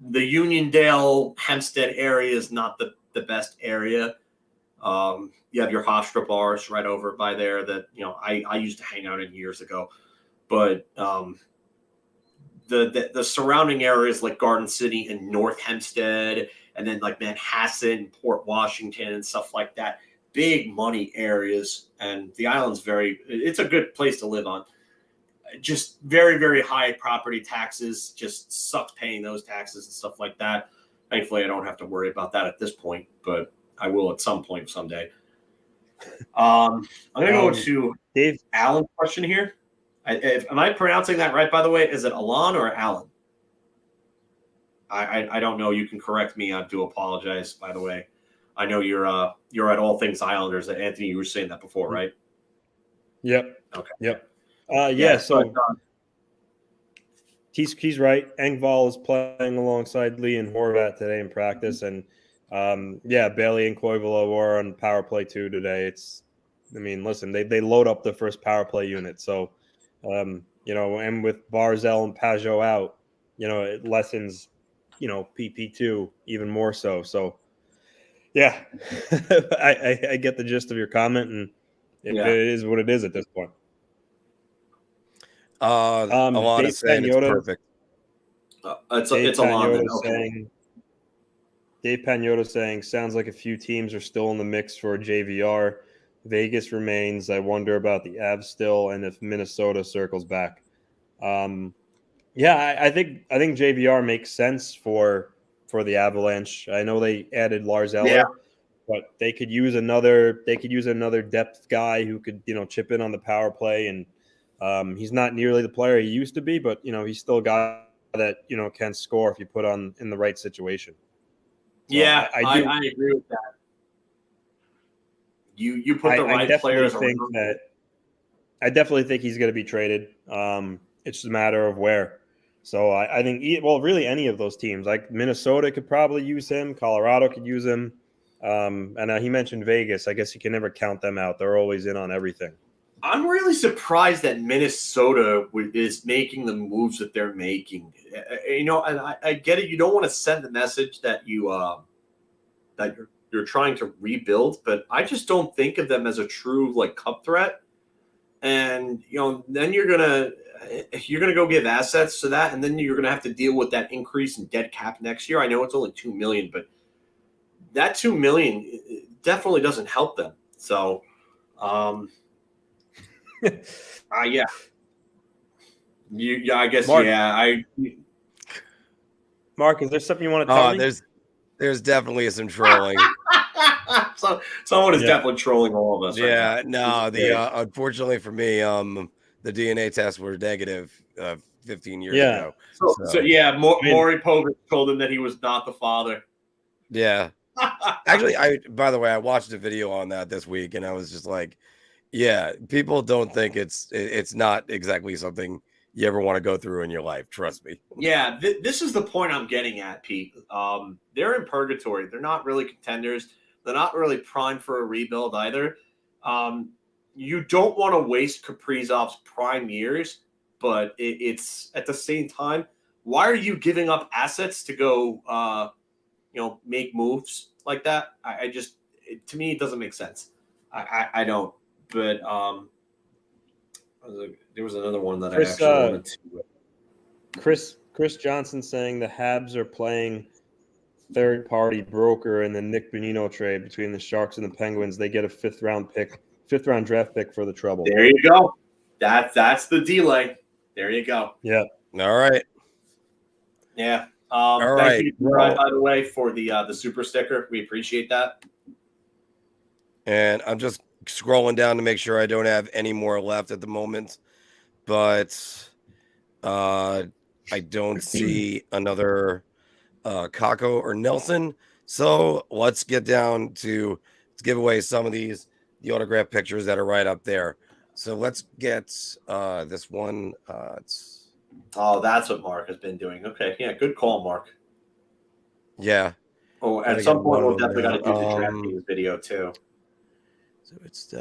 The Uniondale, Hempstead area is not the best area. You have your Hofstra bars right over by there that I used to hang out in years ago, but the surrounding areas like Garden City and North Hempstead, and then Manhasset, Port Washington, and stuff like that. Big money areas, and the island's it's a good place to live on. Just very, very high property taxes. Just sucks paying those taxes and stuff like that. Thankfully, I don't have to worry about that at this point, but I will at some point someday. I'm going to go to Dave Alan's question here. Am I pronouncing that right, by the way? Is it Alan or Alan? I don't know. You can correct me. I do apologize, by the way. I know you're at All Things Islanders. Anthony, you were saying that before, right? Yep. Okay. Yep. So he's right. Engvall is playing alongside Lee and Horvat today in practice, and Bailey and Koivula were on power play too today. Listen, they load up the first power play unit, so and with Barzell and Pajot out, it lessens PP2 even more so. So yeah, I get the gist of your comment, and it is what it is at this point. Alon is saying it's perfect. It's Alon. Dave Pagnotta saying, sounds like a few teams are still in the mix for JVR. Vegas remains. I wonder about the Avs still, and if Minnesota circles back. I think JVR makes sense for the Avalanche. I know they added Lars Eller, but they could use another depth guy who could chip in on the power play, and he's not nearly the player he used to be, but he's still a guy that can score if you put on in the right situation. So I agree with that. You put the right players around. I definitely think he's going to be traded. It's just a matter of where. So I think, really any of those teams, like Minnesota could probably use him. Colorado could use him. And he mentioned Vegas. I guess you can never count them out. They're always in on everything. I'm really surprised that Minnesota is making the moves that they're making. And I get it. You don't want to send the message that that you're trying to rebuild, but I just don't think of them as a true cup threat. And then you're gonna go give assets to that, and then you're gonna have to deal with that increase in dead cap next year. I know it's only $2 million, but that $2 million definitely doesn't help them. So, yeah. I guess, Marc, Marc, is there something you want to tell me? There's definitely some trolling. So someone is definitely trolling all of us. Yeah, right now. Unfortunately for me, the DNA tests were negative 15 years ago. So Maury Povich told him that he was not the father. Yeah. Actually, by the way, I watched a video on that this week, and I was just like, yeah, people don't think it's not exactly something you ever want to go through in your life. Trust me. Yeah, this is the point I'm getting at, Pete. They're in purgatory. They're not really contenders. They're not really primed for a rebuild either. You don't want to waste Kaprizov's prime years, but it's at the same time, why are you giving up assets to go, make moves like that? To me, it doesn't make sense. I don't. But there was another one that I actually wanted to. Chris Johnson saying the Habs are playing third-party broker in the Nick Bonino trade between the Sharks and the Penguins. They get a fifth-round draft pick for the trouble. There you go. That's the delay. There you go. Yeah. All right. Yeah. All right. Thank you, Brian, by the way, for the super sticker. We appreciate that. And I'm just scrolling down to make sure I don't have any more left at the moment, but I don't see another Kako or Nelson. So let's get down to give away some of the autograph pictures that are right up there. So let's get this one. That's what Marc has been doing. Okay, yeah, good call, Marc. Yeah. Oh, at some point we'll definitely got to do the DraftKings video too. So it's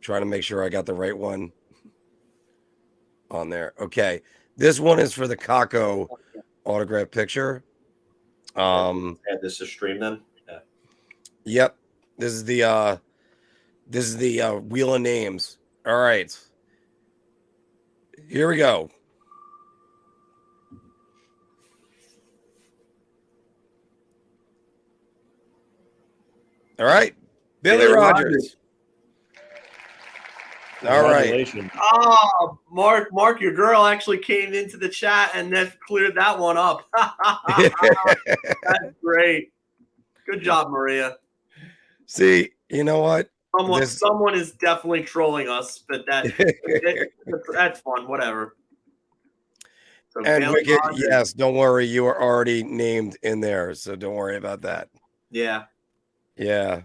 trying to make sure I got the right one on there. Okay, this one is for the Kako autograph picture. Add this to stream then. Yeah. Yep. This is the wheel of names. All right. Here we go. All right. Billy Rogers. All right. Oh, Marc, your girl actually came into the chat and then cleared that one up. That's great. Good job, Maria. See, you know what? Someone is definitely trolling us, but that's fun. Whatever. So and Wicked, yes, don't worry. You are already named in there, so don't worry about that. Yeah. Yeah.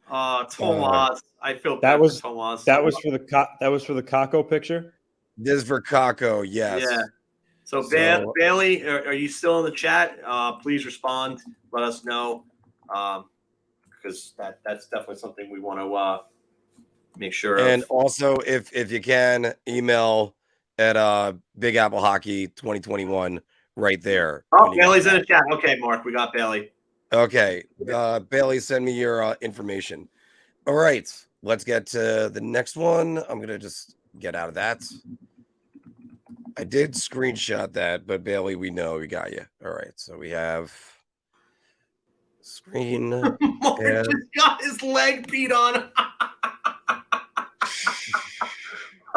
Tomas. I feel bad that was for Tomas. That was for the Kako picture. This is for Kako, yes. Yeah. So Bailey, are you still in the chat? Please respond. Let us know, because that's definitely something we want to make sure. And also, if you can, email at Big Apple Hockey 2021 right there. Oh, Bailey's in the chat. Okay, Marc, we got Bailey. Okay, Bailey, send me your information. All right, let's get to the next one. I'm gonna just get out of that. I did screenshot that, but Bailey, we know we got you. All right, so we have screen. Marc just got his leg beat on.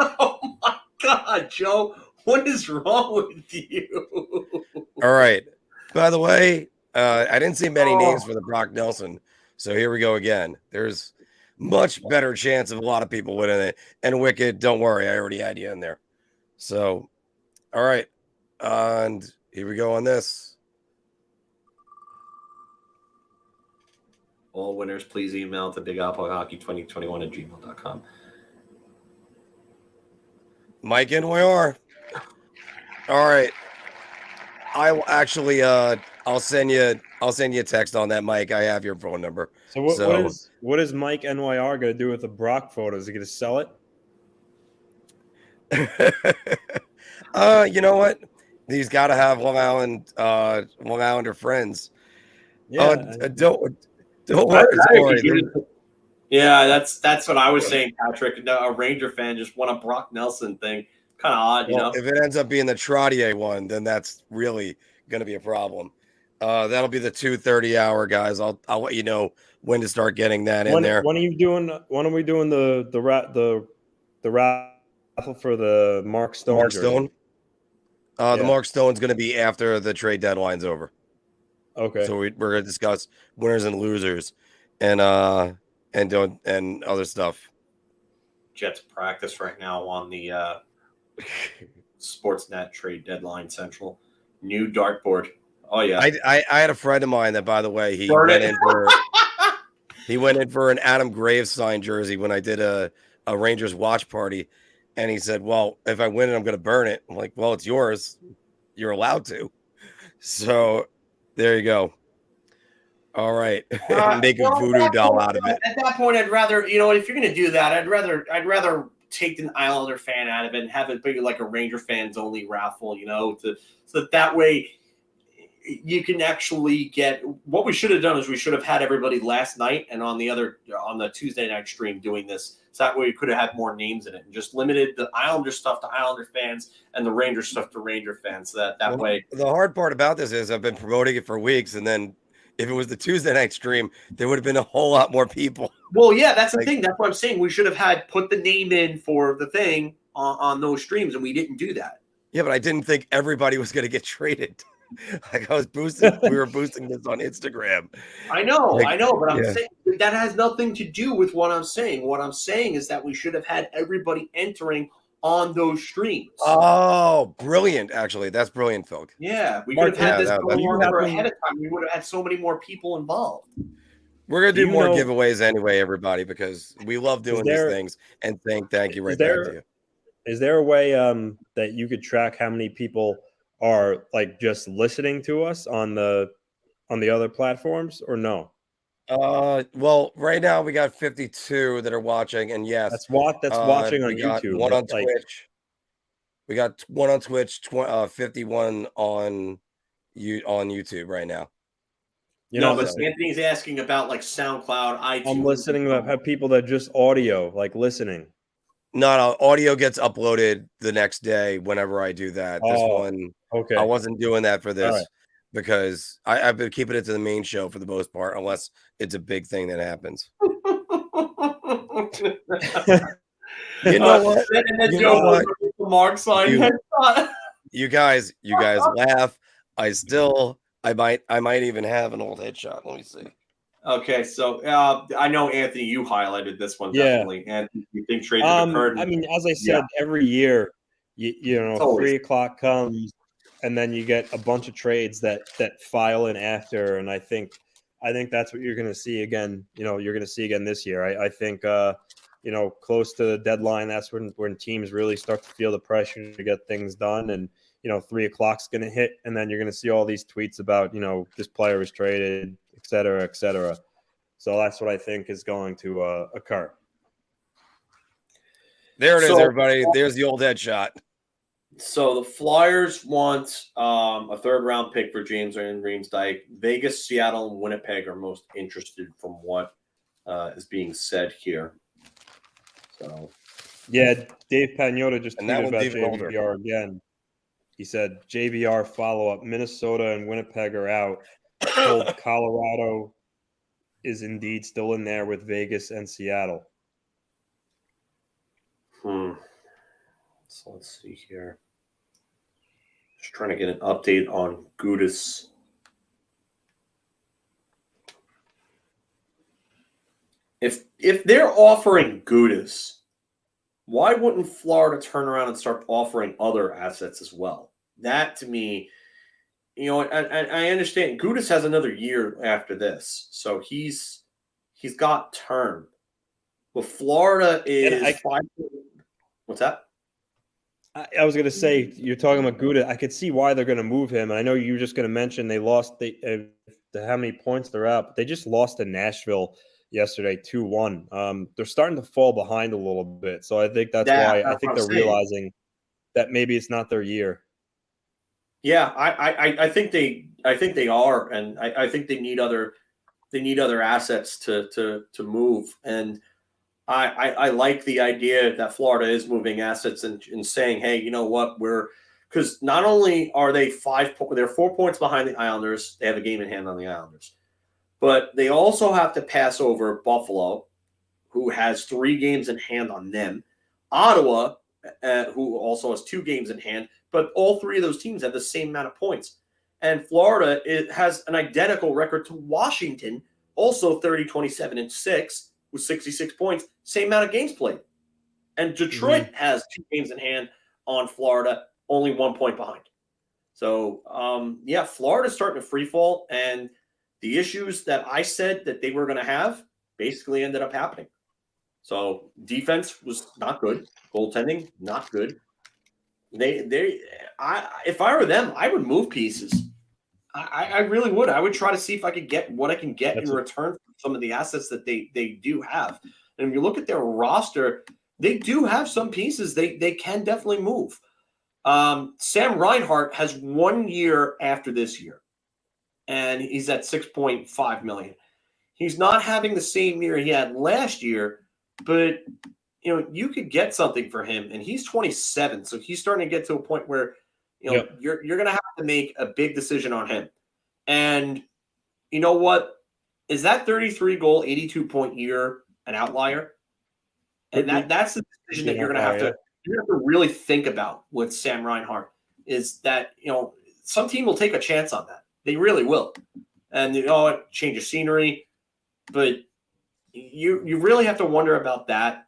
Oh my God, Joe, what is wrong with you? All right. By the way, I didn't see many names for the Brock Nelson, so here we go again. There's much better chance of a lot of people winning it. And Wicked, don't worry, I already had you in there. So, all right, and here we go on this. All winners, please email to bigapplehockey2021@gmail.com. Mike and we are. All right. I will actually I'll send you a text on that, Mike. I have your phone number. So what is Mike NYR going to do with the Brock photos? Is he going to sell it? You know what? He's got to have Long Islander friends. Yeah. Don't worry. Yeah, that's what I was saying, Patrick. A Ranger fan just won a Brock Nelson thing. Kind of odd, you know. If it ends up being the Trottier one, then that's really going to be a problem. That'll be the 2:30 hour, guys. I'll let you know when to start getting that in there. When are we doing the raffle for the Marc Stone? Marc Stone. The Marc Stone's going to be after the trade deadline's over. Okay. So we're going to discuss winners and losers, and other stuff. Jets practice right now on the Sportsnet trade deadline central. New dartboard. Oh yeah. I had a friend of mine that, by the way, he went in for an Adam Graves signed jersey when I did a Rangers watch party, and he said, "Well, if I win it, I'm going to burn it." I'm like, "Well, it's yours. You're allowed to." So there you go. All right, make a voodoo doll out of it. At that point, I'd rather, if you're going to do that, I'd rather take the Islander fan out of it and have it be like a Ranger fans only raffle, so that way you can actually get. What we should have done is we should have had everybody last night and on the Tuesday night stream doing this. So that way we could have had more names in it and just limited the Islander stuff to Islander fans and the Ranger stuff to Ranger fans. So that way. The hard part about this is I've been promoting it for weeks, and then if it was the Tuesday night stream, there would have been a whole lot more people. Well, yeah, that's the thing. That's what I'm saying. We should have put the name in for the thing on those streams, and we didn't do that. Yeah, but I didn't think everybody was going to get traded. Like we were boosting this on Instagram. I know, but I'm saying that has nothing to do with what I'm saying. What I'm saying is that we should have had everybody entering on those streams. Oh, brilliant. Actually, that's brilliant, Phil. Yeah, we could have had this going on for ahead of time. We would have had so many more people involved. We're going to do more giveaways anyway, everybody, because we love doing these things and saying thank you back to you. Is there a way that you could track how many people are like just listening to us on the other platforms, or no? Well, right now we got 52 that are watching, and yes, that's watching on YouTube. One on Twitch. We got one on Twitch, 51 on YouTube right now. But Anthony's asking about like SoundCloud, iTunes. I'm listening about have people that just audio, like listening. No, audio gets uploaded the next day whenever I do that. This one, okay. I wasn't doing that for this because I've been keeping it to the main show for the most part, unless it's a big thing that happens. You know what? Marc sign. You guys laugh. I might even have an old headshot. Let me see. Okay, so I know, Anthony, you highlighted this one definitely, and you think trades have occurred. I mean, as I said, every year, you know, 3 o'clock comes, and then you get a bunch of trades that file in after, and I think that's what you're going to see again. You're going to see again this year. I think close to the deadline, that's when teams really start to feel the pressure to get things done, and 3 o'clock's going to hit, and then you're going to see all these tweets about this player was traded, et cetera, et cetera. So that's what I think is going to occur. There it is, everybody. There's the old headshot. So the Flyers want a third-round pick for James Riemsdyk. Vegas, Seattle, and Winnipeg are most interested from what is being said here. So, yeah, Dave Pagnotta just tweeted about JVR again. He said, JVR follow-up, Minnesota and Winnipeg are out. Told Colorado is indeed still in there with Vegas and Seattle. So let's see here. Just trying to get an update on Gudas. If they're offering Gudas, why wouldn't Florida turn around and start offering other assets as well? That to me, I understand Gudas has another year after this, so he's got term. But Florida is what's that? I was going to say, you're talking about Gouda. I could see why they're going to move him. And I know you were just going to mention they lost how many points they're at, but they just lost to Nashville yesterday, 2-1. They're starting to fall behind a little bit. So I think that's why I think they're realizing that maybe it's not their year. Yeah, I think they are, and I think they need other assets to move. And I like the idea that Florida is moving assets and saying, hey, you know what, because not only are they they're 4 points behind the Islanders, they have a game in hand on the Islanders, but they also have to pass over Buffalo, who has 3 games in hand on them, Ottawa, who also has 2 games in hand, but all 3 of those teams have the same amount of points. And Florida has an identical record to Washington, also 30-27-6 with 66 points, same amount of games played. And Detroit has 2 games in hand on Florida, only 1 point behind. So, Florida's starting to free fall, and the issues that I said that they were going to have basically ended up happening. So defense was not good. Goaltending, not good. If I were them, I would move pieces. I really would. I would try to see if I could get what I can get in return for some of the assets that they do have. And if you look at their roster, they do have some pieces they can definitely move. Sam Reinhart has 1 year after this year, and he's at $6.5 million. He's not having the same year he had last year, but you could get something for him, and he's 27, so he's starting to get to a point where you're going to have to make a big decision on him. And you know what? Is that 33-goal, 82-point year an outlier? And that's the decision that you're going to have to really think about with Sam Reinhart, is that some team will take a chance on that. They really will. And change of scenery, but you really have to wonder about that.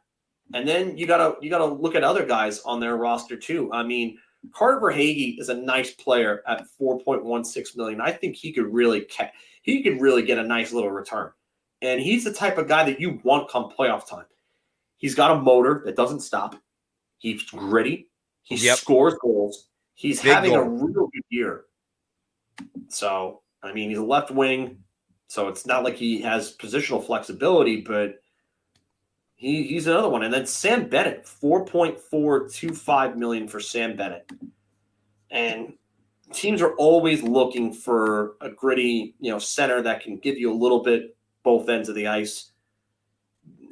And then you gotta look at other guys on their roster too. I mean, Carter Verhaeghe is a nice player at $4.16 million. I think he could really get a nice little return. And he's the type of guy that you want come playoff time. He's got a motor that doesn't stop. He's gritty. He scores goals. He's having a real good year. So, I mean, he's a left wing, so it's not like he has positional flexibility, but he's another one. And then Sam Bennett, $4.425 million for Sam Bennett. And teams are always looking for a gritty, center that can give you a little bit both ends of the ice.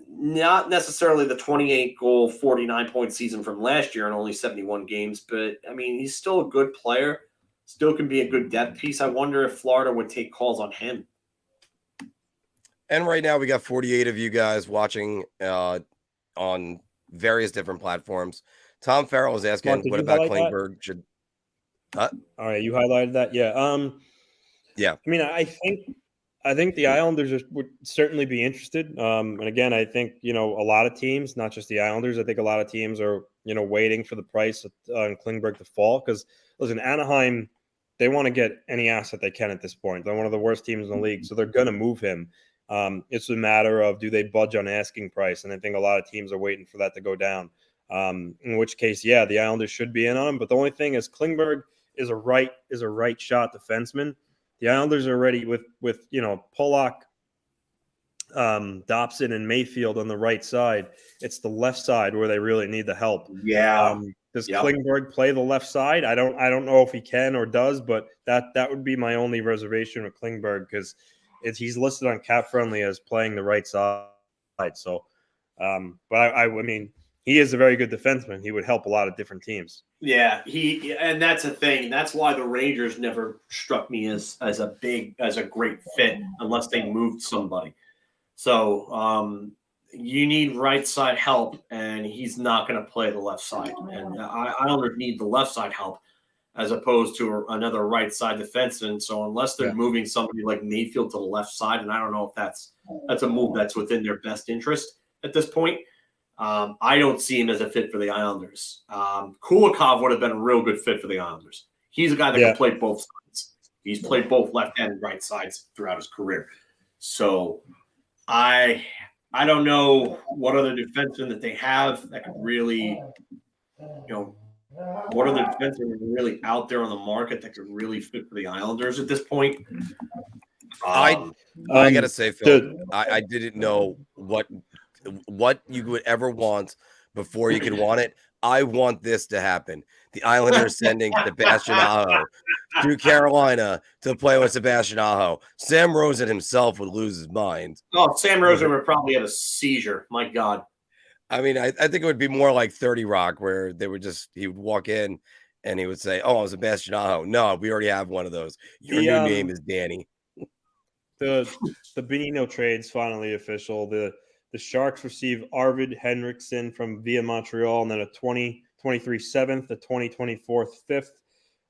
Not necessarily the 28-goal, 49-point season from last year in only 71 games, but, I mean, he's still a good player, still can be a good depth piece. I wonder if Florida would take calls on him. And right now we got 48 of you guys watching on various different platforms. Tom Farrell was asking, Marc, what about Klingberg? All right, you highlighted that. Yeah. Yeah. I mean, I think the Islanders would certainly be interested. And again, I think, a lot of teams, not just the Islanders, I think a lot of teams are, waiting for the price on Klingberg to fall. Because, listen, Anaheim, they want to get any asset they can at this point. They're one of the worst teams in the league, so they're going to move him. It's a matter of, do they budge on asking price? And I think a lot of teams are waiting for that to go down. In which case, the Islanders should be in on him. But the only thing is, Klingberg is a right shot defenseman. The Islanders are ready with Pollock, Dobson, and Mayfield on the right side. It's the left side where they really need the help. Yeah. Does Klingberg play the left side? I don't know if he can or does, but that would be my only reservation with Klingberg, because he's listed on Cap Friendly as playing the right side. So, but I mean, he is a very good defenseman. He would help a lot of different teams. Yeah, and that's a thing. That's why the Rangers never struck me as a great fit unless they moved somebody. So you need right side help, and he's not going to play the left side. And Islanders need the left side help as opposed to another right side defenseman. So unless they're moving somebody like Mayfield to the left side, and I don't know if that's a move that's within their best interest at this point. I don't see him as a fit for the Islanders. Kulikov would have been a real good fit for the Islanders. He's a guy that can play both sides. He's played both left and right sides throughout his career. So I don't know what other defenseman that they have that could really, what are the defensemen really out there on the market that could really fit for the Islanders at this point? I gotta say, Phil, I didn't know what you would ever want before you could want it. I want this to happen. The Islanders sending Sebastian Aho to Carolina to play with Sebastian Aho. Sam Rosen himself would lose his mind. Oh, Sam Rosen would probably have a seizure. My God. I mean, I think it would be more like 30 Rock, where he would walk in and he would say, "Oh, I'm Sebastian Aho." No, we already have one of those. Your new name is Danny. The Bonino trade's finally official. The Sharks receive Arvid Henriksen from via Montreal, and then a 2023 7th, a 2024 5th.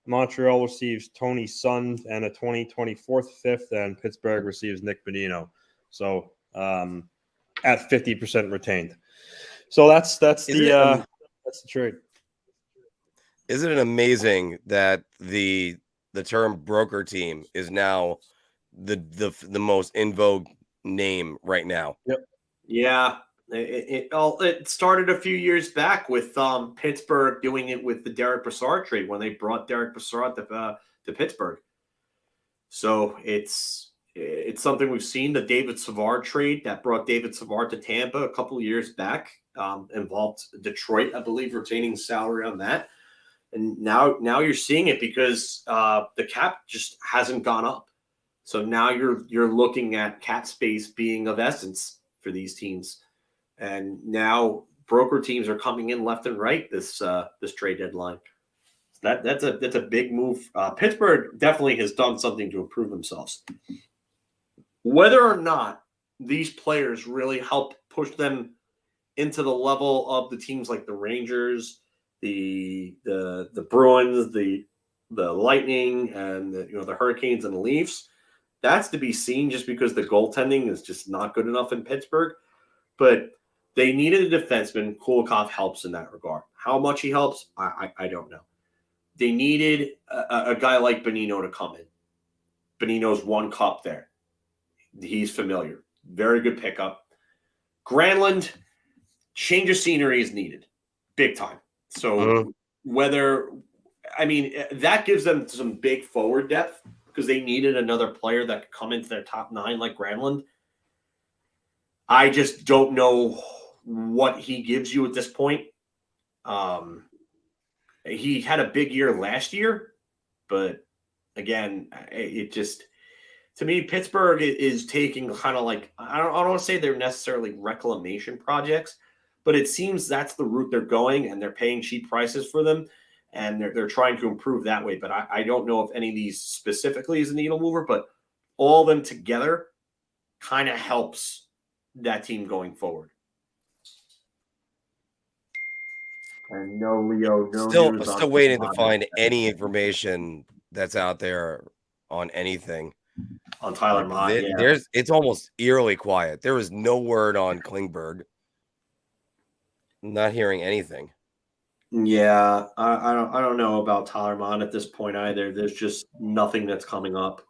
Montreal receives Tony Sund and a 2024 5th, and Pittsburgh receives Nick Bonino. So at 50% retained. So that's the trade. Isn't it amazing that the term broker team is now the most in vogue name right now? Yep. Yeah. It started a few years back with Pittsburgh doing it with the Derek Brassard trade when they brought Derek Brassard to Pittsburgh. So it's something we've seen. The David Savard trade that brought David Savard to Tampa a couple of years back involved Detroit, I believe, retaining salary on that. And now you're seeing it because the cap just hasn't gone up. So now you're looking at cap space being of essence for these teams. And now broker teams are coming in left and right this trade deadline. That's a big move. Pittsburgh definitely has done something to improve themselves. Whether or not these players really help push them into the level of the teams like the Rangers, the Bruins, the Lightning, and the Hurricanes and the Leafs, that's to be seen, just because the goaltending is just not good enough in Pittsburgh. But they needed a defenseman. Kulikov helps in that regard. How much he helps, I don't know. They needed a guy like Bonino to come in. Bonino's won cup there. He's familiar. Very good pickup. Granlund, change of scenery is needed. Big time. So that gives them some big forward depth, because they needed another player that could come into their top 9 like Granlund. I just don't know what he gives you at this point. He had a big year last year, but again, it just, to me, Pittsburgh is taking kind of like, I don't want to say they're necessarily reclamation projects, but it seems that's the route they're going, and they're paying cheap prices for them, and they're trying to improve that way. But I don't know if any of these specifically is a needle mover, but all of them together kind of helps that team going forward. And no Leo, still waiting to find any information that's out there on anything on Tyler Mott. It's almost eerily quiet. There is no word on Klingberg. Not hearing anything. Yeah, I don't know about Tyler Mott at this point either. There's just nothing that's coming up.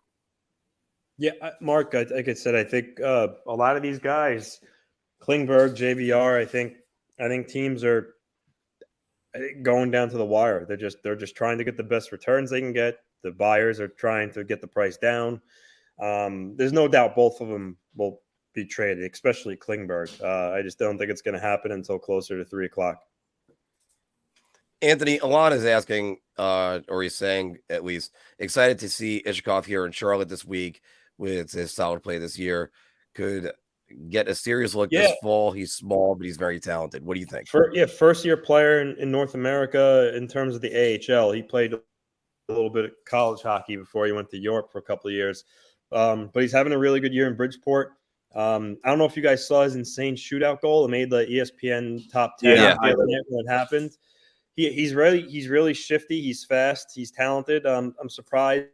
Yeah, Mark, like I said, I think a lot of these guys, Klingberg, JVR, I think teams are going down to the wire. They're just trying to get the best returns they can get. The buyers are trying to get the price down. There's no doubt both of them will be traded, especially Klingberg. I just don't think it's going to happen until closer to 3:00. Anthony, Alon is asking, or he's saying at least, excited to see Ishikov here in Charlotte this week with his solid play this year. Could get a serious look this fall. He's small, but he's very talented. What do you think? First-year player in North America in terms of the AHL. He played a little bit of college hockey before he went to Europe for a couple of years. But he's having a really good year in Bridgeport. I don't know if you guys saw his insane shootout goal. It made the ESPN top 10 when it happened. He's really shifty. He's fast. He's talented. I'm surprised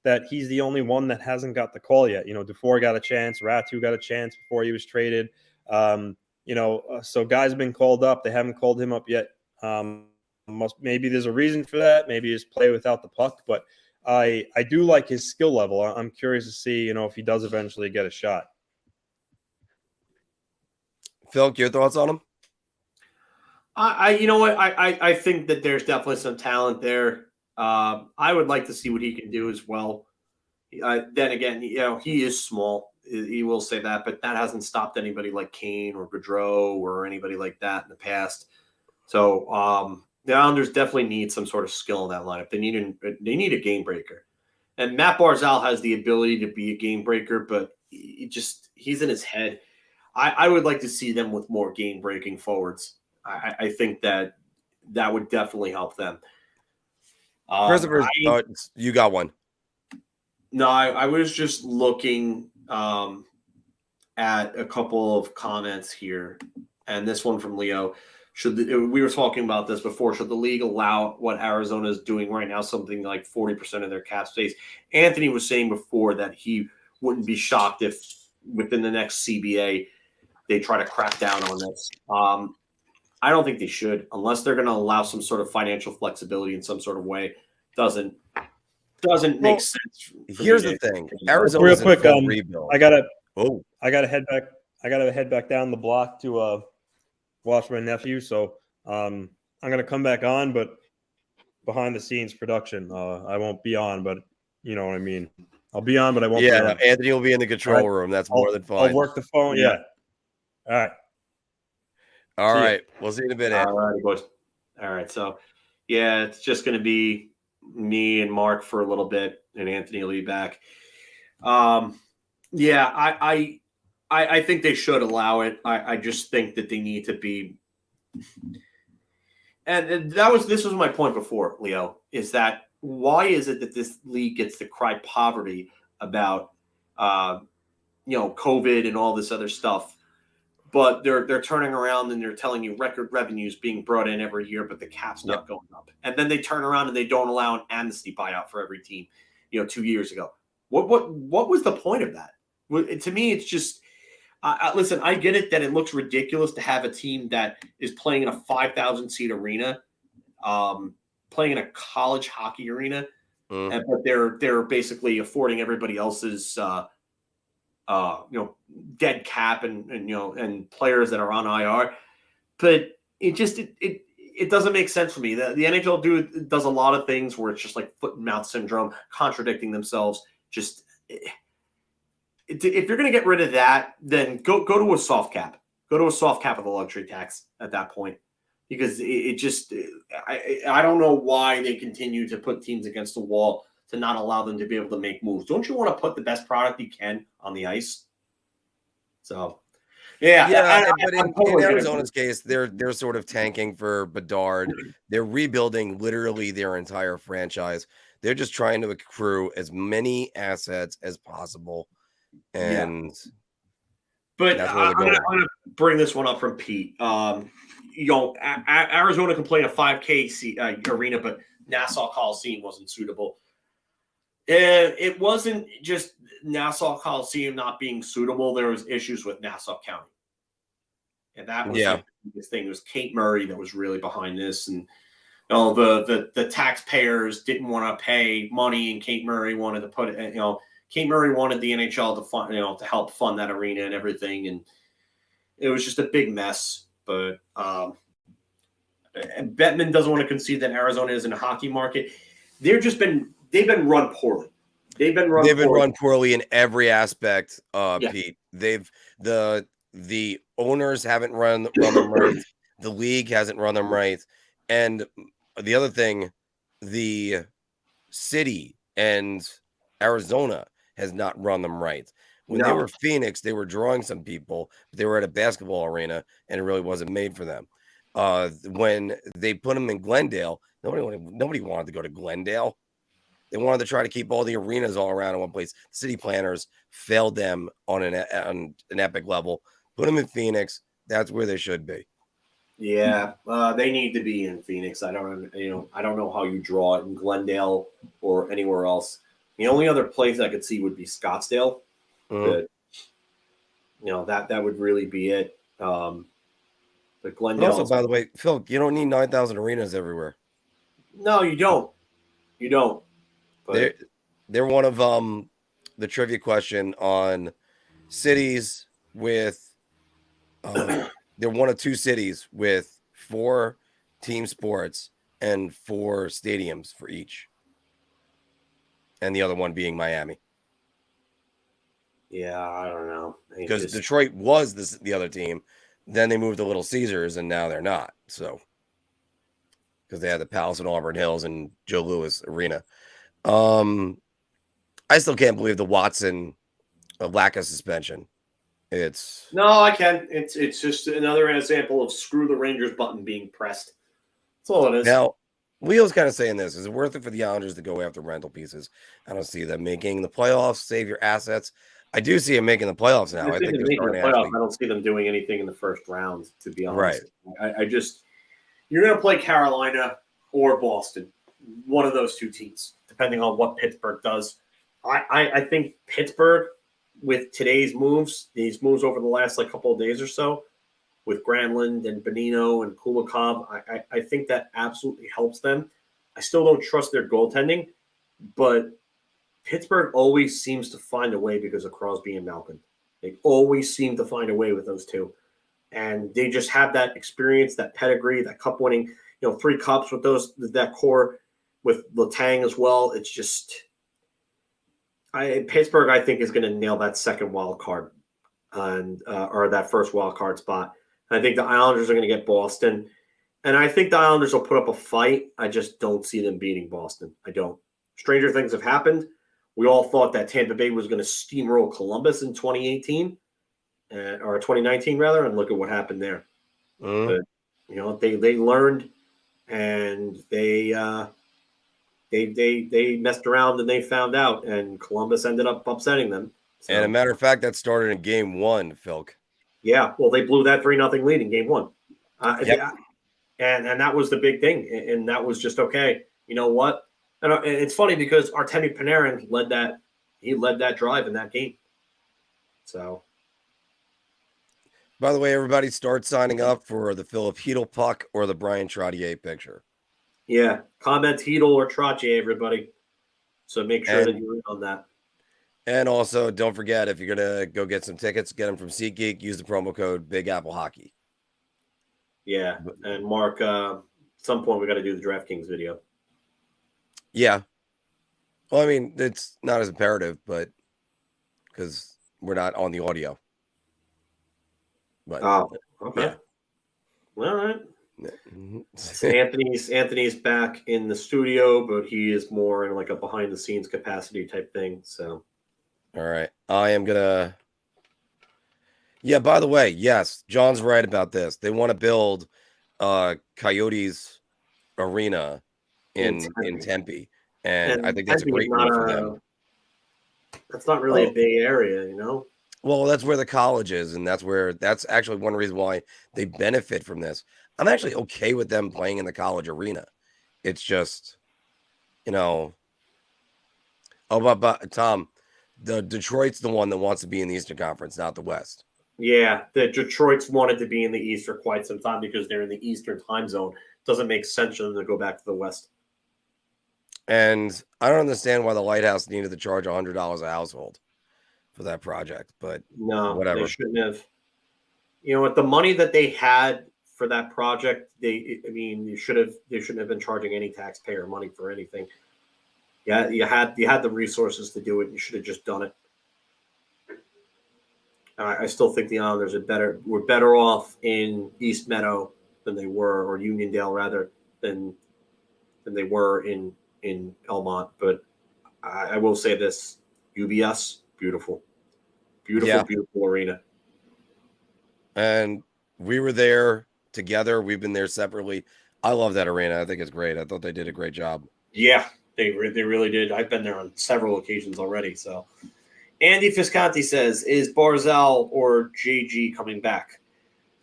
that he's the only one that hasn't got the call yet. Dufour got a chance. Ratu got a chance before he was traded. So guys have been called up. They haven't called him up yet. Maybe there's a reason for that. Maybe his play without the puck. But I do like his skill level. I'm curious to see, if he does eventually get a shot. Phil, your thoughts on him? You know what? I think that there's definitely some talent there. I would like to see what he can do as well. Then again, he is small. He will say that, but that hasn't stopped anybody like Kane or Gaudreau or anybody like that in the past. So the Islanders definitely need some sort of skill in that lineup. They need a game breaker, and Matt Barzal has the ability to be a game breaker, but he's in his head. I would like to see them with more game breaking forwards. I think that would definitely help them. Christopher, you got one. No, I was just looking at a couple of comments here, and this one from Leo. We were talking about this before. Should the league allow what Arizona is doing right now, something like 40% of their cap space? Anthony was saying before that he wouldn't be shocked if within the next CBA they try to crack down on this. I don't think they should, unless they're going to allow some sort of financial flexibility in some sort of way. Doesn't make sense. Here's the thing: Arizona real quick. Rebuild. I gotta head back. I gotta head back down the block to watch my nephew. So I'm gonna come back on, but behind the scenes production. I won't be on, but you know what I mean. I'll be on, but I won't. Yeah, be on. Anthony will be in the control room. That's more than fine. I'll work the phone. Yeah. All right. All right. We'll see you in a bit. All right, boys. All right. So, yeah, it's just going to be me and Marc for a little bit, and Anthony will be back. Yeah, I think they should allow it. I just think that they need to be. And this was my point before, Leo, is that why is it that this league gets to cry poverty about, COVID and all this other stuff? But they're turning around and they're telling you record revenues being brought in every year, but the cap's not going up. And then they turn around and they don't allow an amnesty buyout for every team, 2 years ago. What was the point of that? To me, it's just listen, I get it that it looks ridiculous to have a team that is playing in a 5,000 seat arena, playing in a college hockey arena, but they're basically affording everybody else's dead cap and players that are on IR, but it doesn't make sense for me. The NHL does a lot of things where it's just like foot and mouth syndrome, contradicting themselves. Just if you're going to get rid of that, then go to a soft cap. Go to a soft cap of the luxury tax at that point, because I don't know why they continue to put teams against the wall to not allow them to be able to make moves. Don't you want to put the best product you can on the ice? So, but in Arizona's case, they're sort of tanking for Bedard. They're rebuilding literally their entire franchise. They're just trying to accrue as many assets as possible, and But I'm going to bring this one up from Pete. Arizona can play in a 5K arena, but Nassau Coliseum wasn't suitable. It wasn't just Nassau Coliseum not being suitable. There was issues with Nassau County. And that was the biggest thing. It was Kate Murray that was really behind this. And the taxpayers didn't want to pay money, and Kate Murray wanted to put it, Kate Murray wanted the NHL to fund, to help fund that arena and everything. And it was just a big mess. But Bettman doesn't want to concede that Arizona isn't a hockey market. They've been run poorly. They've been run poorly in every aspect, Pete. The owners haven't run them right. The league hasn't run them right. And the other thing, the city and Arizona has not run them right. When they were Phoenix, they were drawing some people, but they were at a basketball arena, and it really wasn't made for them. When they put them in Glendale, nobody wanted to go to Glendale. They wanted to try to keep all the arenas all around in one place. City planners failed them on an epic level. Put them in Phoenix. That's where they should be. Yeah, they need to be in Phoenix. I don't know how you draw it in Glendale or anywhere else. The only other place I could see would be Scottsdale. But, that would really be it. But Glendale. Also, by the way, Phil, you don't need 9,000 arenas everywhere. No, you don't. You don't. But they're one of the trivia question on cities with they're one of two cities with 4 team sports and 4 stadiums for each. And the other one being Miami. Yeah, I don't know. Because Detroit was the other team. Then they moved to Little Caesars, and now they're not. So, because they had the Palace in Auburn Hills and Joe Louis Arena. I still can't believe the Watson lack of suspension. No, I can. It's just another example of screw the Rangers button being pressed. That's all it is. Now, Leo's kind of saying this. Is it worth it for the Islanders to go after rental pieces? I don't see them making the playoffs, save your assets. I do see them making the playoffs now. I think they're making the playoffs. I don't see them doing anything in the first round, to be honest. Right. I just – you're going to play Carolina or Boston, one of those 2 teams, depending on what Pittsburgh does. I think Pittsburgh, with these moves over the last couple of days or so, with Granlund and Bonino and Kulikov, I think that absolutely helps them. I still don't trust their goaltending, but Pittsburgh always seems to find a way because of Crosby and Malkin. They always seem to find a way with those 2. And they just have that experience, that pedigree, that cup winning, 3 cups with that core with Letang as well. It's just Pittsburgh, I think, is going to nail that second wild card or that first wild card spot. I think the Islanders are going to get Boston. And I think the Islanders will put up a fight. I just don't see them beating Boston. I don't. Stranger things have happened. We all thought that Tampa Bay was going to steamroll Columbus in 2018 or 2019 rather, and look at what happened there. But they learned, and they messed around and they found out, and Columbus ended up upsetting them. So, and a matter of fact, that started in game 1, Philk. Yeah, well, they blew that 3-0 lead in game 1. Yep. And that was the big thing, and that was just okay. You know what? And it's funny because Artemi Panarin led that drive in that game. So, by the way, everybody start signing up for the Philip Hedl puck or the Brian Trottier picture. Yeah, comment Hedl or Trottier, everybody. So make sure that you're in on that. And also, don't forget, if you're gonna go get some tickets, get them from SeatGeek. Use the promo code Big Apple Hockey. Yeah, and Mark, at some point we got to do the DraftKings video. Yeah. Well, I mean, it's not as imperative, but because we're not on the audio. But okay. Yeah. All right. Anthony's back in the studio, but he is more in a behind the scenes capacity type thing. So, all right, I am gonna. Yeah. By the way, yes, John's right about this. They want to build Coyotes Arena in Tempe, and I think that's a great move for them. That's not really a big area, Well, that's where the college is, and that's actually one reason why they benefit from this. I'm actually okay with them playing in the college arena. It's just, but Tom, the Detroit's the one that wants to be in the Eastern Conference, not the West. Yeah, the Detroit's wanted to be in the East for quite some time because they're in the Eastern time zone. Doesn't make sense for them to go back to the West. And I don't understand why the Lighthouse needed to charge $100 a household for that project, but no, whatever. They shouldn't have. With the money that they had for that they shouldn't have been charging any taxpayer money for anything. Yeah, you had the resources to do it. You should have just done it. I still think the Islanders were better off in East Meadow than they were, or Uniondale rather, than they were in Elmont. But I will say this: UBS, beautiful, beautiful arena. And we were there together. We've been there separately. I love that arena. I think it's great. I thought they did a great job. Yeah, they really did. I've been there on several occasions already. So, Andy Fiscanti says, "Is Barzal or JG coming back?"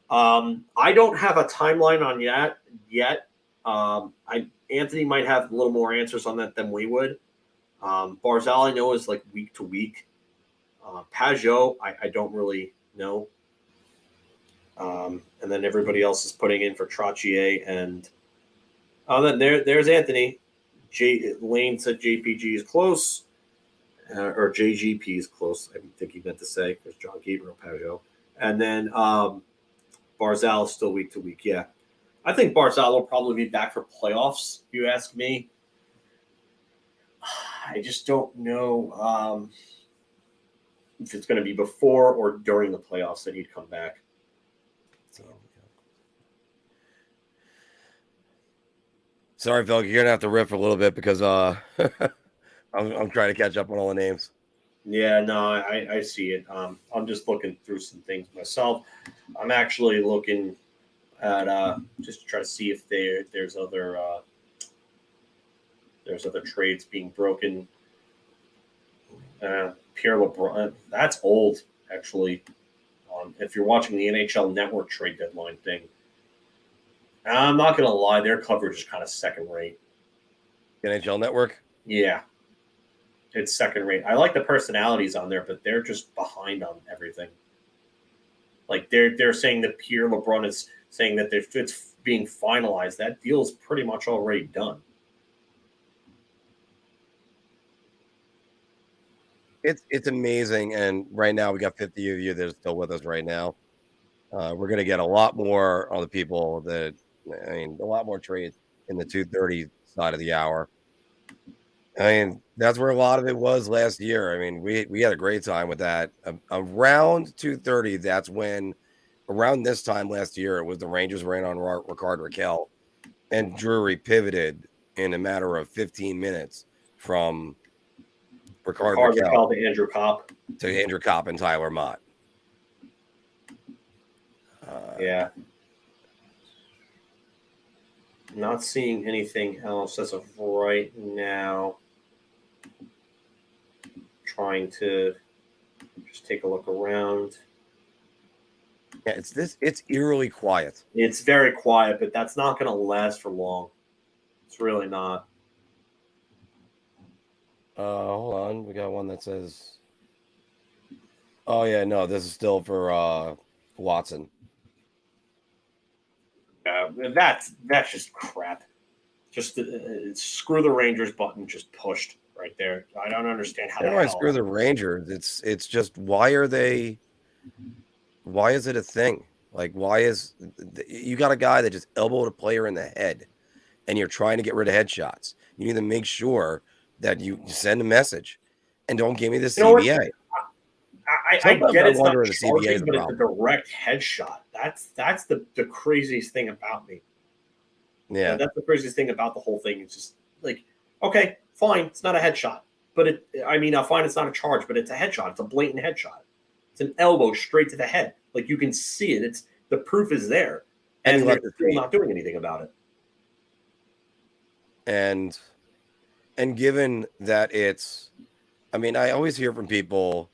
I don't have a timeline on yet. Anthony might have a little more answers on that than we would. Barzal, I know, is week to week. Pajot, I don't really know. And then everybody else is putting in for Trottier, and then there's Anthony. Lane said JPG is close, or JGP is close. I think he meant to say, because John Gabriel Pajot, and then Barzal is still week to week. Yeah, I think Barzal will probably be back for playoffs, if you ask me. I just don't know if it's going to be before or during the playoffs that he'd come back. So, sorry, Phil, you're gonna have to riff a little bit because I'm trying to catch up on all the names. Yeah, no, I see it. I'm just looking through some things myself. I'm actually looking at just to try to see if there's other trades being broken. Pierre LeBrun, that's old actually. If you're watching the NHL Network trade deadline thing, I'm not gonna lie, their coverage is kind of second rate. NHL Network? Yeah. It's second rate. I like the personalities on there, but they're just behind on everything. Like they're saying that Pierre LeBrun is saying that it's being finalized. That deal is pretty much already done. It's amazing, and right now we got 50 of you that are still with us right now. We're gonna get a lot more on the people a lot more trades in the 2:30 side of the hour. I mean, that's where a lot of it was last year. I mean, we had a great time with that. Around 2:30, that's when, around this time last year, it was the Rangers ran on Rickard Rakell, and Drury pivoted in a matter of 15 minutes from Rickard Rakell to Andrew Kopp. To Andrew Kopp and Tyler Mott. Yeah. Not seeing anything else as of right now. Trying to just take a look around. Yeah, it's eerily quiet. It's very quiet, but that's not going to last for long. It's really not. Hold on. We got one that says, oh, yeah, no, this is still for Watson. That's just crap. Just screw the Rangers button just pushed right there. I don't understand how. I screw the Rangers. It's just why is it a thing? Like, why is you got a guy that just elbowed a player in the head, and you're trying to get rid of headshots? You need to make sure that you send a message, and don't give me the CBA. I get it's not charging, but it's a direct headshot. That's the craziest thing about me. Yeah, that's the craziest thing about the whole thing. It's just like, okay, fine, it's not a headshot, but fine, it's not a charge, but it's a headshot. It's a blatant headshot. It's an elbow straight to the head. Like, you can see it. It's the proof is there, and they're still not doing anything about it. And given that I always hear from people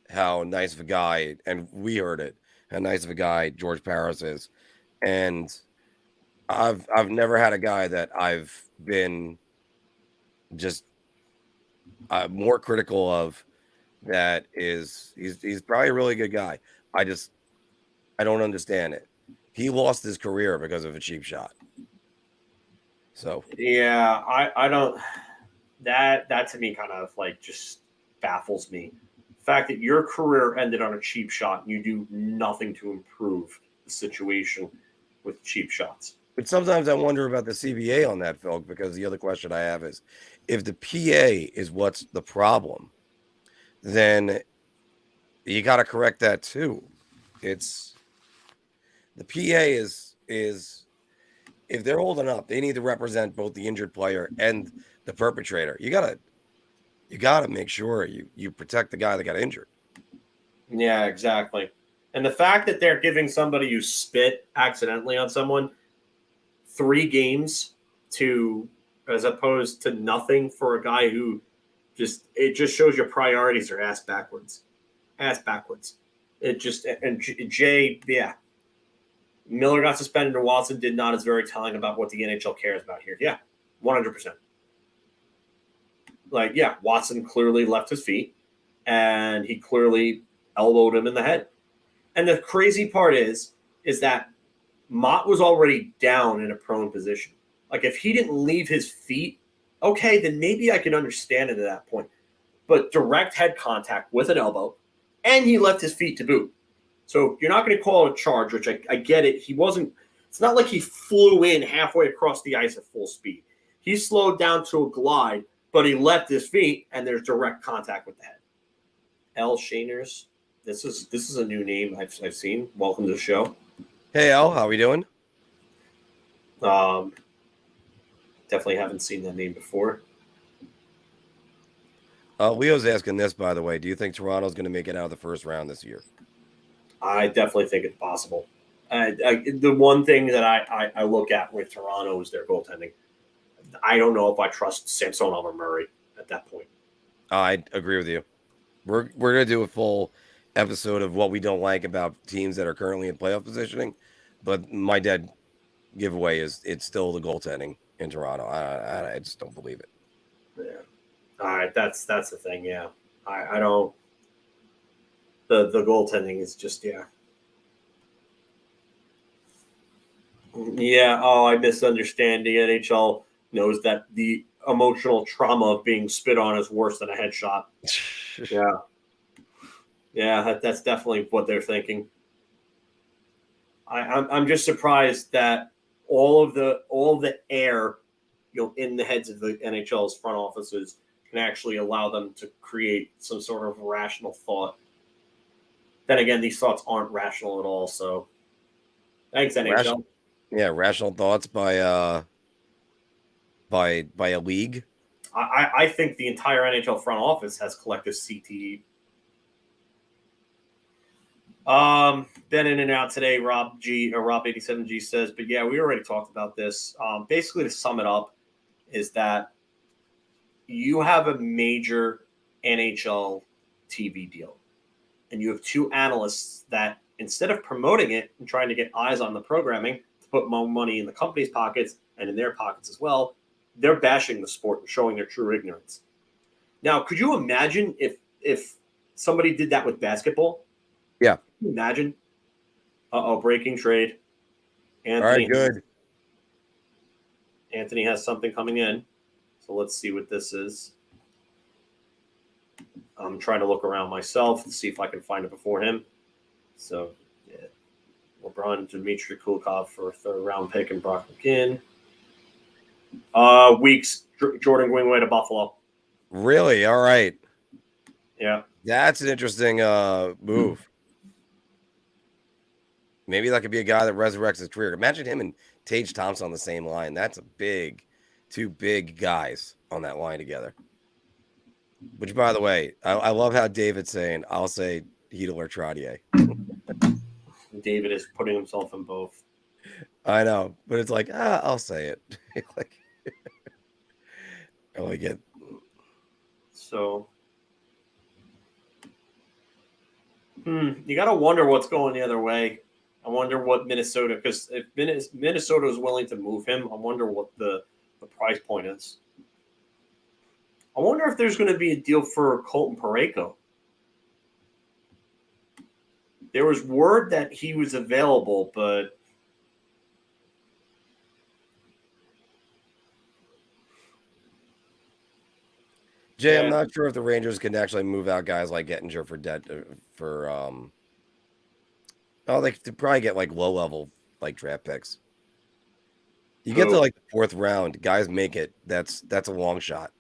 how nice of a guy, and we heard it, how nice of a guy George Paris is, and I've never had a guy that I've been just more critical of. That is, he's probably a really good guy. I don't understand it. He lost his career because of a cheap shot. So yeah, I don't. That to me kind of like just baffles me. The fact that your career ended on a cheap shot and you do nothing to improve the situation with cheap shots. But sometimes I wonder about the CBA on that, Phil, because the other question I have is, if the PA is what's the problem, then you got to correct that too. It's the PA is if they're holding up, they need to represent both the injured player and the perpetrator. You gotta make sure you protect the guy that got injured. Yeah, exactly. And the fact that they're giving somebody who spit accidentally on someone 3 games as opposed to nothing for a guy who it just shows your priorities are ass backwards. It just, and Jay, yeah. Miller got suspended and Watson did not is very telling about what the NHL cares about here. Yeah, 100%. Like, yeah, Watson clearly left his feet and he clearly elbowed him in the head. And the crazy part is that Mott was already down in a prone position. Like, if he didn't leave his feet, okay, then maybe I could understand it at that point. But direct head contact with an elbow, and he left his feet to boot. So you're not going to call it a charge, which I get it. It's It's not like he flew in halfway across the ice at full speed. He slowed down to a glide, but he left his feet, and there's direct contact with the head. L. Shaners. This is a new name I've seen. Welcome to the show. Hey, Al. How we doing? Definitely haven't seen that name before. Leo's asking this, by the way. Do you think Toronto's going to make it out of the first round this year? I definitely think it's possible. The one thing that I look at with Toronto is their goaltending. I don't know if I trust Samsonov or Murray at that point. I agree with you. We're going to do a full episode of what we don't like about teams that are currently in playoff positioning. But my dead giveaway is it's still the goaltending in Toronto. I just don't believe it. Yeah. All right. That's the thing. Yeah. I don't. The goaltending is just, yeah. Yeah. Oh, I misunderstand. The NHL knows that the emotional trauma of being spit on is worse than a headshot. Yeah. Yeah, that's definitely what they're thinking. I'm just surprised that all of the air, in the heads of the NHL's front offices can actually allow them to create some sort of rational thought. Then again, these thoughts aren't rational at all. So, thanks NHL. Rational thoughts by a league. I think the entire NHL front office has collective CTE. Been in and out today. Rob 87G says, but yeah, we already talked about this. Basically, to sum it up, is that you have a major NHL TV deal, and you have two analysts that instead of promoting it and trying to get eyes on the programming to put more money in the company's pockets and in their pockets as well, they're bashing the sport and showing their true ignorance. Now, could you imagine if somebody did that with basketball? Yeah. Can you imagine? Breaking trade. Anthony, all right, good. Anthony has something coming in. So let's see what this is. I'm trying to look around myself to see if I can find it before him. So, yeah. LeBron, Dmitry Kulikov for a third-round pick and Brock McGinn. Weeks, Jordan Greenway to Buffalo. Really? All right. Yeah. That's an interesting move. Maybe that could be a guy that resurrects his career. Imagine him and Tage Thompson on the same line. That's two big guys on that line together. Which, by the way, I love how David's saying, I'll say Hedl or Trottier. David is putting himself in both. I know, but it's like, I'll say it. Like, I like it. So, you got to wonder what's going the other way. I wonder what Minnesota, because if Minnesota is willing to move him, I wonder what the price point is. I wonder if there's going to be a deal for Colton Parayko. There was word that he was available, but Jay, yeah. I'm not sure if the Rangers can actually move out guys like Gettinger for debt they could probably get like low level like draft picks. You get to like the fourth round, guys make it. That's a long shot.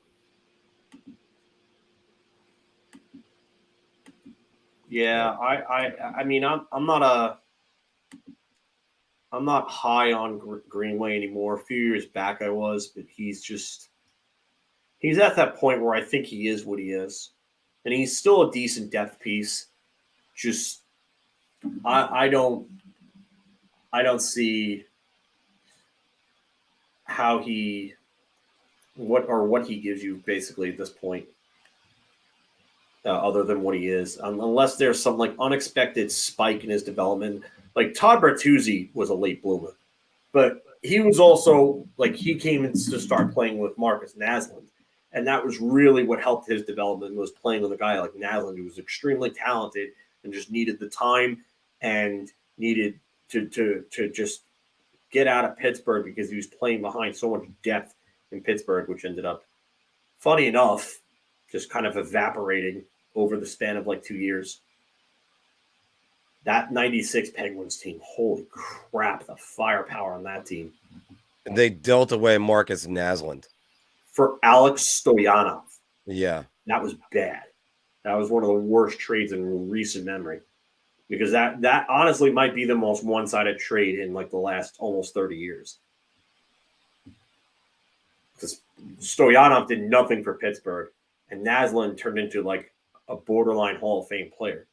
Yeah, I mean I'm not high on Greenway anymore. A few years back I was, but he's at that point where I think he is what he is, and he's still a decent depth piece. Just I don't see how what he gives you basically at this point, other than what he is, unless there's some like unexpected spike in his development. Like Todd Bertuzzi was a late bloomer, but he was also like he came in to start playing with Marcus Naslund, and that was really what helped his development, was playing with a guy like Naslund who was extremely talented and just needed the time and needed to just get out of Pittsburgh because he was playing behind so much depth in Pittsburgh, which ended up, funny enough, just kind of evaporating over the span of like 2 years. That 96 Penguins team, holy crap, the firepower on that team. They dealt away Marcus Naslund. For Alex Stoyanov. Yeah. That was bad. That was one of the worst trades in recent memory. Because that honestly might be the most one-sided trade in like the last almost 30 years. Because Stoyanov did nothing for Pittsburgh, and Naslund turned into like a borderline Hall of Fame player.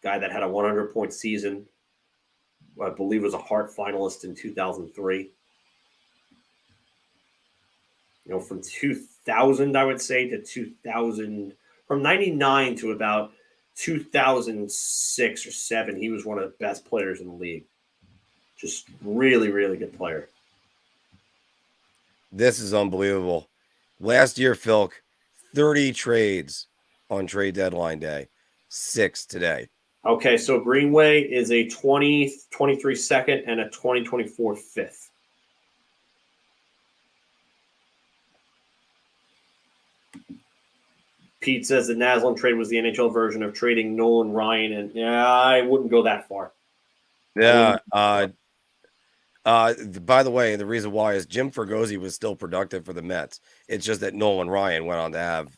Guy that had a 100-point season, I believe was a Hart finalist in 2003. You know, from 2000, I would say, to 2000, from 99 to about 2006 or 7, he was one of the best players in the league. Just really, really good player. This is unbelievable. Last year, Philk, 30 trades on trade deadline day, 6 today. Okay, so Greenway is a 2023 second and a 2024 fifth. Pete says the Naslund trade was the NHL version of trading Nolan Ryan, and yeah, I wouldn't go that far. Yeah. By the way, the reason why is Jim Fergozzi was still productive for the Mets. It's just that Nolan Ryan went on to have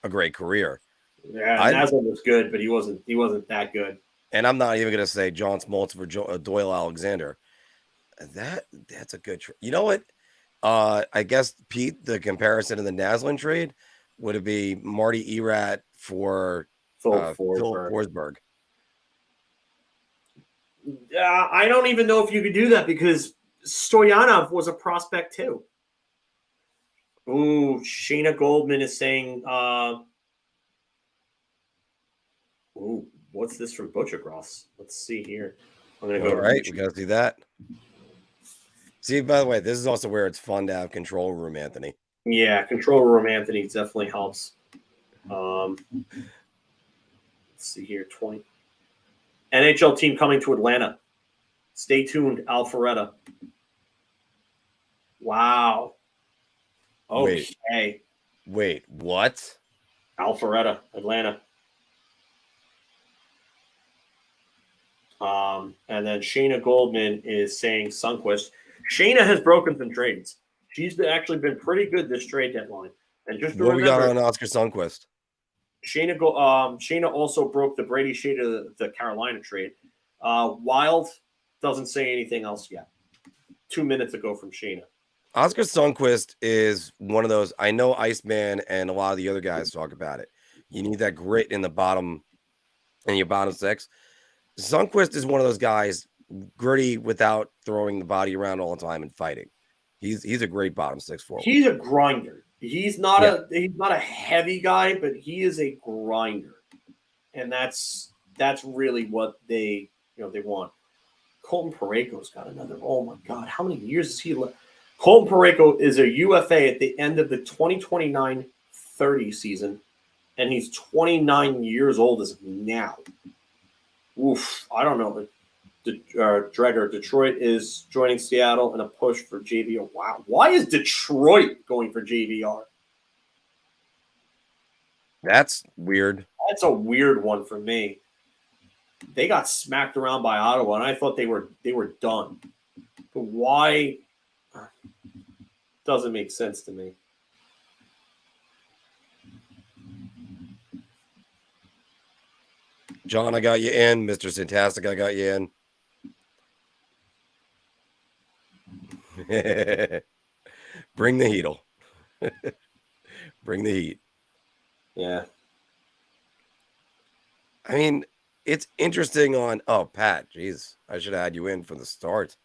a great career. Yeah, Naslund was good, but he wasn't that good. And I'm not even going to say John Smoltz for Doyle Alexander. That's a good trade. You know what? I guess, Pete, the comparison in the Naslund trade would it be Marty Erat for Phil Forsberg? I don't even know if you could do that because Stoyanov was a prospect too. Ooh, Shayna Goldman is saying, ooh, what's this from Butchergross? Let's see here. I'm going to go. All right, we got to see that. See, by the way, this is also where it's fun to have control room, Anthony. Yeah, control room, Anthony definitely helps. Let's see here, 20. NHL team coming to Atlanta. Stay tuned, Alpharetta. Wow. Okay. Wait, what? Alpharetta, Atlanta. And then Shayna Goldman is saying Sundqvist. Shayna has broken some trades. She's actually been pretty good this trade deadline. And just what we got on Oscar Sundqvist? Shayna also broke the Brady Shea to the Carolina trade. Wild doesn't say anything else yet. 2 minutes ago from Shayna. Oscar Sundqvist is one of those. I know Iceman and a lot of the other guys talk about it. You need that grit in the bottom, in your bottom six. Sundqvist is one of those guys, gritty without throwing the body around all the time and fighting. He's a great bottom six forward. He's a grinder. He's not a heavy guy, but he is a grinder, and that's really what they want. Colton Parayko's got another. Oh my God, how many years is he left? Colton Parayko is a UFA at the end of the 2029-30 season, and he's 29 years old as of now. Oof, I don't know. Dregger, Detroit is joining Seattle in a push for JVR. Wow. Why is Detroit going for JVR? That's weird. That's a weird one for me. They got smacked around by Ottawa, and I thought they were done. But why? Doesn't make sense to me. John, I got you in. Mr. Fantastic, I got you in. Bring the heat. Bring the heat. Yeah. I mean, it's interesting on. Oh, Pat, jeez, I should have had you in from the start.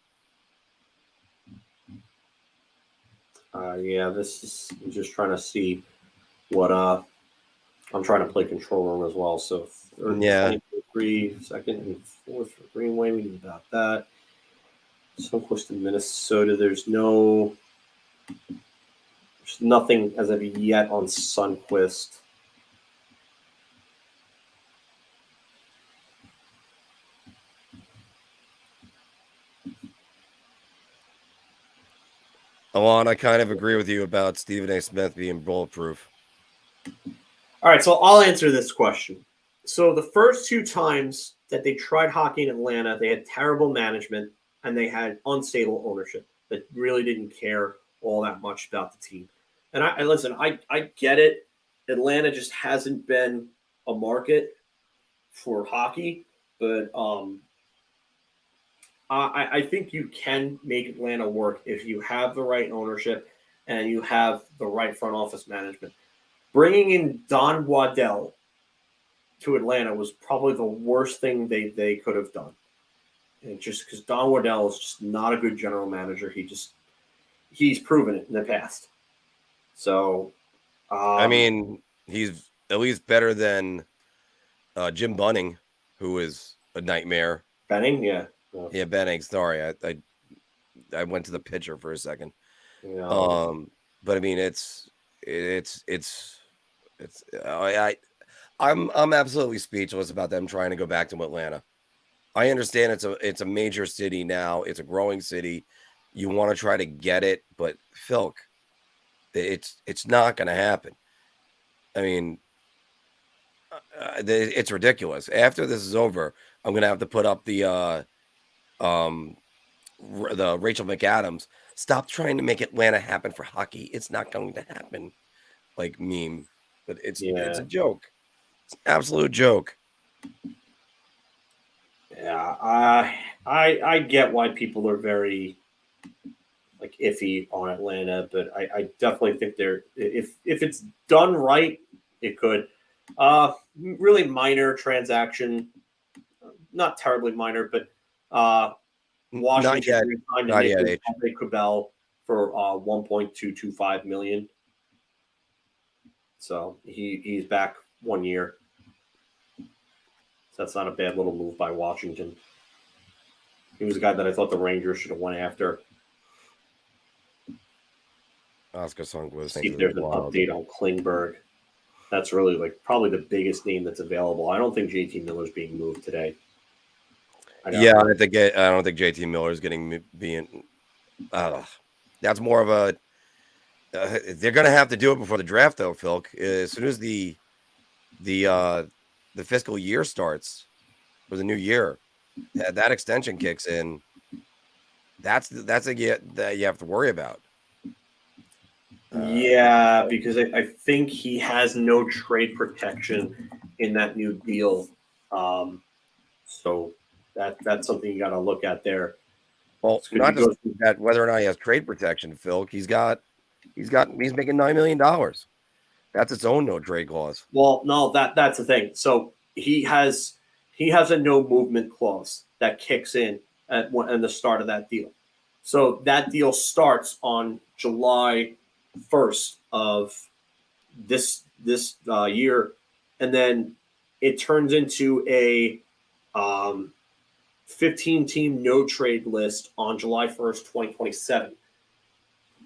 Yeah, this is I'm just trying to see what I'm trying to play control room as well. So yeah, 23 second and fourth for Greenway. We knew about that. Sundqvist in Minnesota. There's nothing as of yet on Sundqvist. Alon, I kind of agree with you about Stephen A. Smith being bulletproof. All right, so I'll answer this question. So the first 2 times that they tried hockey in Atlanta, they had terrible management and they had unstable ownership that really didn't care all that much about the team. And I listen, I get it. Atlanta just hasn't been a market for hockey, but I think you can make Atlanta work if you have the right ownership and you have the right front office management. Bringing in Don Waddell to Atlanta was probably the worst thing they could have done. And just because Don Waddell is just not a good general manager. He's proven it in the past. So, I mean, he's at least better than Jim Bunning, who is a nightmare. Benning, yeah. Yeah, Benning. Sorry, I went to the pitcher for a second. Yeah. But I mean, I'm absolutely speechless about them trying to go back to Atlanta. I understand it's a major city now. It's a growing city. You want to try to get it, but Philk, it's not going to happen. I mean, it's ridiculous. After this is over, I'm going to have to put up the Rachel McAdams. Stop trying to make Atlanta happen for hockey. It's not going to happen. Like meme, but it's a joke. It's an absolute joke. Yeah, I get why people are very like iffy on Atlanta, but I definitely think if it's done right, it could. Really minor transaction, not terribly minor, but Washington signed Nick Cabell for $1.225 million. So he's back 1 year. So that's not a bad little move by Washington. He was a guy that I thought the Rangers should have went after. Oscar Song was. See if there's an update on Klingberg. That's really probably the biggest name that's available. I don't think JT Miller's being moved today. I don't think JT Miller is being. That's more of a. They're going to have to do it before the draft, though, Phil. As soon as the fiscal year starts for the new year, that extension kicks in. That's a get that you have to worry about. Yeah, because I think he has no trade protection in that new deal. So that's something you got to look at there. Well, not just that whether or not he has trade protection, Phil. He's making $9 million. That's its own no trade clause. Well, no, that's the thing. So he has a no movement clause that kicks in at the start of that deal. So that deal starts on July 1st of this year, and then it turns into a 15-team no trade list on July 1st, 2027.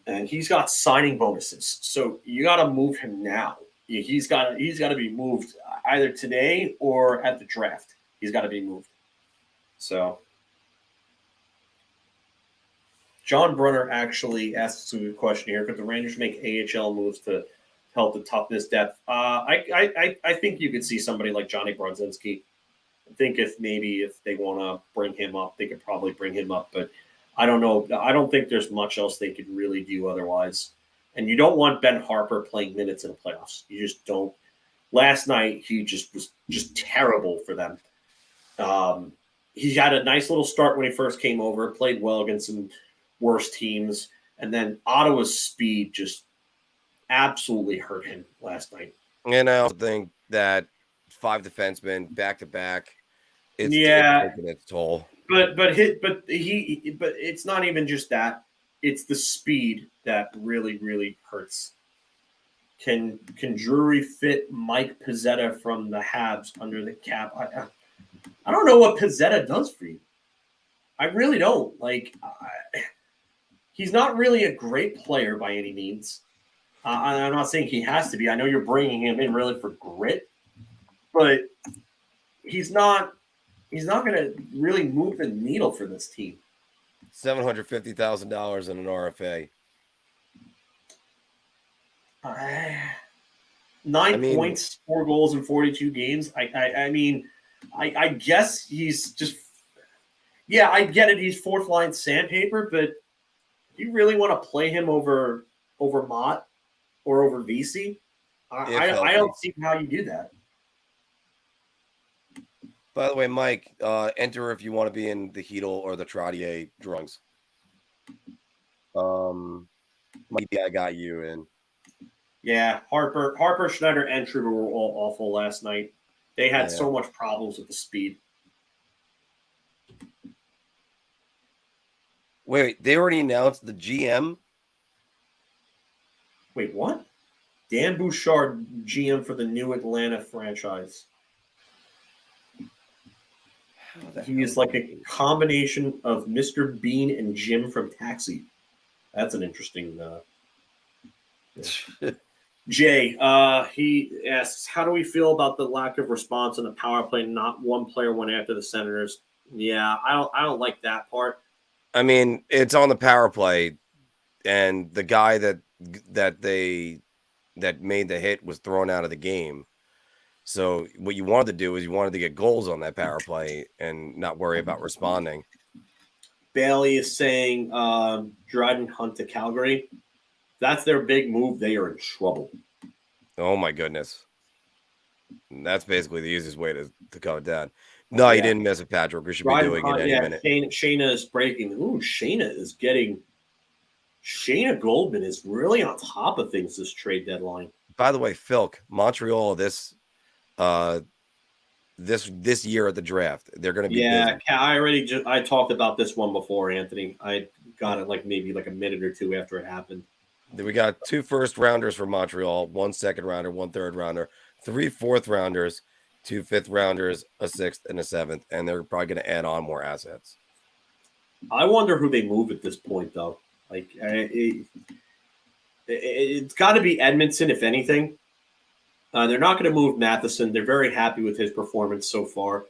And he's got signing bonuses, so you got to move him now. He's got to be moved either today or at the draft. He's got to be moved. So. John Brunner actually asks a good question here. Could the Rangers make AHL moves to help the toughness depth? I think you could see somebody like Johnny Brodzinski. I think if they want to bring him up, they could probably bring him up. But I don't know. I don't think there's much else they could really do otherwise. And you don't want Ben Harper playing minutes in the playoffs. You just don't. Last night, he was just terrible for them. He had a nice little start when he first came over, played well against some worse teams, and then Ottawa's speed just absolutely hurt him last night. And I also think that 5 defensemen back to back, it's taking its toll. But it's not even just that; it's the speed that really, really hurts. Can Drury fit Mike Pizzetta from the Habs under the cap? I don't know what Pizzetta does for you. I really don't. He's not really a great player by any means. I'm not saying he has to be. I know you're bringing him in really for grit, but he's not going to really move the needle for this team. $750,000 in an RFA. 9 points, 4 goals in 42 games. I mean, I guess he's just, yeah, I get it. He's fourth line sandpaper, but do you really want to play him over Mott or over VC? I don't see how you do that. By the way, Mike, enter if you want to be in the Heedle or the Trottier drawings. Mike, I got you in. Yeah, Harper, Schneider, and Trudeau were all awful last night. They had so much problems with the speed. Wait, they already announced the GM? Wait, what? Dan Bouchard, GM for the new Atlanta franchise. He is like a combination of Mr. Bean and Jim from Taxi. That's an interesting. Jay, he asks, how do we feel about the lack of response on the power play? Not one player went after the Senators. Yeah, I don't like that part. I mean, it's on the power play, and the guy that made the hit was thrown out of the game. So what you wanted to do is you wanted to get goals on that power play and not worry about responding. Bailey is saying Dryden Hunt to Calgary. That's their big move. They are in trouble. Oh, my goodness. And that's basically the easiest way to cut it down. No, you didn't miss it, Patrick. We should be doing it any minute. Shayna is breaking. Ooh, Shayna is getting – Shayna Goldman is really on top of things this trade deadline. By the way, Philk, Montreal this year at the draft, they're going to be busy. I talked about this one before, Anthony. I got it maybe a minute or two after it happened. We got 2 first-rounders for Montreal, 1 second-rounder, 1 third-rounder, 3 fourth-rounders, 2 fifth-rounders, a 6th, and a 7th, and they're probably going to add on more assets. I wonder who they move at this point, though. It's got to be Edmonton, if anything. They're not going to move Matheson. They're very happy with his performance so far.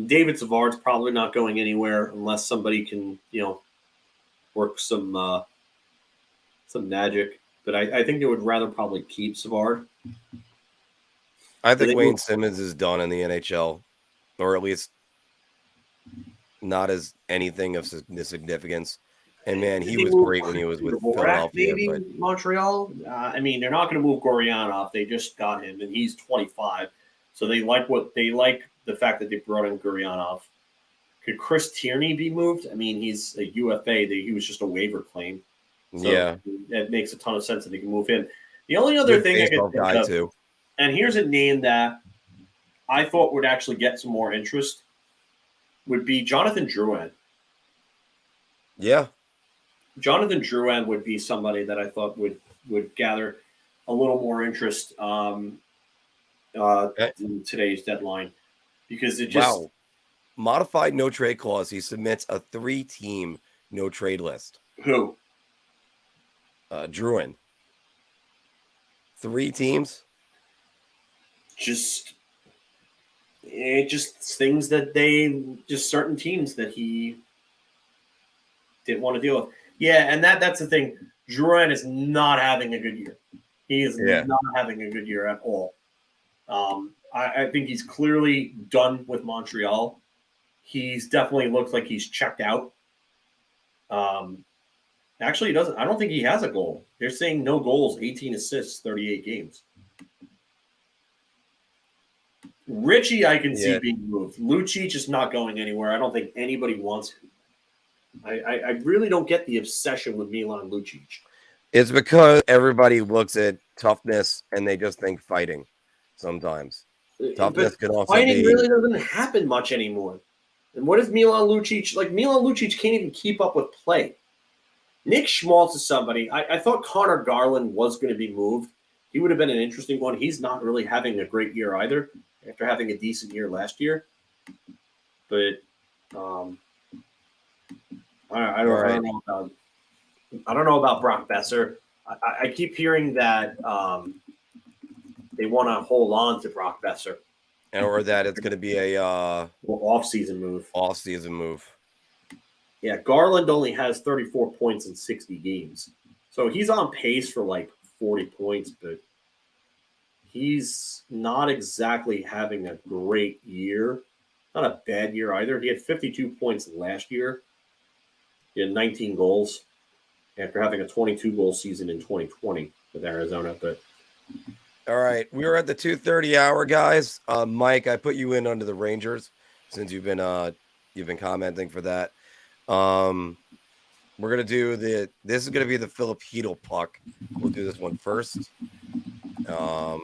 David Savard's probably not going anywhere unless somebody can, work some magic. But I think they would rather probably keep Savard. I think Wayne Simmons is done in the NHL, or at least not as anything of significance. And, man, he was great when he was with Philadelphia. Maybe Montreal. I mean, they're not going to move Gurianov. They just got him, and he's 25. So they like the fact that they brought in Gurianov. Could Chris Tierney be moved? I mean, he's a UFA. He was just a waiver claim. So it makes a ton of sense that they can move him. The only other thing I could think of, and here's a name that I thought would actually get some more interest, would be Jonathan Drouin. Yeah. Jonathan Drouin would be somebody that I thought would gather a little more interest in today's deadline because it just modified no trade clause. He submits a 3-team no trade list. Who? Drouin. 3 teams. Just things that certain teams that he didn't want to deal with. Yeah, and that's the thing. Drouin is not having a good year. He is not having a good year at all. I think he's clearly done with Montreal. He's definitely looks like he's checked out. Actually, he doesn't. I don't think he has a goal. They're saying no goals, 18 assists, 38 games. Richie, I can see being moved. Lucic is not going anywhere. I don't think anybody wants him. I really don't get the obsession with Milan Lucic. It's because everybody looks at toughness and they just think fighting sometimes. Toughness can also fighting really doesn't happen much anymore. And what is Milan Lucic? Milan Lucic can't even keep up with play. Nick Schmaltz is somebody. I thought Connor Garland was going to be moved. He would have been an interesting one. He's not really having a great year either after having a decent year last year. But I don't know about Brock Besser. I keep hearing that they want to hold on to Brock Besser, or that it's going to be a off-season move. Off-season move. Yeah, Garland only has 34 points in 60 games, so he's on pace for 40 points, but he's not exactly having a great year. Not a bad year either. He had 52 points last year. He had 19 goals after having a 22-goal season in 2020 with Arizona. But all right, we were at the 2:30 hour, guys. Mike, I put you in under the Rangers since you've been commenting for that. We're gonna do this is gonna be the Philip Hedl puck. We'll do this one first. So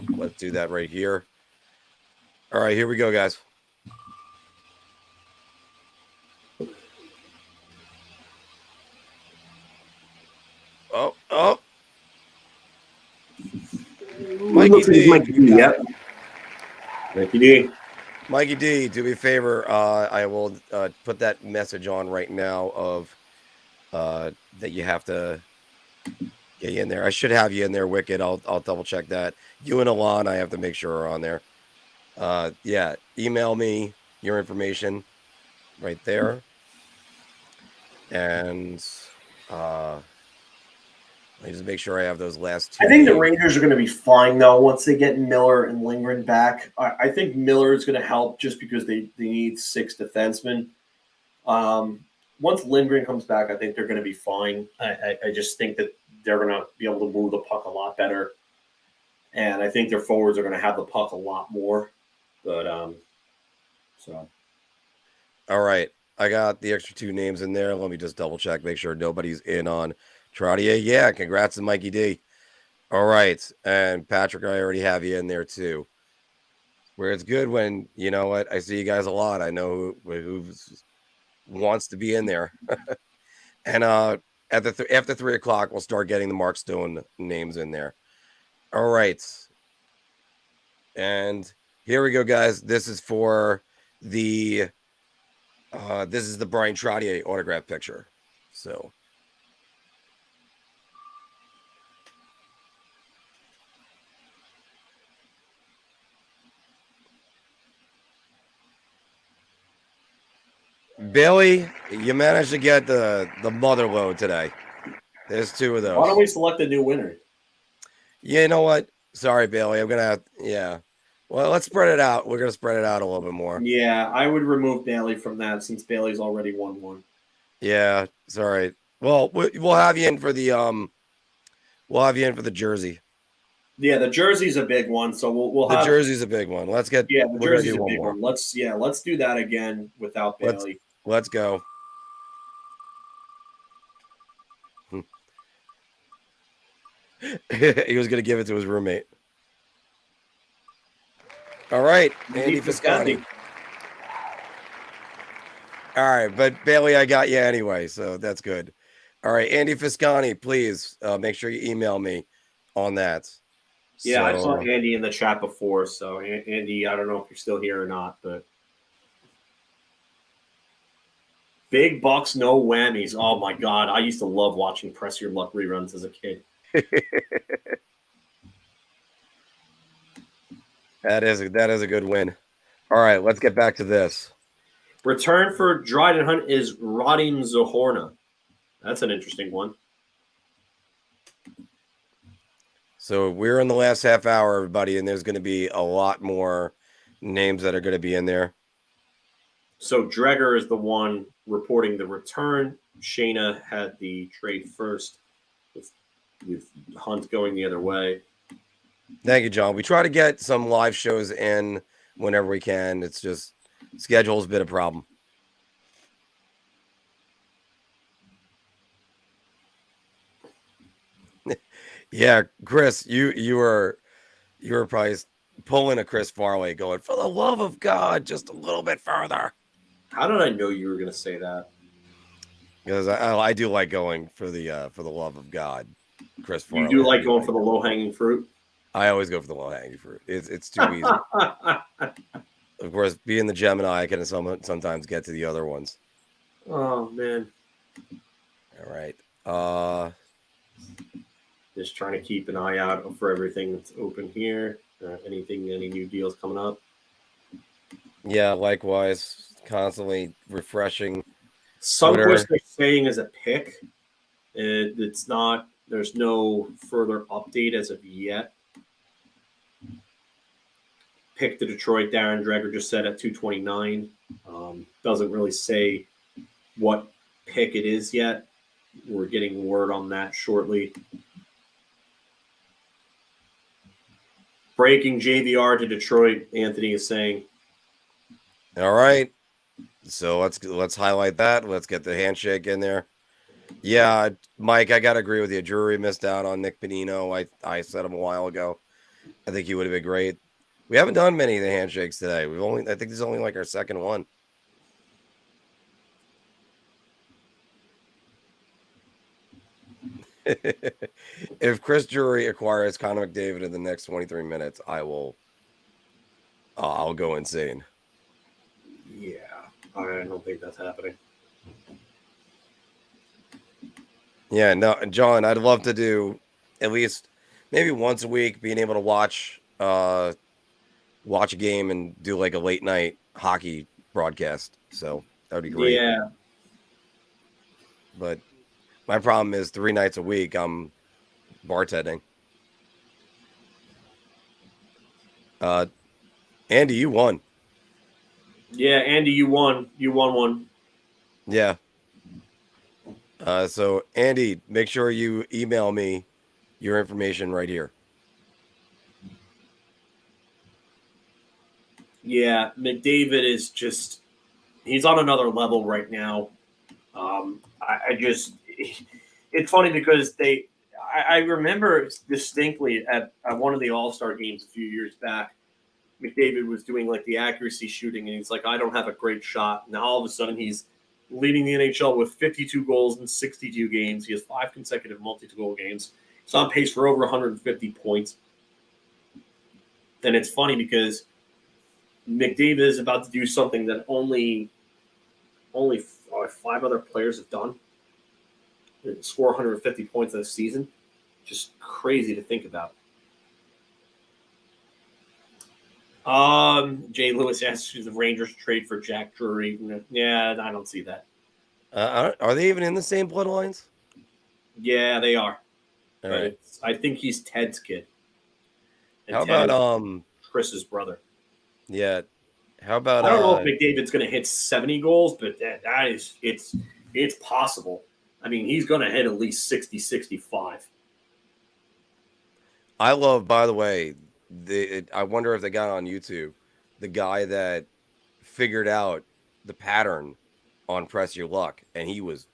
let's do that right here. All right, here we go, guys. Oh. Mikey D. Mikey D, yep. Mikey D. Mikey D, do me a favor. I will put that message on right now of that you have to get you in there. I should have you in there, Wicked. I'll double check that. You and Alon, I have to make sure are on there. Yeah, email me your information right there. And let me just make sure I have those last two. I think the Rangers are going to be fine, though, once they get Miller and Lindgren back. I think Miller is going to help just because they need 6 defensemen. Once Lindgren comes back, I think they're going to be fine. I just think that they're going to be able to move the puck a lot better. And I think their forwards are going to have the puck a lot more. But, so. All right. I got the extra 2 names in there. Let me just double check, make sure nobody's in on Trottier. Yeah, congrats to Mikey D. All right. And Patrick, I already have you in there too. Where it's good when, you know what, I see you guys a lot. I know who wants to be in there. And after 3 o'clock, we'll start getting the Marc Stone names in there. All right. And here we go, guys. This is for the this is the Brian Trottier autograph picture. So Bailey, you managed to get the mother load today. There's 2 of those. Why don't we select a new winner? Yeah, you know what? Sorry, Bailey. I'm gonna yeah. Well, let's spread it out. We're gonna spread it out a little bit more. Yeah, I would remove Bailey from that since Bailey's already won one. Yeah, sorry. Well, we'll have you in for the jersey. Yeah, the jersey's a big one, so we'll have the jersey's a big one. Let's get the jersey's a big one. Let's do that again without Bailey. Let's go. He was gonna give it to his roommate. All right, Andy Fiscani. All right, but Bailey, I got you anyway, so that's good. All right, Andy Fiscani, please make sure you email me on that. Yeah, I saw Andy in the chat before, so Andy, I don't know if you're still here or not, but big bucks, no whammies. Oh my God, I used to love watching Press Your Luck reruns as a kid. That is a good win. All right, let's get back to this. Return for Dryden Hunt is Radim Zohorna. That's an interesting one. So we're in the last half hour, everybody, and there's going to be a lot more names that are going to be in there. So Dreger is the one reporting the return. Shayna had the trade first with Hunt going the other way. Thank you, John. We try to get some live shows in whenever we can. It's just schedule's been a problem. Yeah, Chris, you were probably pulling a Chris Farley, going, for the love of God, just a little bit further. How did I know you were going to say that? Because I do like going for the love of God, Chris Farley. You do like going for the low hanging fruit? I always go for the low hanging fruit. It's too easy. Of course, being the Gemini, I can sometimes get to the other ones. Oh man! All right. Just trying to keep an eye out for everything that's open here. Any new deals coming up? Yeah, likewise. Constantly refreshing. Sunquist they're saying is a pick, It's not. There's no further update as of yet. Pick to Detroit, Darren Dreger just said at 229. Doesn't really say what pick it is yet. We're getting word on that shortly. Breaking JVR to Detroit, Anthony is saying. All right. So let's highlight that. Let's get the handshake in there. Yeah, Mike, I gotta agree with you. Drury missed out on Nick Panino. I said him a while ago. I think he would have been great. We haven't done many of the handshakes today. I think this is only like our second one. If Chris Drury acquires Connor McDavid in the next 23 minutes, I'll go insane. Yeah, I don't think that's happening. Yeah, no, John, I'd love to do at least maybe once a week, being able to watch a game and do like a late night hockey broadcast. So that would be great. Yeah. But my problem is 3 nights a week I'm bartending. Andy, you won. Yeah, Andy, you won. You won one. Yeah. So Andy, make sure you email me your information right here. Yeah, McDavid is just, he's on another level right now. It's funny because I remember distinctly at one of the All-Star games a few years back, McDavid was doing like the accuracy shooting, and he's like, I don't have a great shot. Now all of a sudden he's leading the NHL with 52 goals in 62 games. He has 5 consecutive multi-goal games. He's on pace for over 150 points. And it's funny because McDavid is about to do something that only 5 other players have done. Score 150 points this season. Just crazy to think about. Jay Lewis asks, the Rangers trade for Jack Drury. Yeah, I don't see that. Are they even in the same bloodlines? Yeah, they are. All right. I think he's Ted's kid. And how about Chris's brother? Yeah. How about I don't know if McDavid's going to hit 70 goals, but it's possible. I mean, he's going to hit at least 60, 65. I love, by the way, I wonder if they got on YouTube the guy that figured out the pattern on Press Your Luck, and he was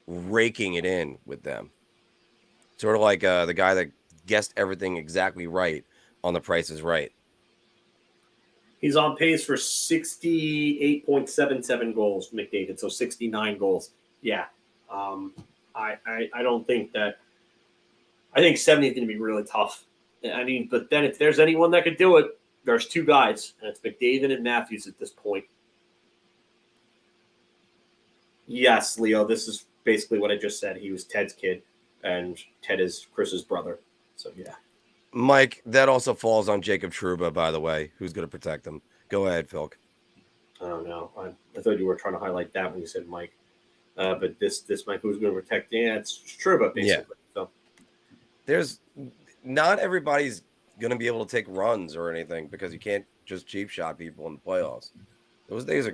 raking it in with them. Sort of like the guy that guessed everything exactly right on The Price is Right. He's on pace for 68.77 goals, McDavid, so 69 goals. Yeah. I don't think that. I think 70 is going to be really tough. I mean, but then if there's anyone that could do it, there's 2 guys, and it's McDavid and Matthews at this point. Yes, Leo, this is basically what I just said. He was Ted's kid, and Ted is Chris's brother. So, yeah. Mike, that also falls on Jacob Trouba, by the way. Who's going to protect him? Go ahead, Phil. I don't know. I thought you were trying to highlight that when you said Mike. But this Mike, who's going to protect? Yeah, it's Trouba, basically. Yeah. So there's not everybody's going to be able to take runs or anything because you can't just cheap shot people in the playoffs. Those days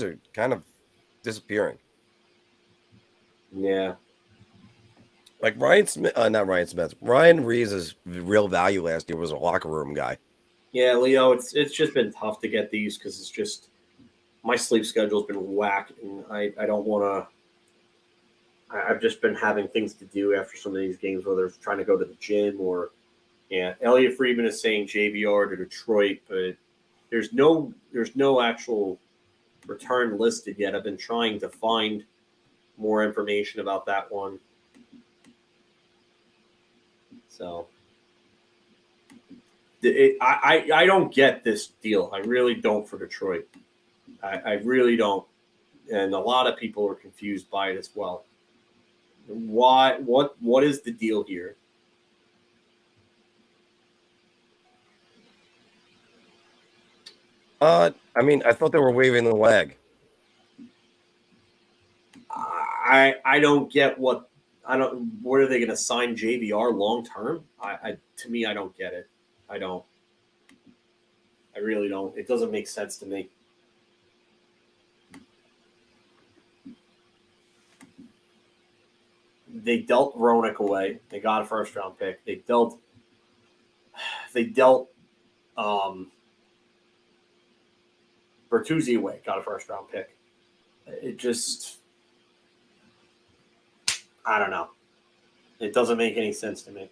are kind of disappearing. Yeah. Like Ryan Smith, not Ryan Smith. Ryan Reeves' real value last year was a locker room guy. Yeah, Leo, it's just been tough to get these because it's just my sleep schedule's been whack, and I don't want to. I've just been having things to do after some of these games, whether it's trying to go to the gym or, yeah. Elliot Friedman is saying JVR to Detroit, but there's no actual return listed yet. I've been trying to find more information about that one. So I don't get this deal. I really don't for Detroit. I really don't. And a lot of people are confused by it as well. Why? What is the deal here? I mean, I thought they were waving the leg. I don't get what. I don't. What are they going to sign JVR long term? To me, I don't get it. I don't. I really don't. It doesn't make sense to me. They dealt Roenick away. They got a first round pick. They dealt Bertuzzi away. Got a first round pick. It just, I don't know. It doesn't make any sense to me.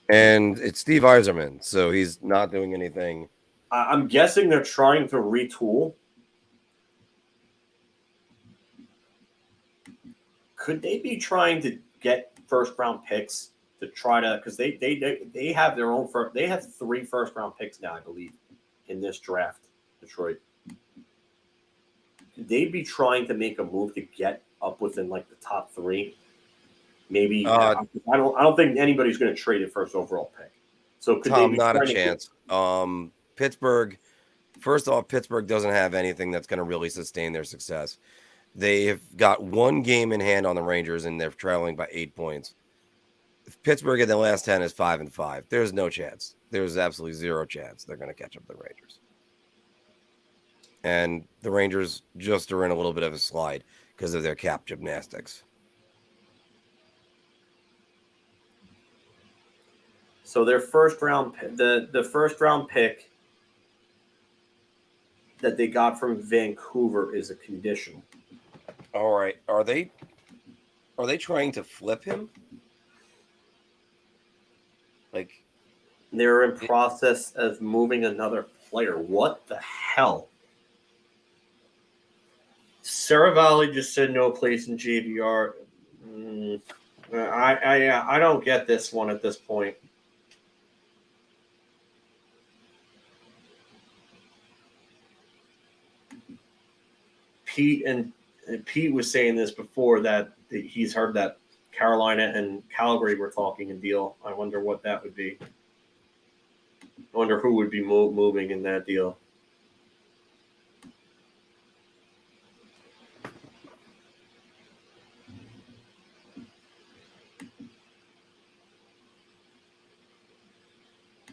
And it's Steve Yzerman, so he's not doing anything. I'm guessing they're trying to retool. Could they be trying to get first round picks to try to, because they have their own they have 3 first round picks now, I believe, in this draft, Detroit. Could they be trying to make a move to get up within like the top 3? Maybe I don't think anybody's going to trade a first overall pick. So could Tom, they be not a chance. Pittsburgh, first off, Pittsburgh doesn't have anything that's going to really sustain their success. They've got 1 game in hand on the Rangers, and they're trailing by 8 points. Pittsburgh in the last 10 is 5-5. There's no chance. There's absolutely 0 chance they're going to catch up the Rangers. And the Rangers just are in a little bit of a slide because of their cap gymnastics. So their first round, the first round pick that they got from Vancouver is a conditional. All right. Are they trying to flip him? Like, they're in process of moving another player. What the hell? Saravalli just said no place in JVR. I don't get this one at this point. Pete was saying this before, that he's heard that Carolina and Calgary were talking a deal. I wonder what that would be. I wonder who would be moving in that deal.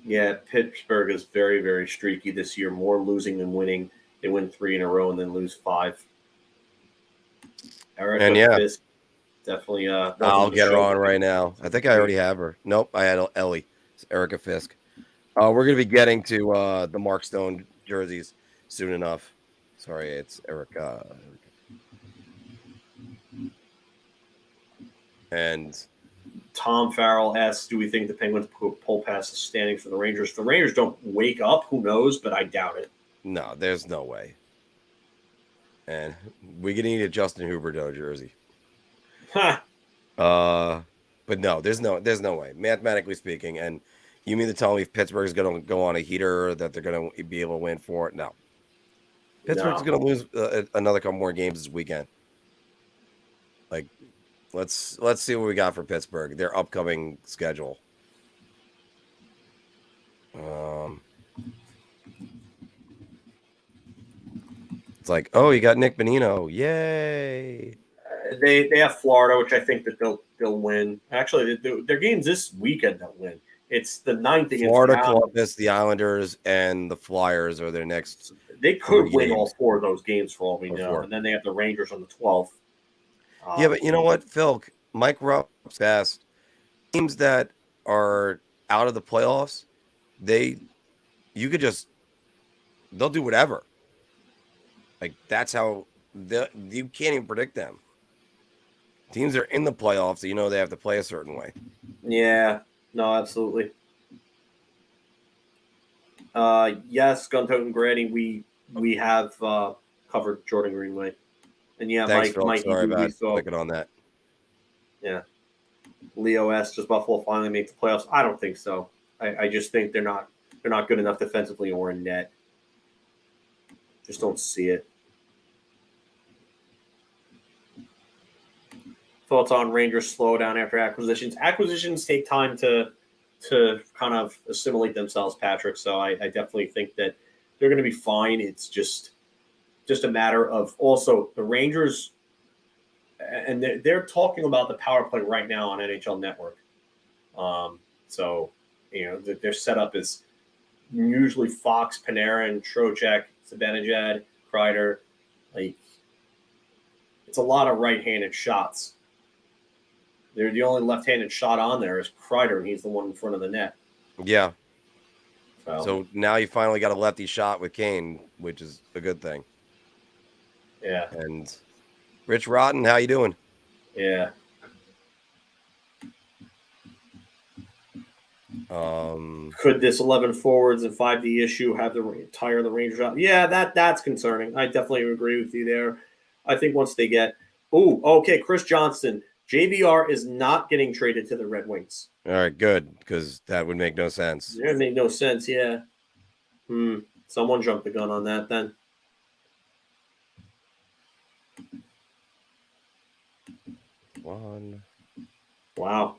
Yeah, Pittsburgh is very, very streaky this year. More losing than winning. They win 3 in a row and then lose 5. Erica Fisk, definitely. I'll get her on right now. I think I already have her. Nope, I had Ellie. It's Erica Fisk. We're going to be getting to the Mark Stone jerseys soon enough. Sorry, it's Erica. And Tom Farrell asks, do we think the Penguins pull past the standings for the Rangers? If the Rangers don't wake up, who knows, but I doubt it. No, there's no way. And we're going to need a Justin Huberdeau jersey. Huh. But no, there's no way, mathematically speaking. And you mean to tell me if Pittsburgh is going to go on a heater that they're going to be able to win for it? No. Pittsburgh's going to lose another couple more games this weekend. Like, let's see what we got for Pittsburgh. Their upcoming schedule. It's like, oh, you got Nick Bonino. Yay. They have Florida, which I think that they'll win. Actually, their games this weekend they'll win. It's the 9th against Florida, Columbus, the Islanders, and the Flyers are their next. They could win all 4 of those games for all we know. And then they have the Rangers on the 12th. Yeah, but you know what, Phil? Mike Rupp's asked teams that are out of the playoffs, they'll do whatever. Like, that's how you can't even predict them. Teams are in the playoffs, so they have to play a certain way. Yeah, no, absolutely. Yes, Guntoten Grady, we have covered Jordan Greenway. And yeah, thanks, Mike, sorry about clicking on that. Yeah. Leo S. Does Buffalo finally make the playoffs? I don't think so. I just think they're not good enough defensively or in net. Just don't see it. Thoughts on Rangers slowdown after acquisitions? Acquisitions take time to kind of assimilate themselves, Patrick. So I definitely think that they're going to be fine. It's just a matter of also the Rangers and they're talking about the power play right now on NHL Network. So, their setup is usually Fox, Panarin, Trocheck, Zibanejad, Kreider. Like, it's a lot of right-handed shots. They're the only left-handed shot on there is Kreider, and he's the one in front of the net. Yeah. So now you finally got a lefty shot with Kane, which is a good thing. Yeah. And Rich Rotten, how you doing? Yeah. Could this 11 forwards and 5D issue have the tire the Rangers out? Yeah, that's concerning. I definitely agree with you there. I think once they get Chris Johnston, JVR is not getting traded to the Red Wings. All right, good, because that would make no sense. It would make no sense, yeah. Someone jumped the gun on that then. One. Wow.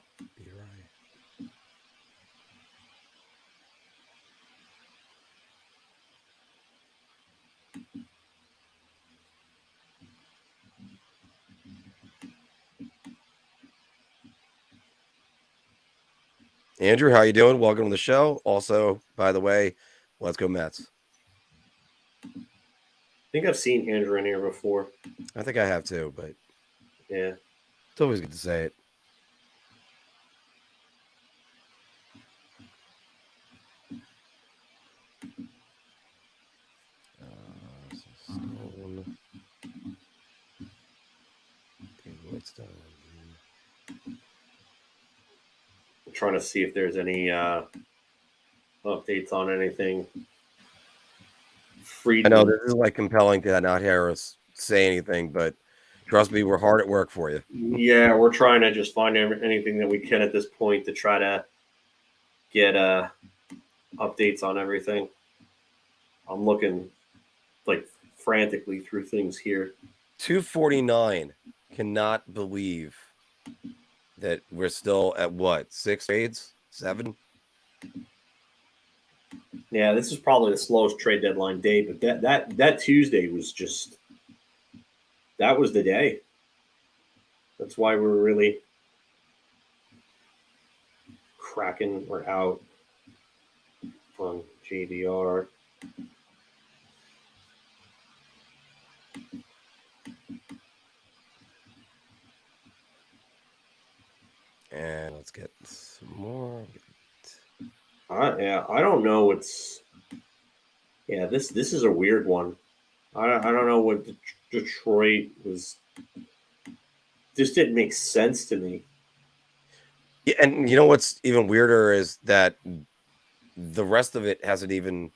Andrew, how you doing? Welcome to the show. Also, by the way, let's go Mets. I think I've seen Andrew in here before. I think I have too, but yeah, it's always good to say it. Stone. Whitestone. I'm trying to see if there's any updates on anything. I know this is like compelling to not hear us say anything, but trust me, we're hard at work for you. Yeah, we're trying to just find anything that we can at this point to try to get updates on everything. I'm looking like frantically through things here. 249. Cannot believe that we're still at what? 6 trades? 7? Yeah, this is probably the slowest trade deadline day, but that Tuesday was just that was the day. That's why we're really Kraken. We're out on JVR. And let's get some more. Yeah, I don't know what's. Yeah, this is a weird one. I don't know what Detroit was. Just didn't make sense to me. Yeah, and you know what's even weirder is that the rest of it hasn't even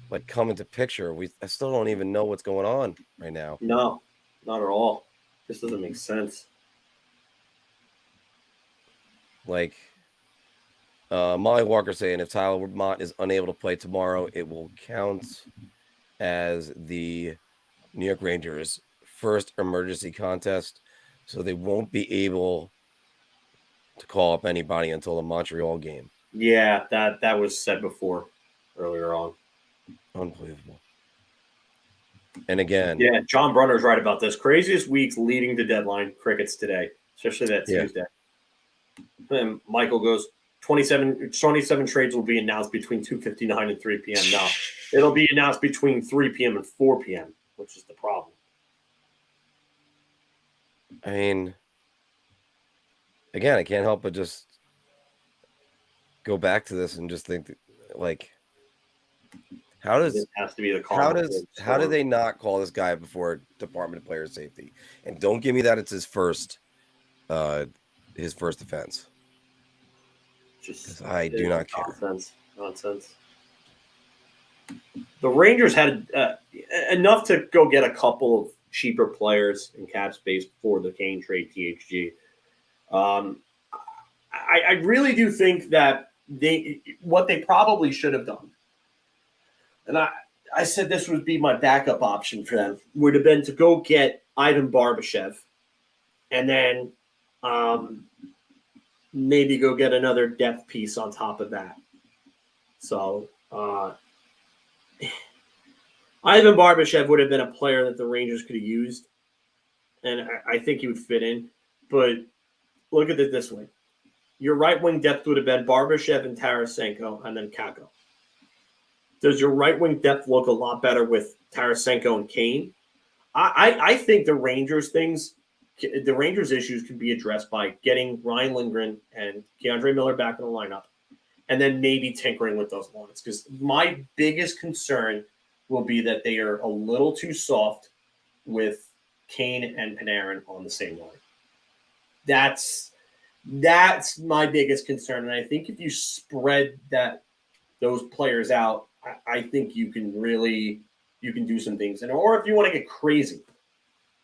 like come into picture. I still don't even know what's going on right now. No, not at all. This doesn't make sense. Like Molly Walker saying, if Tyler Mott is unable to play tomorrow, it will count as the New York Rangers' first emergency contest. So they won't be able to call up anybody until the Montreal game. Yeah, that was said before earlier on. Unbelievable. And again, yeah, John Brunner's right about this. Craziest weeks leading to deadline crickets today, especially that Tuesday. And Michael goes, 27 trades will be announced between 2:59 and 3 p.m. No, it'll be announced between 3 p.m. and 4 p.m., which is the problem. I mean, again, I can't help but just go back to this and just think, like, how does it has to be the how do they not call this guy before Department of Player Safety? And don't give me that it's his first offense. Just I do not care. Nonsense. The Rangers had enough to go get a couple of cheaper players in cap space before the Kane trade. THG. I really do think that what they probably should have done, and I said this would be my backup option for them, would have been to go get Ivan Barbashev, and then maybe go get another depth piece on top of that. So Ivan Barbashev would have been a player that the Rangers could have used. and I think he would fit in. But look at it this way. Your right wing depth would have been Barbashev and Tarasenko and then Kakko. Does your right wing depth look a lot better with Tarasenko and Kane? I think the Rangers issues can be addressed by getting Ryan Lindgren and Keandre Miller back in the lineup, and then maybe tinkering with those lines. Because my biggest concern will be that they are a little too soft with Kane and Panarin on the same line. That's my biggest concern, and I think if you spread those players out, I think you can do some things. Or if you want to get crazy,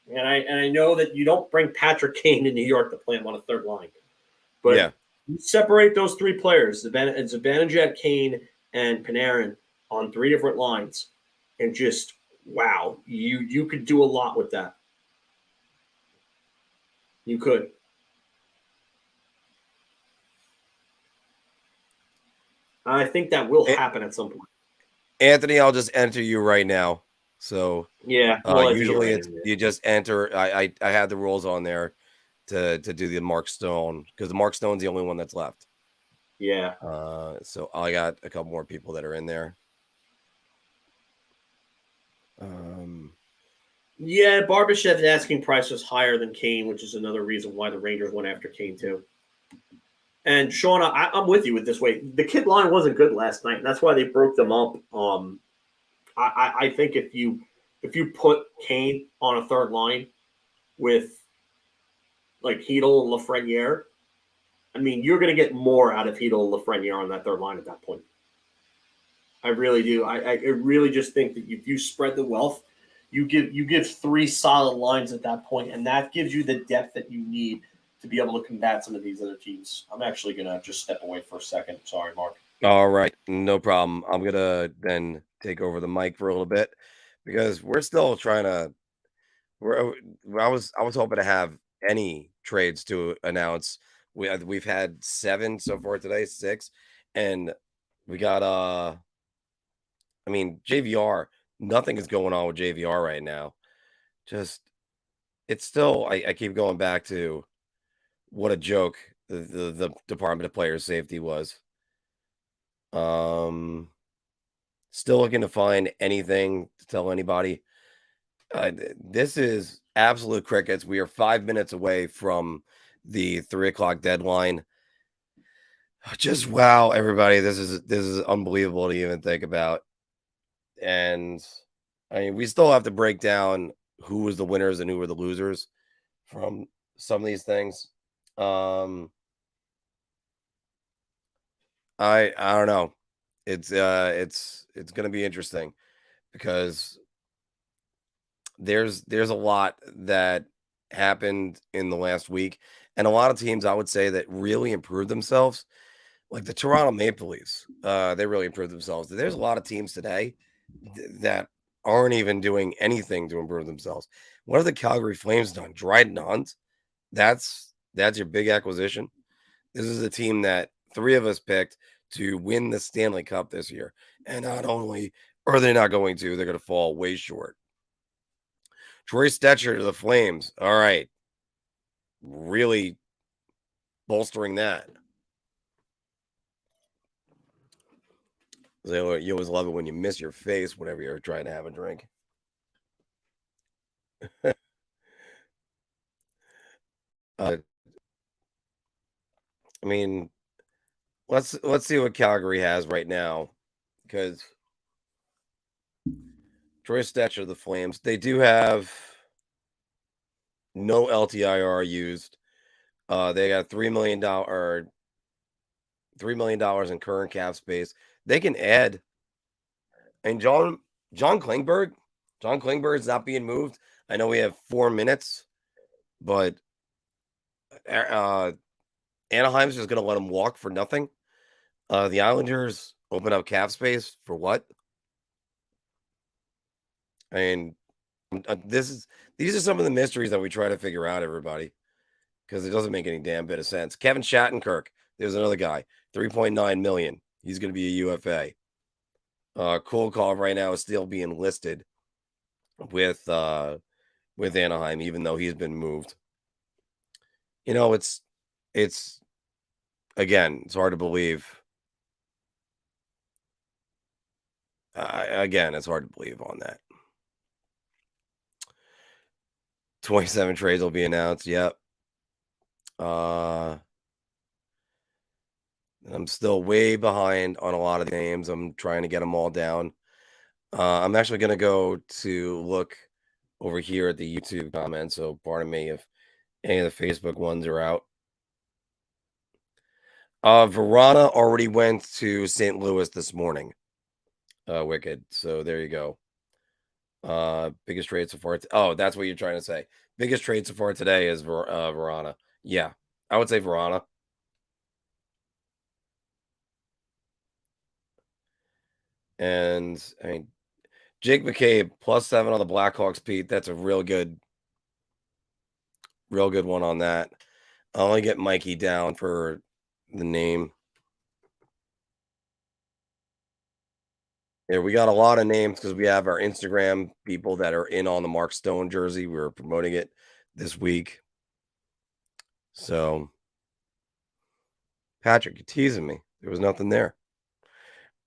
and I know that you don't bring Patrick Kane to New York to play him on a third line, but you separate those three players, Zibanejad, Kane, and Panarin on three different lines, and just wow, you could do a lot with that. You could. I think that will happen at some point. Anthony, I'll just enter you right now. So yeah, usually it's you just enter. I had the rules on there to do the Marc Stone because the Marc Stone's the only one that's left. Yeah. So I got a couple more people that are in there. Yeah, Barbashev's asking price was higher than Kane, which is another reason why the Rangers went after Kane too. And Sean, I'm with you with this way. The kid line wasn't good last night, and that's why they broke them up. I think if you put Kane on a third line with like Hedel and Lafreniere, I mean, you're going to get more out of Hedel and Lafreniere on that third line at that point. I really do. I really just think that if you spread the wealth, you give three solid lines at that point, and that gives you the depth that you need to be able to combat some of these other teams. I'm actually going to just step away for a second. Sorry, Mark. All right. No problem. I'm going to then take over the mic for a little bit because we're still trying to I was hoping to have any trades to announce. We've had 7 so far today, 6, and we got I mean, JVR, nothing is going on with JVR right now. Just it's still I keep going back to what a joke the Department of Player Safety was. Still looking to find anything to tell anybody. This is absolute crickets. We are 5 minutes away from the 3:00 deadline. Just wow, everybody! This is unbelievable to even think about. And I mean, we still have to break down who was the winners and who were the losers from some of these things. I don't know. It's going to be interesting because there's a lot that happened in the last week, and a lot of teams I would say that really improved themselves, like the Toronto Maple Leafs. They really improved themselves. There's a lot of teams today that aren't even doing anything to improve themselves. What have the Calgary Flames done? Dryden Hunt. That's your big acquisition. This is a team that 3 of us picked to win the Stanley Cup this year. And not only are they not going to, they're going to fall way short. Troy Stetcher to the Flames. All right. Really bolstering that. You always love it when you miss your face whenever you're trying to have a drink. I mean, let's see what Calgary has right now, because Troy Stetcher, the Flames, they do have no LTIR used. They got $3 million in current cap space. They can add. And John Klingberg is not being moved. I know we have 4 minutes, but Anaheim's just going to let him walk for nothing. The Islanders open up cap space for what? And these are some of the mysteries that we try to figure out, everybody, because it doesn't make any damn bit of sense. Kevin Shattenkirk, there's another guy, $3.9 million. He's going to be a UFA. Cold Call right now is still being listed with with Anaheim, even though he's been moved. You know, it's again, it's hard to believe. Again, it's hard to believe on that. 27 trades will be announced. Yep. I'm still way behind on a lot of names. I'm trying to get them all down. I'm actually going to go to look over here at the YouTube comments. So pardon me if any of the Facebook ones are out. Verona already went to St. Louis this morning. Wicked. So there you go. Biggest trade so far. Oh, that's what you're trying to say. Biggest trade so far today is Verona. Yeah, I would say Verona. And I mean, Jake McCabe +7 on the Blackhawks, Pete. That's a real good one on that. I'll only get Mikey down for the name. Yeah, we got a lot of names because we have our Instagram people that are in on the Mark Stone jersey. We were promoting it this week. So, Patrick, you're teasing me. There was nothing there.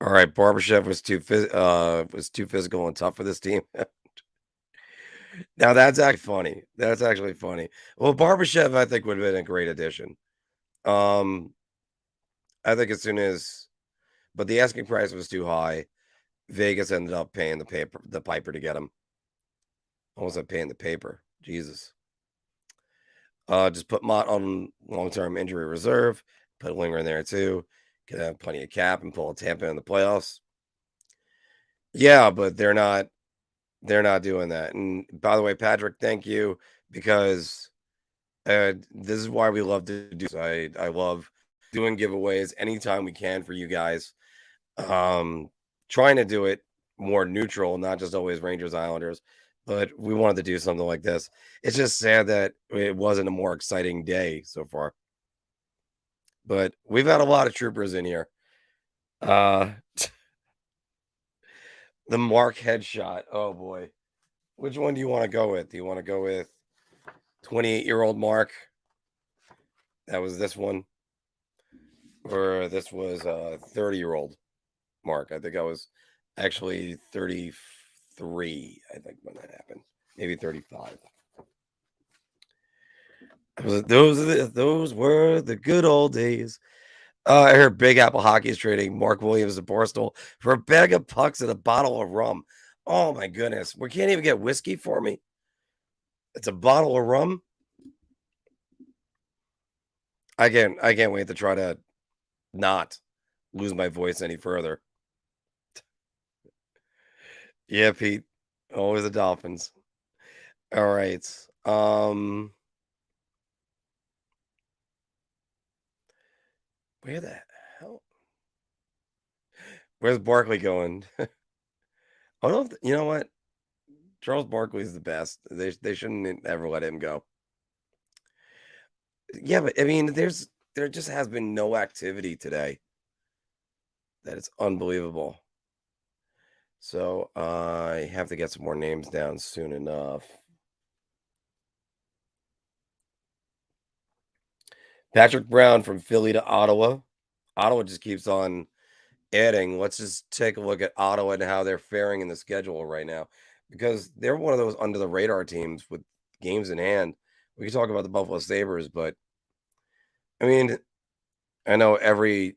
All right, Barbashev was too physical and tough for this team. Now that's actually funny. That's actually funny. Well, Barbashev, I think, would have been a great addition. I think but the asking price was too high. Vegas ended up paying the piper to get him. Almost like paying the paper. Jesus. Just put Mott on long-term injury reserve. Put Linger in there too. Could have plenty of cap and pull a Tampa in the playoffs. Yeah, but they're not doing that. And by the way, Patrick, thank you, because this is why we love to do this. I love doing giveaways anytime we can for you guys. Trying to do it more neutral, not just always Rangers Islanders, but we wanted to do something like this. It's just sad that it wasn't a more exciting day so far. But we've had a lot of troopers in here. The Marc headshot. Oh boy. Which one do you want to go with? Do you want to go with 28-year-old Marc? That was this one. Or this was 30-year-old Marc. I think I was actually 33, I think, when that happened. Maybe 35. Those were the good old days. I heard Big Apple Hockey is trading Mark Williams and Barstool for a bag of pucks and a bottle of rum. Oh my goodness. We can't even get whiskey for me. It's a bottle of rum. I can't wait to try to not lose my voice any further. Yeah, Pete. Always the Dolphins. All right. Where the hell? Where's Barkley going? Oh no, you know what? Charles Barkley is the best. They shouldn't ever let him go. Yeah, but I mean, there just has been no activity today. That is unbelievable. So I have to get some more names down soon enough. Patrick Brown from Philly to Ottawa. Ottawa just keeps on adding. Let's just take a look at Ottawa and how they're faring in the schedule right now, because they're one of those under the radar teams with games in hand. We can talk about the Buffalo Sabres, but I mean, I know the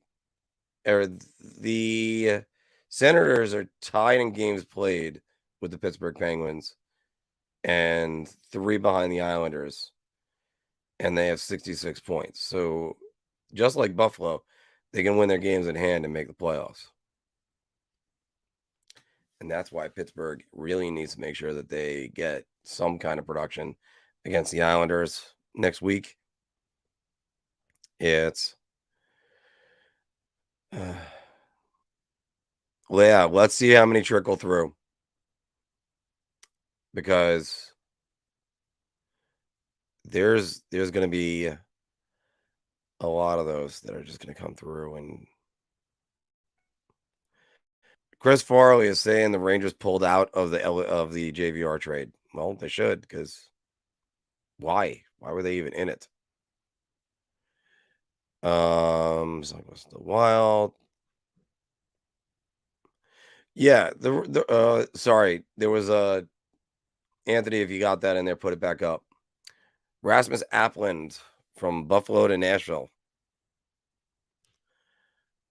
Senators are tied in games played with the Pittsburgh Penguins and 3 behind the Islanders, and they have 66 points. So just like Buffalo, they can win their games in hand and make the playoffs. And that's why Pittsburgh really needs to make sure that they get some kind of production against the Islanders next week. It's well, yeah, let's see how many trickle through, because there's going to be a lot of those that are just going to come through. And Chris Farley is saying the Rangers pulled out of the JVR trade. Well, they should, because why? Why were they even in it? So it was the Wild. Yeah, sorry, there was a Anthony. If you got that in there, put it back up. Rasmus Appland from Buffalo to Nashville.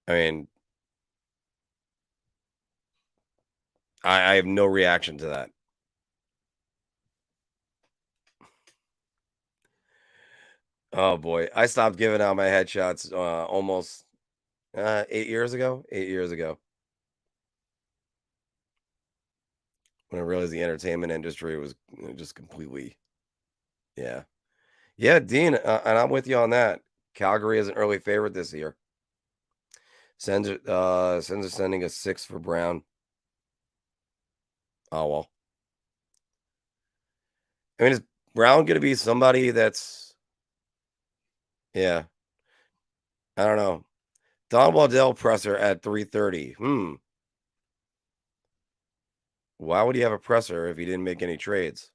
I mean, I have no reaction to that. Oh boy, I stopped giving out my headshots almost 8 years ago. 8 years ago, when I realized the entertainment industry was just completely, yeah, yeah. Dean, and I'm with you on that. Calgary is an early favorite this year. Sends are sending a 6 for Brown. Oh well. I mean, is Brown going to be somebody that's, yeah? I don't know. Don Waddell presser at 3:30. Why would he have a presser if he didn't make any trades?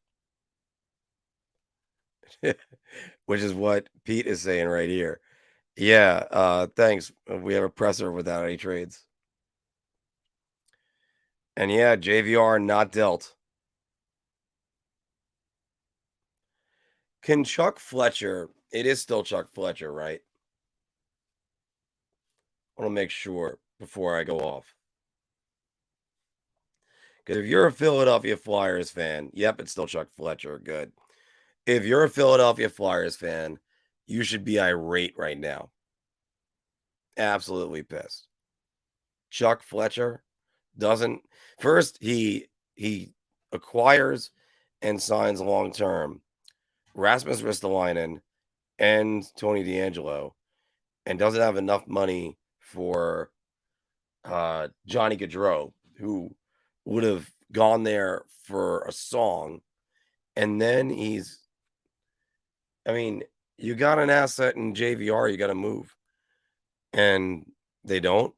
Which is what Pete is saying right here. Yeah, thanks. We have a presser without any trades. And yeah, JVR not dealt. Can Chuck Fletcher, it is still Chuck Fletcher, right? I want to make sure before I go off. Because if you're a Philadelphia Flyers fan, yep, it's still Chuck Fletcher. Good. If you're a Philadelphia Flyers fan, you should be irate right now. Absolutely pissed. Chuck Fletcher doesn't, first he acquires and signs long term Rasmus Ristolainen and Tony DeAngelo, and doesn't have enough money for Johnny Gaudreau, who would have gone there for a song. And then I mean, you got an asset in JVR, you got to move. And they don't.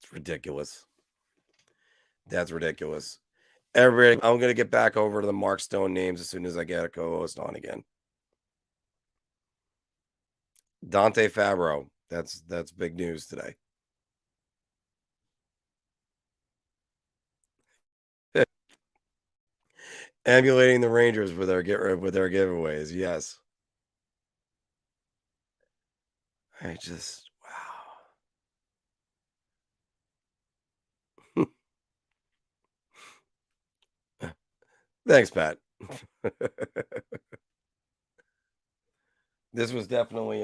It's ridiculous. That's ridiculous. Everybody, I'm going to get back over to the Mark Stone names as soon as I get a co-host on again. Dante Fabro. That's big news today. Emulating the Rangers with their giveaways. Yes. I just, wow. Thanks, Pat. This was definitely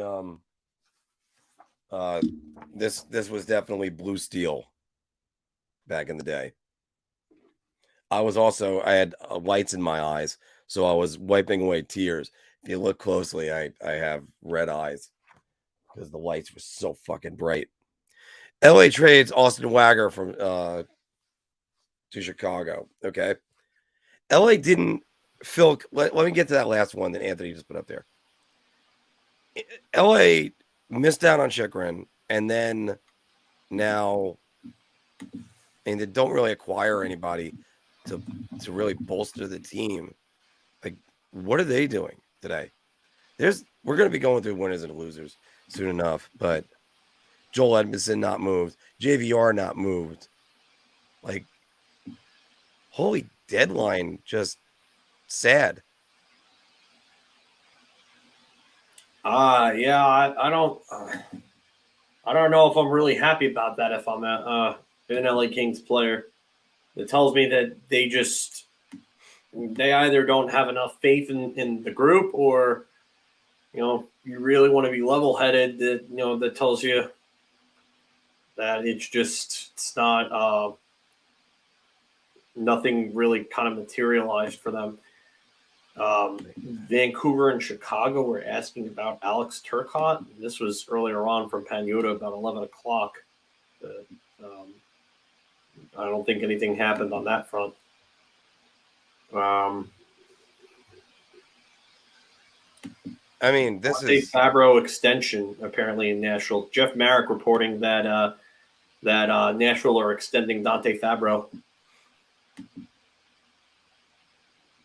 this was definitely blue steel back in the day. I had lights in my eyes, so I was wiping away tears. If you look closely, I have red eyes because the lights were so fucking bright. LA trades Austin Wagner from to Chicago. Okay. LA didn't fill. Let me get to that last one that Anthony just put up there. LA missed out on Chychrun, and then now, and they don't really acquire anybody to really bolster the team. Like, what are they doing today? We're going to be going through winners and losers soon enough, but Joel Edmondson not moved, JVR not moved. Like, holy deadline, just sad. Yeah, I don't know if I'm really happy about that. If I'm an LA Kings player, it tells me that they either don't have enough faith in the group, or you really want to be level-headed. That tells you that it's not nothing really kind of materialized for them. Vancouver and Chicago were asking about Alex Turcotte. This was earlier on from Pagnotta, about 11 o'clock. I don't think anything happened on that front. I mean, this is Fabro extension apparently in Nashville. Jeff Marek reporting that Nashville are extending Dante Fabro.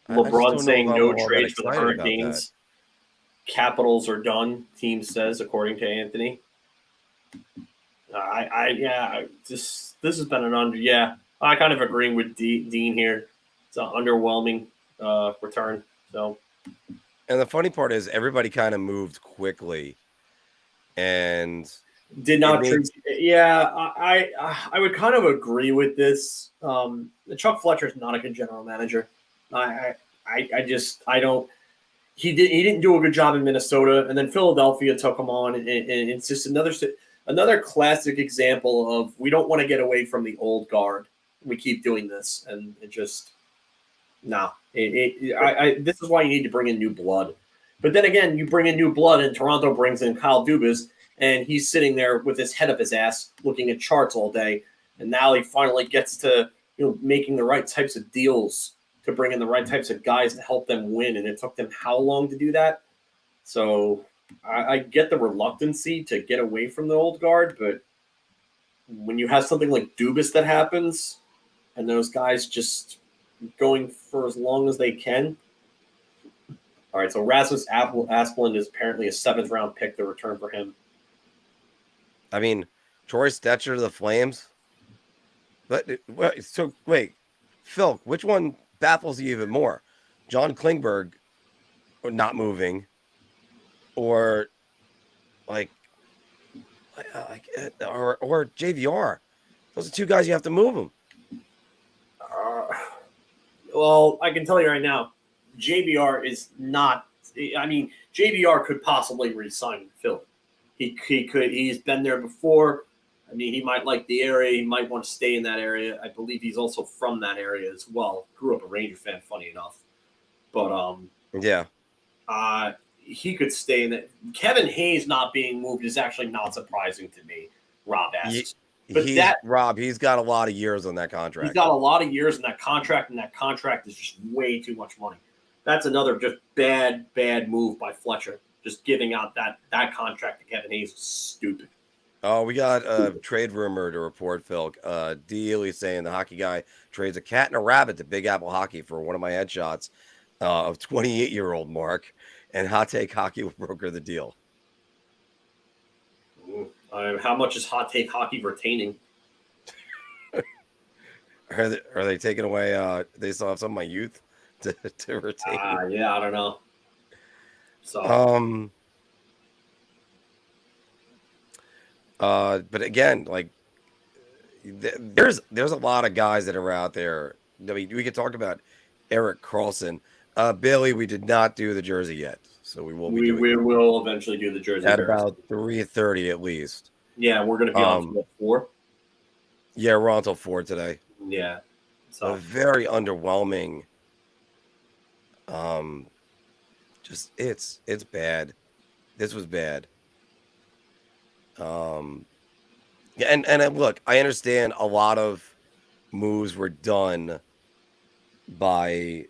LeBron saying no all that trades for the excited about Hurricanes. Capitals are done, team says, according to Anthony. This has been an under. Yeah, I kind of agree with Dean here. It's an underwhelming return. So, and the funny part is everybody kind of moved quickly, and did not treat. Yeah, I would kind of agree with this. Chuck Fletcher is not a good general manager. I don't. He didn't do a good job in Minnesota, and then Philadelphia took him on, and it's just another classic example of we don't want to get away from the old guard. We keep doing this, and it just this is why you need to bring in new blood. But then again, you bring in new blood, and Toronto brings in Kyle Dubas, and he's sitting there with his head up his ass, looking at charts all day, and now he finally gets to making the right types of deals to bring in the right types of guys to help them win, and it took them how long to do that? So I get the reluctancy to get away from the old guard, but when you have something like Dubas that happens, and those guys just going for as long as they can. All right, so Rasmus Asplund is apparently a 7th round pick to return for him. I mean, Troy Stetcher to the Flames. But wait, Phil, which one baffles you even more? John Klingberg not moving, or or JVR? Those are two guys you have to move them. Well, I can tell you right now, JVR is not. I mean, JVR could possibly re-sign Phil. He could. He's been there before. I mean, he might like the area. He might want to stay in that area. I believe he's also from that area as well. Grew up a Ranger fan, funny enough. But yeah, he could stay in that. Kevin Hayes not being moved is actually not surprising to me. Rob asks. Rob, he's got a lot of years on that contract. He's got a lot of years in that contract, and that contract is just way too much money. That's another just bad move by Fletcher. Just giving out that contract to Kevin Hayes is stupid. Oh, we got a trade rumor to report, Phil. D. Ely saying the hockey guy trades a cat and a rabbit to Big Apple Hockey for one of my headshots of 28-year-old Marc, and Hot Take Hockey will broker the deal. How much is Hot Take Hockey retaining? Are they taking away? They still have some of my youth to retain. Yeah, I don't know. So but again, like there's a lot of guys that are out there. I mean, we could talk about Erik Karlsson. Bailey, we did not do the jersey yet, so we will. We will eventually do the jersey at about 3:30 at least. Yeah, we're gonna be on till 4. Yeah, we're on till 4 today. Yeah, so very underwhelming. Just it's bad. This was bad. And look, I understand a lot of moves were done by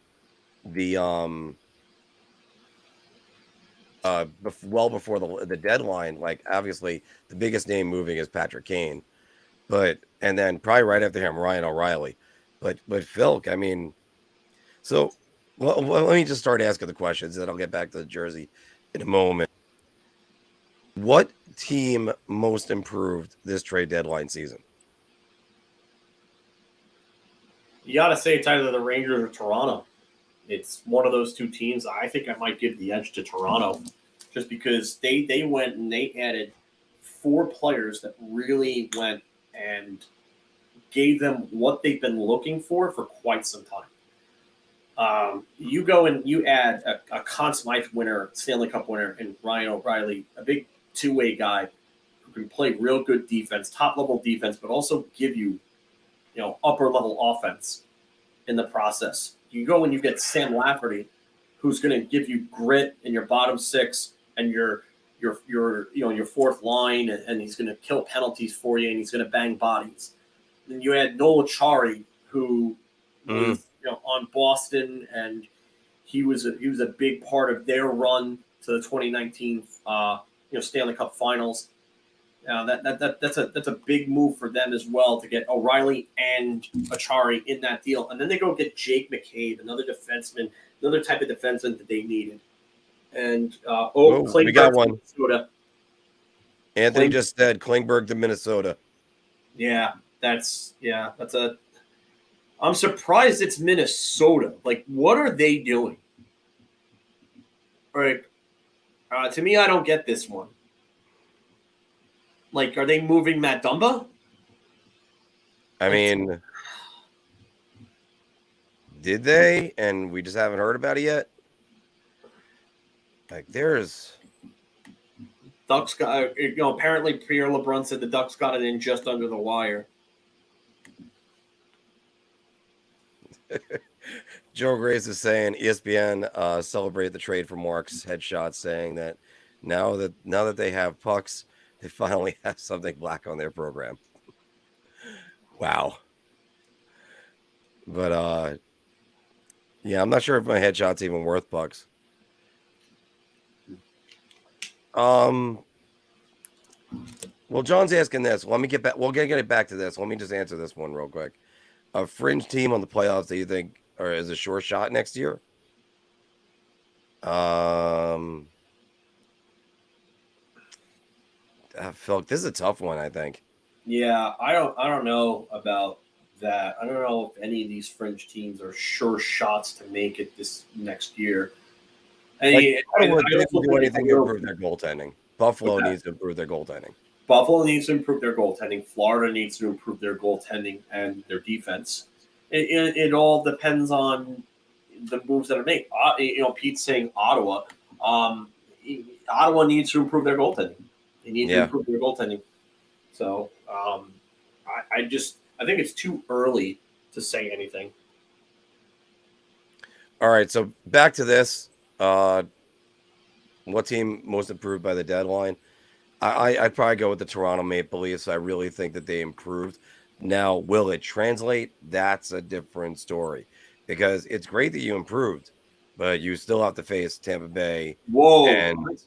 the well before the deadline. Like obviously the biggest name moving is Patrick Kane, and then probably right after him Ryan O'Reilly, but Phil, I mean, so well, let me just start asking the questions, and then I'll get back to the jersey in a moment. What team most improved this trade deadline season? You got to say it's either the Rangers or Toronto. It's one of those two teams. I think I might give the edge to Toronto just because they went and they added 4 players that really went and gave them what they've been looking for quite some time. You go and you add a Conn Smythe winner, Stanley Cup winner, and Ryan O'Reilly, a big two-way guy who can play real good defense, top-level defense, but also give you, upper-level offense in the process. You go and you get Sam Lafferty, who's going to give you grit in your bottom 6 and your fourth line, and he's going to kill penalties for you, and he's going to bang bodies. Then you add Noel Acciari, who was on Boston, and he was a big part of their run to the 2019 Stanley Cup Finals. That's a big move for them as well to get O'Reilly and Acciari in that deal, and then they go get Jake McCabe, another defenseman another type of defenseman that they needed. And we got one. Minnesota. Anthony just said Klingberg to Minnesota. Yeah, that's a. I'm surprised it's Minnesota. Like, what are they doing? Like, to me, I don't get this one. Like, are they moving Matt Dumba? I mean, did they? And we just haven't heard about it yet. Like, there's Ducks got, apparently Pierre LeBrun said the Ducks got it in just under the wire. Joe Grace is saying ESPN celebrate the trade for Marc's headshot, saying that now that they have pucks, they finally have something black on their program. Wow. But yeah, I'm not sure if my headshot's even worth pucks. Well, John's asking this. Let me get back. We'll get it back to this. Let me just answer this one real quick. A fringe team on the playoffs that you think is a sure shot next year? Phil, this is a tough one, I think. Yeah, I don't know about that. I don't know if any of these fringe teams are sure shots to make it this next year. Ottawa didn't do anything to improve their goaltending. Buffalo needs to improve their goaltending. Buffalo needs to improve their goaltending. Florida needs to improve their goaltending and their defense. It all depends on the moves that are made. Pete's saying Ottawa. Ottawa needs to improve their goaltending. They need to improve their goaltending. So I think it's too early to say anything. All right, so back to this. What team most improved by the deadline? I'd probably go with the Toronto Maple Leafs. I really think that they improved. Now, will it translate? That's a different story, because it's great that you improved, but you still have to face Tampa Bay. Whoa,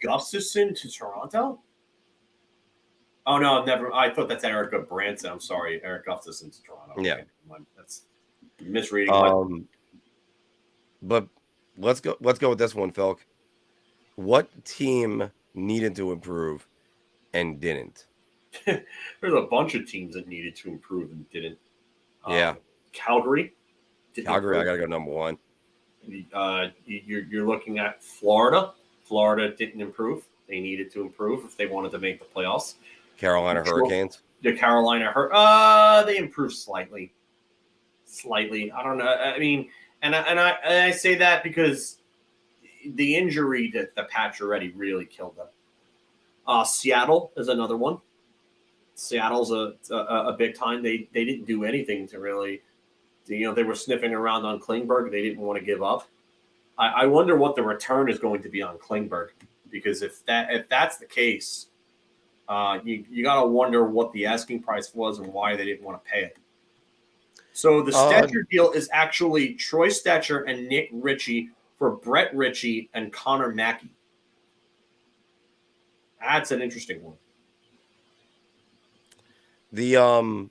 Gustafsson to Toronto? Oh, no, never. I thought that's Erica Branson. I'm sorry, Eric Gustafsson to Toronto. Yeah. Okay. That's misreading. But let's go with this one, Phil. What team needed to improve and didn't? There's a bunch of teams that needed to improve and didn't. Calgary. I got to go number one. You're looking at Florida. Florida didn't improve. They needed to improve if they wanted to make the playoffs. Carolina Hurricanes. The Carolina they improved slightly. I don't know. I mean, and I say that because the injury that the Pacioretty really killed them. Seattle is another one. Seattle's a big time. They didn't do anything to really, they were sniffing around on Klingberg. They didn't want to give up. I wonder what the return is going to be on Klingberg, because if that's the case, you got to wonder what the asking price was and why they didn't want to pay it. So the Stetcher deal is actually Troy Stetcher and Nick Ritchie for Brett Ritchie and Connor Mackey. That's an interesting one. The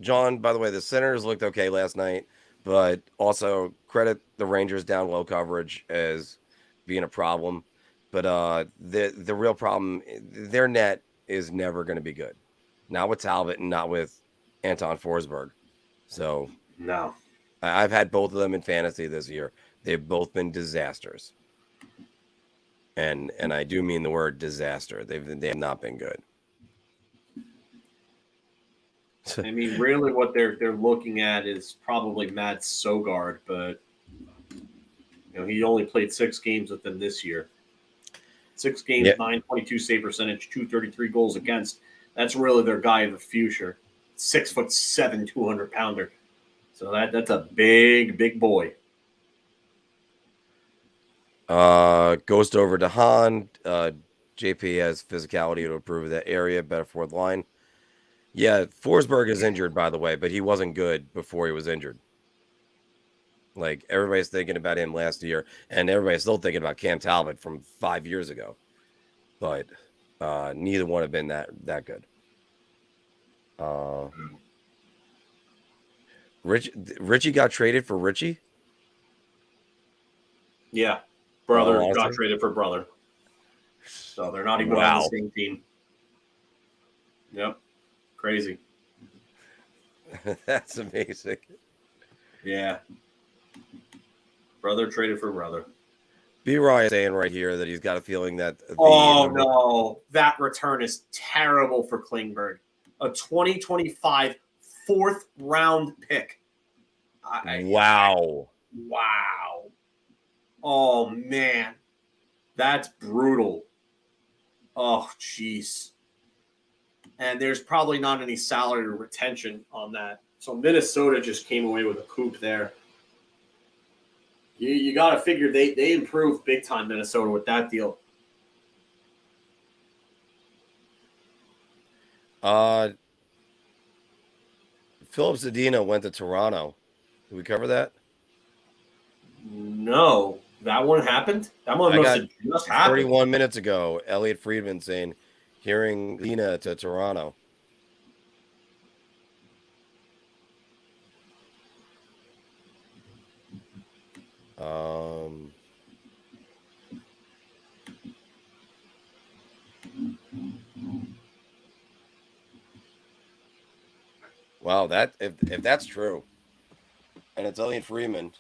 John, by the way, the Senators looked okay last night, but also credit the Rangers down low coverage as being a problem. But the real problem, their net is never going to be good. Not with Talbot and not with Anton Forsberg. So no, I've had both of them in fantasy this year. They've both been disasters. And I do mean the word disaster. They have not been good. I mean, really, what they're looking at is probably Matt Sogard, but he only played 6 games with them this year. 6 games, 922 save percentage, 233 goals against. That's really their guy of the future. 6'7", 200-pounder. So that's a big boy. Goes over to Han. JP has physicality to improve that area. Better fourth line. Yeah, Forsberg is injured, by the way, but he wasn't good before he was injured. Like, everybody's thinking about him last year, and everybody's still thinking about Cam Talbot from 5 years ago. But neither one have been that good. Richie got traded for Ritchie? Yeah. Brother got honestly? traded for brother. So they're not even on the same team. Yep. Crazy. That's amazing. Yeah. Brother traded for brother. B-Roy is saying right here that he's got a feeling that no. That return is terrible for Klingberg. A 2025 fourth round pick. Wow. Wow. Oh, man. That's brutal. Oh, jeez. And there's probably not any salary retention on that. So Minnesota just came away with a coup there. You got to figure they improved big time, Minnesota, with that deal. Philip Zadina went to Toronto. Did we cover that? No, that one happened. That one must have just happened. 31 minutes ago, Elliot Friedman saying, hearing Zadina to Toronto. Wow, that if that's true, and it's Elliot Friedman.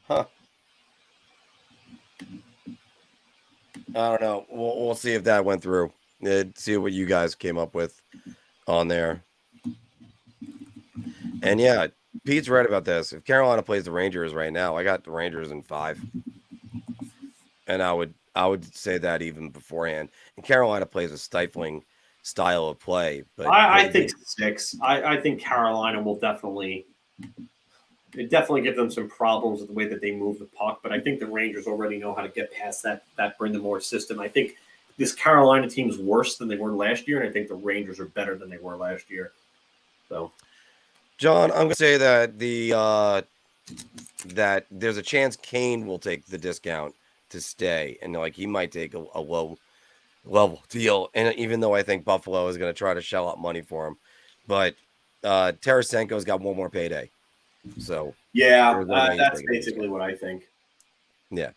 Huh. I don't know. We'll see if that went through. See what you guys came up with on there. And yeah, Pete's right about this. If Carolina plays the Rangers right now, I got the Rangers in 5. And I would say that even beforehand. And Carolina plays a stifling style of play. But I think 6. I think Carolina will definitely give them some problems with the way that they move the puck. But I think the Rangers already know how to get past that Brind'Amour system. I think this Carolina team is worse than they were last year, and I think the Rangers are better than they were last year. So, John, I'm going to say that that there's a chance Kane will take the discount to stay, and like he might take a low level deal. And even though I think Buffalo is going to try to shell out money for him, but Tarasenko's got one more payday. So yeah, that's basically what I think. Yeah.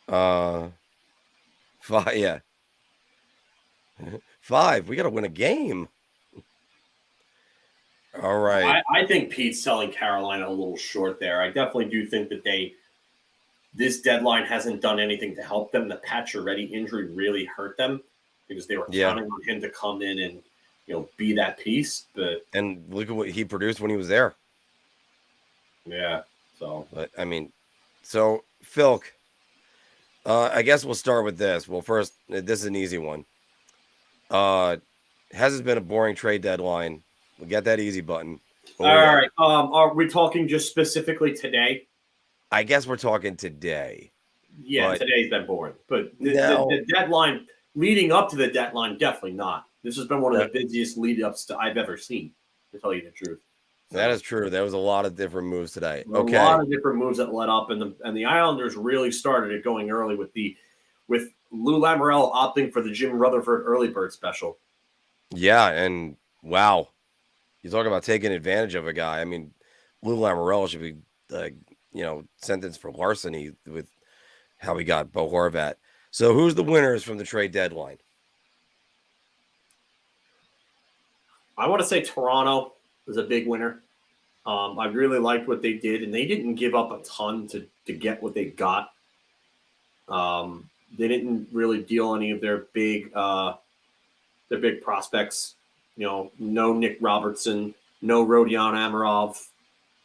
5, yeah. 5. We got to win a game. All right. I think Pete's selling Carolina a little short there. I definitely do think that this deadline hasn't done anything to help them. The Pacioretty injury really hurt them because they were counting on him to come in and be that piece. And look at what he produced when he was there. Yeah. So, but I mean, so Philk, I guess we'll start with this. Well, first, this is an easy one. Has it been a boring trade deadline? We'll get that easy button. All right. Are we talking just specifically today? I guess we're talking today. Yeah, today's been boring. But the deadline leading up to the deadline, definitely not. This has been one of the busiest lead-ups I've ever seen, to tell you the truth. So, that is true. There was a lot of different moves today. A lot of different moves that led up, and the Islanders really started it going early with Lou Lamoriello opting for the Jim Rutherford early bird special. Yeah, and wow. You talk about taking advantage of a guy. I mean, Lou Lamoriello should be sentenced for larceny with how he got Bo Horvat. So who's the winners from the trade deadline? I want to say Toronto was a big winner. I really liked what they did, and they didn't give up a ton to get what they got. They didn't really deal any of their big prospects. No Nick Robertson, no Rodion Amarov.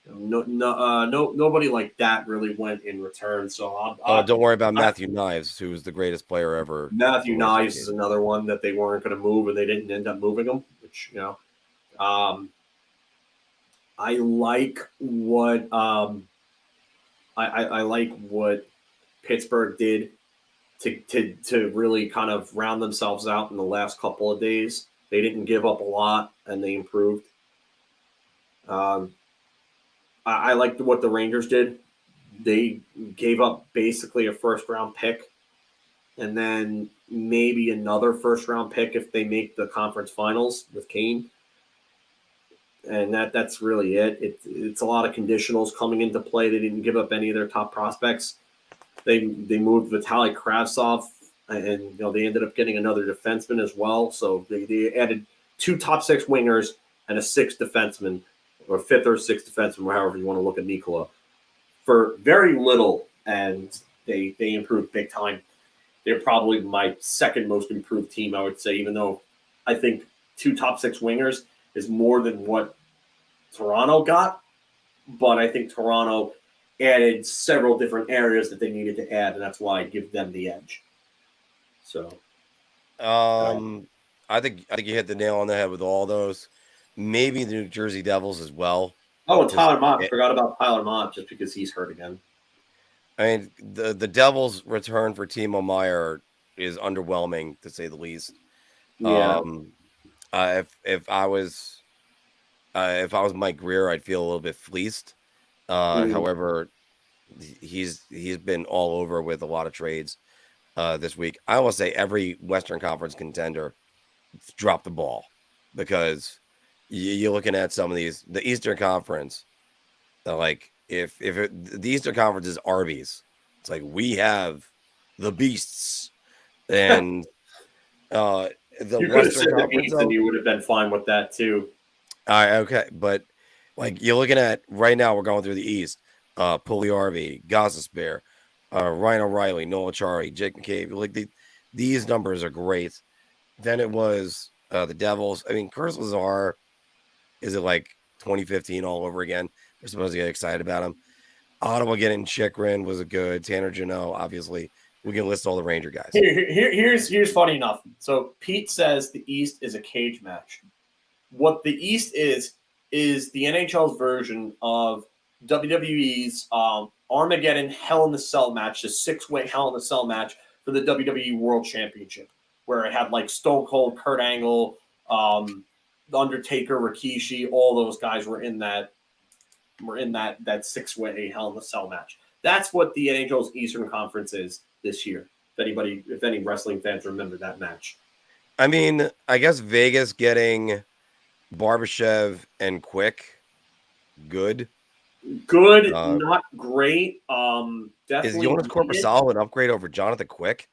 Nobody like that really went in return. So don't worry about Matthew Knives, who was the greatest player ever. Matthew Knives is another one that they weren't going to move, and they didn't end up moving him. Which I like what I like what Pittsburgh did to really kind of round themselves out in the last couple of days. They didn't give up a lot, and they improved. I liked what the Rangers did. They gave up basically a first-round pick and then maybe another first-round pick if they make the conference finals with Kane. And that's really it. It's a lot of conditionals coming into play. They didn't give up any of their top prospects. They moved Vitaly Kravtsov, and they ended up getting another defenseman as well. So they added 2 top 6 wingers and a 6th defenseman, or 5th or 6th defenseman, however you want to look at Nikola, for very little, and they improved big time. They're probably my second most improved team, I would say, even though I think 2 top 6 wingers is more than what Toronto got. But I think Toronto added several different areas that they needed to add, and that's why I give them the edge. So, I think you hit the nail on the head with all those. Maybe the New Jersey Devils as well. Oh, and Tyler Mott. Forgot about Tyler Mott just because he's hurt again. I mean, the Devils' return for Timo Meier is underwhelming, to say the least. Yeah. If I was Mike Greer, I'd feel a little bit fleeced. However, he's been all over with a lot of trades this week. I will say every Western Conference contender dropped the ball, because you're looking at some of these. The Eastern Conference, like if the Eastern Conference is Arby's, it's like we have the beasts, and the you could have said the beasts, and you would have been fine with that too. Okay, but like you're looking at right now, we're going through the East. Puljujärvi, Gostisbehere, Ryan O'Reilly, Noel Acciari, Jake McCabe. Like these numbers are great. Then it was the Devils. I mean, Curtis Lazar, is it like 2015 all over again? We're supposed to get excited about him. Ottawa getting Chychrun was a good. Tanner Jeannot, obviously. We can list all the Ranger guys. Here's funny enough. So Pete says the East is a cage match. What the East is the NHL's version of WWE's Armageddon Hell in the Cell match, the 6-way Hell in the Cell match for the WWE World Championship, where it had like Stone Cold, Kurt Angle, The Undertaker, Rikishi, all those guys were in that 6-way Hell in the Cell match. That's what the NHL's Eastern Conference is this year. If any wrestling fans remember that match. I mean, I guess Vegas getting Barbashev and Quick, good. Good, not great. Definitely. Is Jonas Korpisalo an upgrade over Jonathan Quick?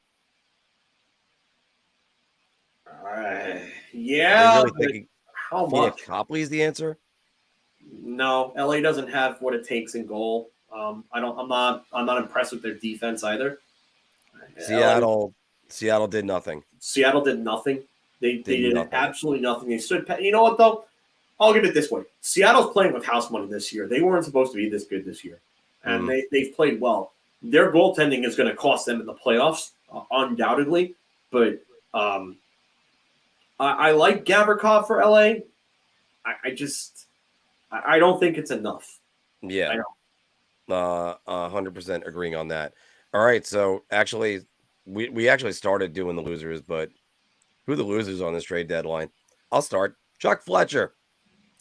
Yeah. Really how much? Copley is the answer? No, LA doesn't have what it takes in goal. I'm not impressed with their defense either. Seattle did nothing. Seattle did nothing. They did nothing. Absolutely nothing. They stood. You know what though? I'll give it this way. Seattle's playing with house money this year. They weren't supposed to be this good this year, and they've played well. Their goaltending is going to cost them in the playoffs, undoubtedly. But I like Gavrikov for LA. I don't think it's enough. Yeah, 100% agreeing on that. All right, so actually, we actually started doing the losers, but who are the losers on this trade deadline? I'll start. Chuck Fletcher.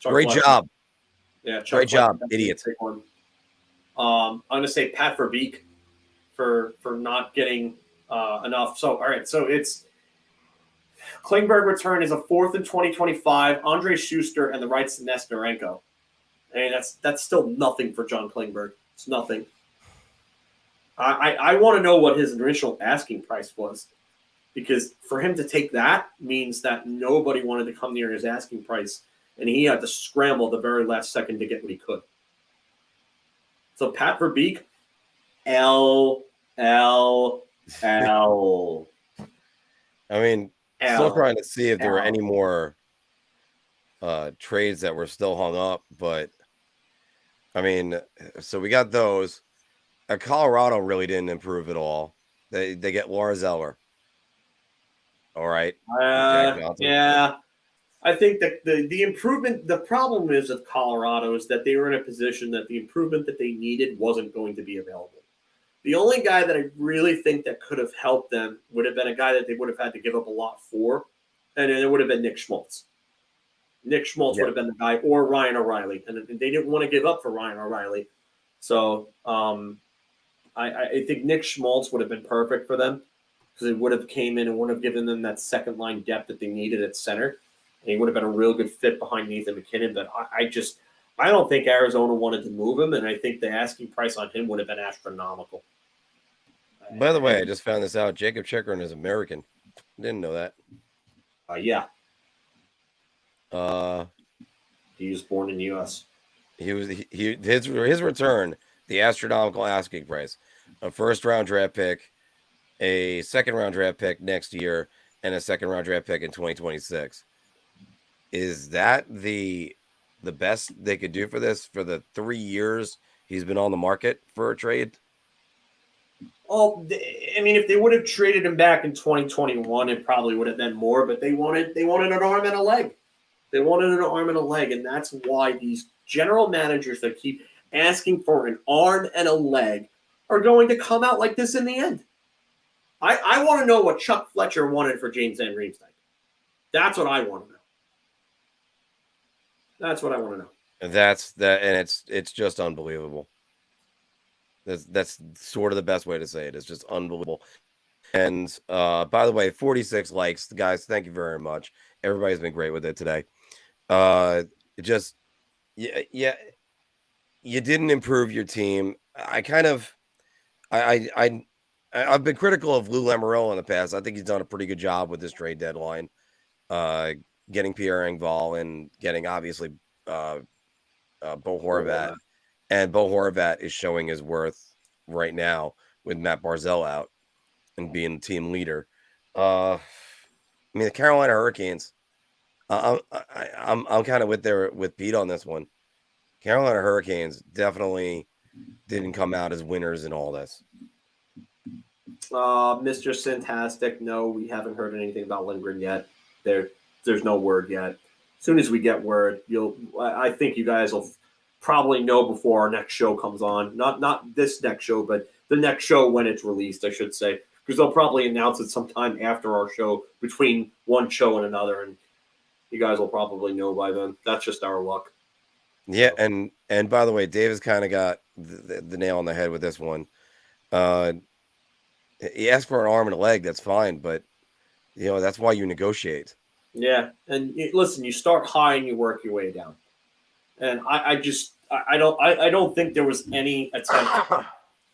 Great job. Yeah, great job, idiot. I'm going to say Pat Verbeek for not getting enough. So, all right, so it's Klingberg return is a 4th in 2025. Andre Schuster and the rights to Nesterenko. I mean, that's still nothing for John Klingberg. It's nothing. I want to know what his initial asking price was, because for him to take that means that nobody wanted to come near his asking price, and he had to scramble the very last second to get what he could. So Pat Verbeek, L. I mean, still trying to see if there were any more trades that were still hung up, but I mean, so we got those. Colorado really didn't improve at all. They get Laura Zeller. All right. Yeah. I think that the improvement, the problem is with Colorado is that they were in a position that the improvement that they needed wasn't going to be available. The only guy that I really think that could have helped them would have been a guy that they would have had to give up a lot for, and it would have been Nick Schmaltz. Nick Schmaltz would have been the guy, or Ryan O'Reilly, and they didn't want to give up for Ryan O'Reilly. So I think Nick Schmaltz would have been perfect for them because it would have came in and would have given them that second line depth that they needed at center. And he would have been a real good fit behind Nathan McKinnon. But I don't think Arizona wanted to move him, and I think the asking price on him would have been astronomical. By the way, I just found this out. Jacob Chikrin is American. Didn't know that. Yeah. He was born in the U.S. His return, the astronomical asking price, a first-round draft pick, a second-round draft pick next year, and a second-round draft pick in 2026. Is that the best they could do for this for the 3 years he's been on the market for a trade? Oh, I mean, if they would have traded him back in 2021, it probably would have been more. But they wanted an arm and a leg. They wanted an arm and a leg, and that's why these general managers that keep asking for an arm and a leg are going to come out like this in the end. I want to know what Chuck Fletcher wanted for James Van Riemsdyk. That's what I want to know. That's what I want to know. And that's that, and it's just unbelievable. That's sort of the best way to say it. It's just unbelievable. And by the way, 46 likes, guys. Thank you very much. Everybody's been great with it today. You didn't improve your team. I've been critical of Lou Lamoriello in the past. I think he's done a pretty good job with this trade deadline, getting Pierre Engvall and getting obviously Bo Horvat. And Bo Horvat is showing his worth right now with Matt Barzal out and being the team leader. I mean, the Carolina Hurricanes. I'm kind of with Pete on this one. Carolina Hurricanes definitely didn't come out as winners in all this. Mr. Syntastic, no, we haven't heard anything about Lindgren yet. There's no word yet. As soon as we get word, I think you guys will probably know before our next show comes on. Not this next show, but the next show when it's released, I should say, because they'll probably announce it sometime after our show, between one show and another, and you guys will probably know by then. That's just our luck. Yeah, and by the way, Dave has kind of got the nail on the head with this one. He asked for an arm and a leg. That's fine, but that's why you negotiate. Yeah, and listen, you start high and you work your way down. And I don't think there was any attempt,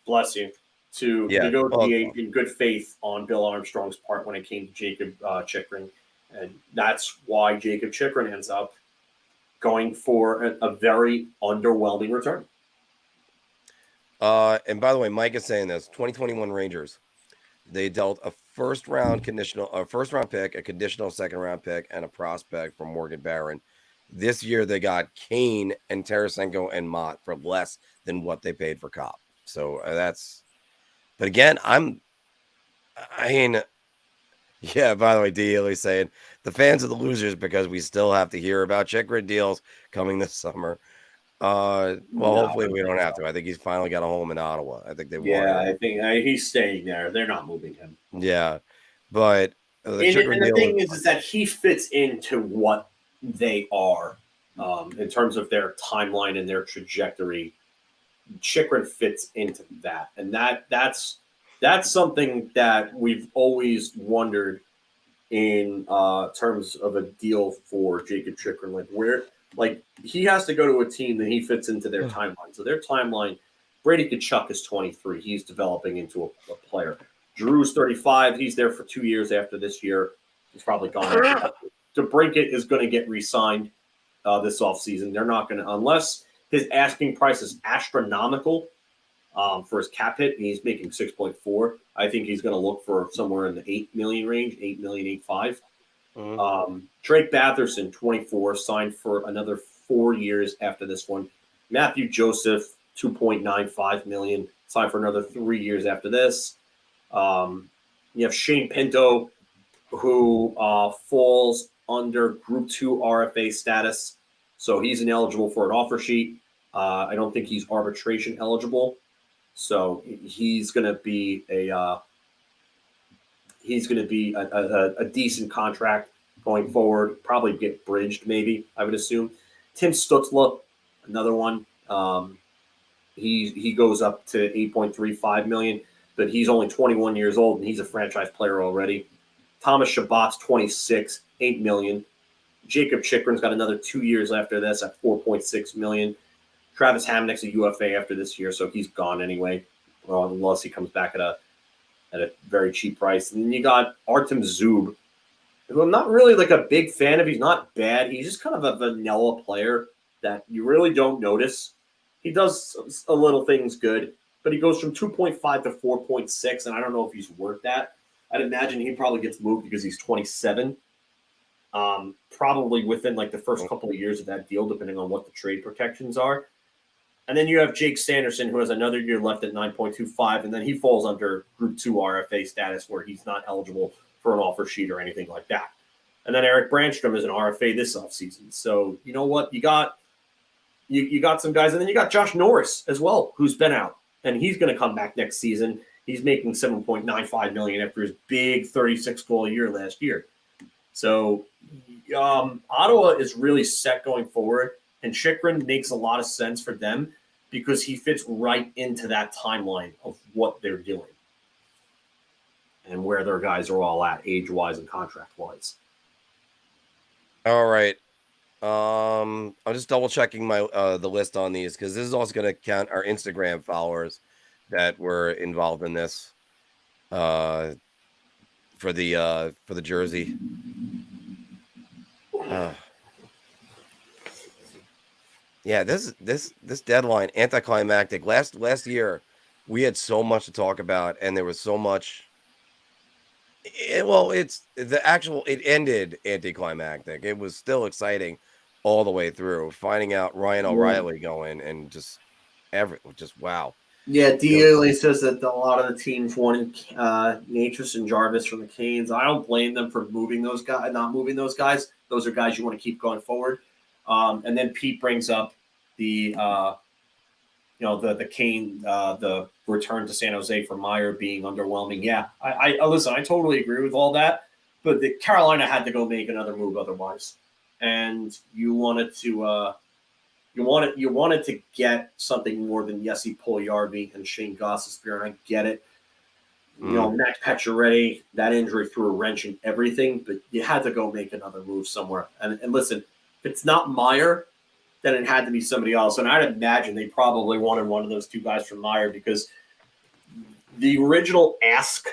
bless you, to negotiate in good faith on Bill Armstrong's part when it came to Jacob Chikrin. And that's why Jacob Chikrin ends up going for a very underwhelming return. And by the way, Mike is saying this: 2021 Rangers, they dealt a first round pick, a conditional second round pick, and a prospect from Morgan Barron. This year they got Kane and Tarasenko and Mott for less than what they paid for Copp. So but again, yeah, by the way, D. Ely saying the fans are the losers because we still have to hear about Chikrin deals coming this summer. Hopefully we don't have to. I think he's finally got a home in Ottawa. I think they want him. I think he's staying there. They're not moving him. Yeah, but the thing is that he fits into what they are in terms of their timeline and their trajectory. Chikrin fits into that, and that's something that we've always wondered in terms of a deal for Jacob Chikrin. He has to go to a team that he fits into their timeline. So their timeline, Brady Tkachuk is 23. He's developing into a player. Drew's 35. He's there for 2 years after this year. He's probably gone. DeBrincat is going to get re-signed this offseason. They're not going to, unless his asking price is astronomical for his cap hit, and he's making 6.4. I think he's going to look for somewhere in the 8 million range, 8 million, 8.5. Drake Batherson, 24, signed for another 4 years after this one. Matthew Joseph, 2.95 million, signed for another 3 years after this. You have Shane Pinto, who falls under Group 2 RFA status, so he's ineligible for an offer sheet. I don't think he's arbitration eligible, so he's going to be a decent contract going forward. Probably get bridged, maybe, I would assume. Tim Stutzla, another one. He goes up to $8.35 million, but he's only 21 years old, and he's a franchise player already. Thomas Chabot's 26, $8 million. Jacob Chikrin's got another 2 years after this at $4.6 million. Travis Hamnick's a UFA after this year, so he's gone anyway, unless he comes back at a very cheap price. And then you got Artem Zub, who I'm not really like a big fan of. He's not bad. He's just kind of a vanilla player that you really don't notice. He does a little things good, but he goes from 2.5 to 4.6, and I don't know if he's worth that. I'd imagine he probably gets moved because he's 27. Probably within like the first couple of years of that deal, depending on what the trade protections are. And then you have Jake Sanderson, who has another year left at 9.25, and then he falls under Group 2 RFA status where he's not eligible for an offer sheet or anything like that. And then Eric Brandstrom is an RFA this offseason. So you know what? You got some guys, and then you got Josh Norris as well, who's been out, and he's going to come back next season. He's making $7.95 million after his big 36-goal year last year. So Ottawa is really set going forward, and Chychrun makes a lot of sense for them because he fits right into that timeline of what they're doing and where their guys are all at age-wise and contract-wise. All right. I'm just double-checking my the list on these because this is also going to count our Instagram followers that were involved in this for the jersey. Yeah, this deadline anticlimactic. Last year, we had so much to talk about, and there was so much. It ended anticlimactic. It was still exciting all the way through. Finding out Ryan O'Reilly going and just wow. Yeah, DLA says that a lot of the teams wanted Natras and Jarvis from the Canes. I don't blame them for moving those guys, not moving those guys. Those are guys you want to keep going forward. And then Pete brings up the Kane, the return to San Jose for Meyer being underwhelming. Yeah, I listen. I totally agree with all that, but the Carolina had to go make another move otherwise, and you wanted to get something more than Jesse Puljujarvi and Shane Gostisbehere, and I get it. You know, Max Pacioretty, that injury threw a wrench in everything, but you had to go make another move somewhere. And listen, if it's not Meyer, then it had to be somebody else. And I'd imagine they probably wanted one of those two guys from Meyer because the original ask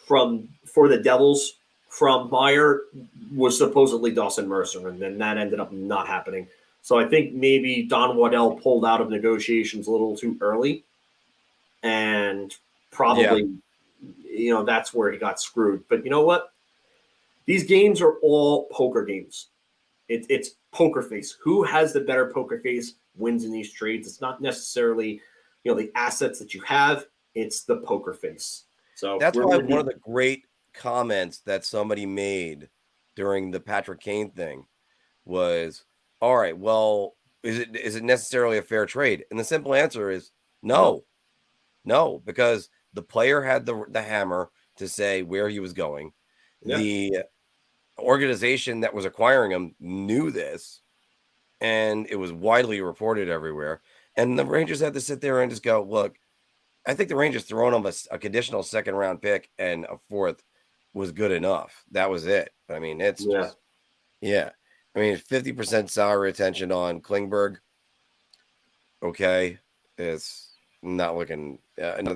for the Devils from Meyer was supposedly Dawson Mercer, and then that ended up not happening. So I think maybe Don Waddell pulled out of negotiations a little too early, and probably, that's where he got screwed. But you know what? These games are all poker games. It's poker face. Who has the better poker face wins in these trades. It's not necessarily, the assets that you have. It's the poker face. So that's why one of the great comments that somebody made during the Patrick Kane thing was, all right, well, is it necessarily a fair trade? And the simple answer is no, because the player had the hammer to say where he was going. Yeah. The organization that was acquiring him knew this, and it was widely reported everywhere. And the Rangers had to sit there and just go, look, I think the Rangers throwing him a conditional second-round pick and a fourth was good enough. That was it. I mean, it's just, I mean, 50% salary retention on Klingberg. Okay, it's not looking. That's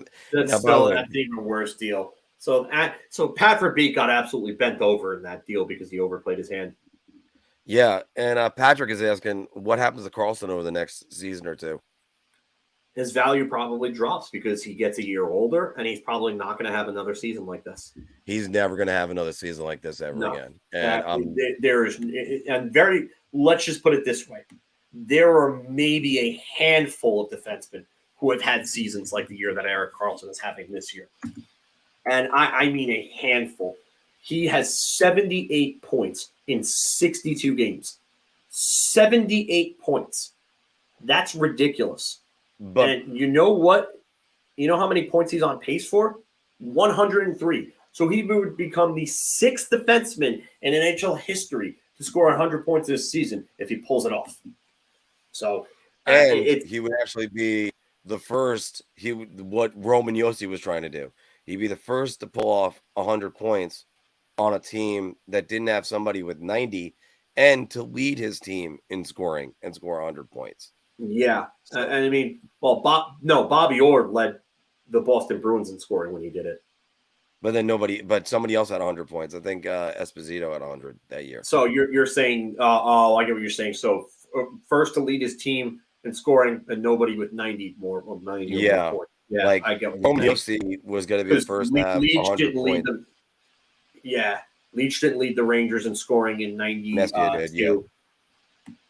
even a worse deal. So Pat Verbeek got absolutely bent over in that deal because he overplayed his hand. Yeah, and Patrick is asking what happens to Carlson over the next season or two. His value probably drops because he gets a year older, and he's probably not going to have another season like this. He's never going to have another season like this ever again. And let's just put it this way. There are maybe a handful of defensemen who have had seasons like the year that Erik Karlsson is having this year. And I mean a handful. He has 78 points in 62 games. 78 points. That's ridiculous. But, and you know what? You know how many points he's on pace for? 103. So he would become the 6th defenseman in NHL history to score 100 points this season if he pulls it off. So, and he would actually be the first. What Roman Yossi was trying to do. He'd be the first to pull off 100 points on a team that didn't have somebody with 90, and to lead his team in scoring and score 100 points. Yeah, so, and I mean, well, Bobby Orr led the Boston Bruins in scoring when he did it. But then somebody else had 100 points. I think Esposito had 100 that year. So you're saying, I get what you're saying. So first to lead his team in scoring, and nobody with 90 more. Well, 90 yeah, more yeah, like I get what Roman Yossi was going to be the first to have 100 points. Leach didn't lead the Rangers in scoring in 90. Messier did, yeah.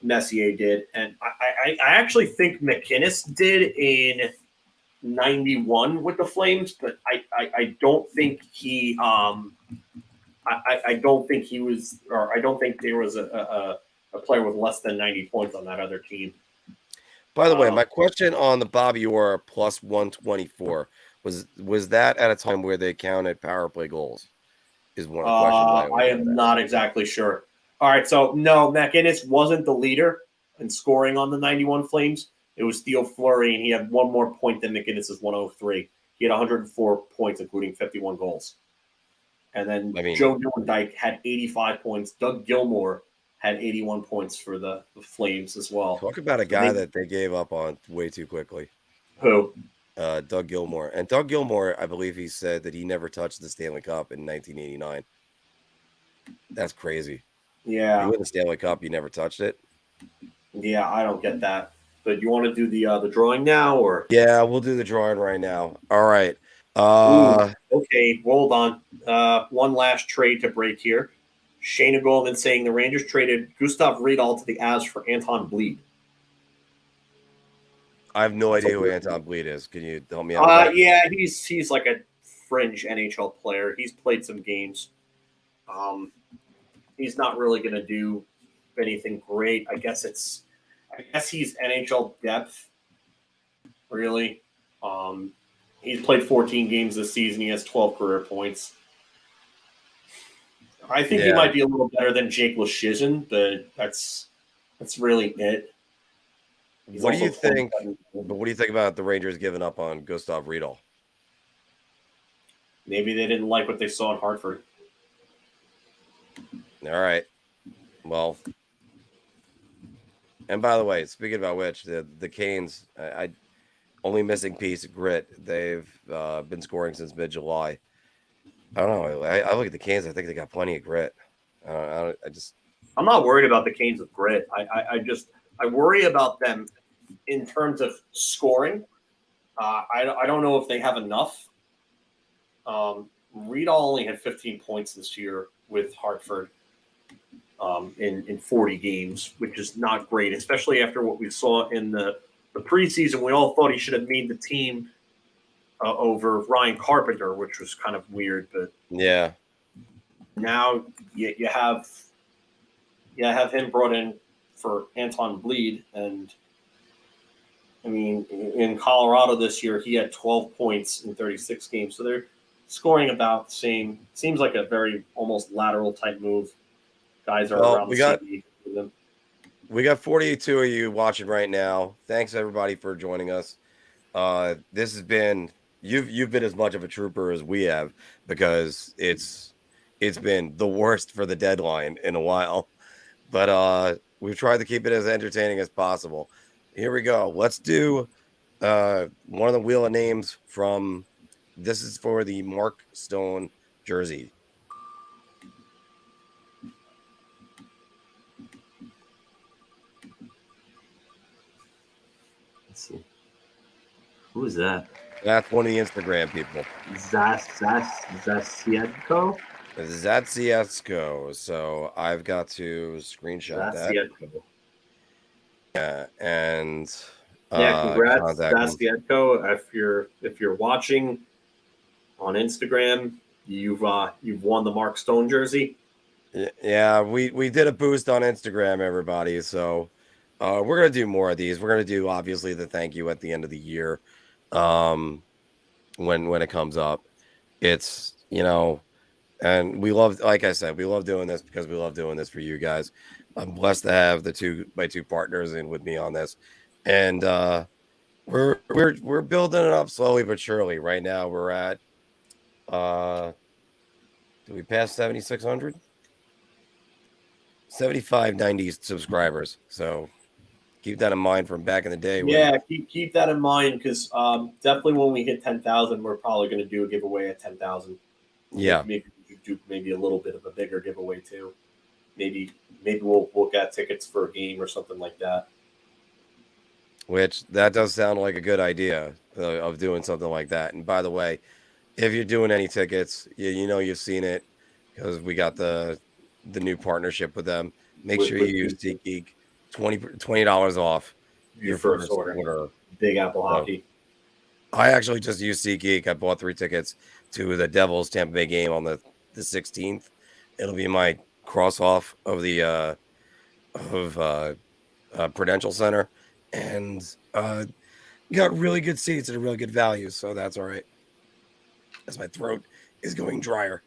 Messier did, and I actually think McInnes did in 91 with the Flames, but I don't think he I don't think he was, or I don't think there was a player with less than 90 points on that other team. By the way, my question on the Bobby Orr plus 124 was that at a time where they counted power play goals? Is one of the questions I am not exactly sure. All right, so no, McInnes wasn't the leader in scoring on the 91 Flames. It was Theo Fleury, and he had one more point than McInnes' 103. He had 104 points, including 51 goals. And then Joe Newendike had 85 points. Doug Gilmour had 81 points for the Flames as well. Talk about a guy that they gave up on way too quickly. Who? Doug Gilmour. And Doug Gilmour, I believe he said that he never touched the Stanley Cup in 1989. That's crazy. Yeah. You win the Stanley Cup, you never touched it? Yeah, I don't get that. But you want to do the drawing now, or? Yeah, we'll do the drawing right now. All right. Okay, hold on. One last trade to break here. Shayna Goldman saying the Rangers traded Gustav Riedel to the Avs for Anton Bleed. I have no idea who Anton Bleed is. Can you help me out? Yeah, he's like a fringe NHL player. He's played some games. He's not really going to do anything great. I guess he's NHL depth, really. He's played 14 games this season. He has 12 career points. I think he might be a little better than Jake Leschyshyn, but that's really it. What do you think? But what do you think about the Rangers giving up on Gustav Riedel? Maybe they didn't like what they saw in Hartford. All right. Well, and by the way, speaking about which, the Canes, only missing piece, Grit. They've been scoring since mid-July. I don't know. I look at the Canes. I think they got plenty of grit. I'm not worried about the Canes with grit. I worry about them in terms of scoring. I don't know if they have enough. Riedel only had 15 points this year with Hartford in 40 games, which is not great, especially after what we saw in the preseason. We all thought he should have made the team over Ryan Carpenter, which was kind of weird. But yeah, now you have him brought in for Anton Bleed, and I mean, in Colorado this year, he had 12 points in 36 games. So they're scoring about the same. Seems like a very almost lateral type move. Guys are around the city with them. We got 42 of you watching right now. Thanks everybody for joining us. This has been you've been as much of a trooper as we have, because it's been the worst for the deadline in a while. But we've tried to keep it as entertaining as possible. Here we go. Let's do one of the wheel of names from. This is for the Marc Stone jersey. Let's see. Who is that? That's one of the Instagram people. Zasiedko? Zatsietsko. So I've got to screenshot that. Yeah, and congrats, Zasiedko. If you're watching on Instagram, you've won the Marc Stone jersey. Yeah, we did a boost on Instagram, everybody. So we're gonna do more of these. We're gonna do obviously the thank you at the end of the year. When it comes up, it's And we love, like I said, we love doing this because we love doing this for you guys. I'm blessed to have my two partners in with me on this, and we're building it up slowly but surely. Right now, we're at do we pass 7,600? 7590 subscribers. So keep that in mind from back in the day. Yeah, keep that in mind because definitely when we hit 10,000, we're probably going to do a giveaway at 10,000. Yeah, maybe do maybe a little bit of a bigger giveaway too. Maybe we'll get tickets for a game or something like that. which that does sound like a good idea of doing something like that. And by the way, if you're doing any tickets, you know you've seen it because we got the new partnership with them. Make sure you use SeatGeek, $20 off your first order. Big Apple Hockey. I actually just used SeatGeek. I bought 3 tickets to the Devils Tampa Bay game on the 16th. It'll be my cross off of the Prudential Center, and got really good seats at a really good value, so that's all right. As my throat is going drier.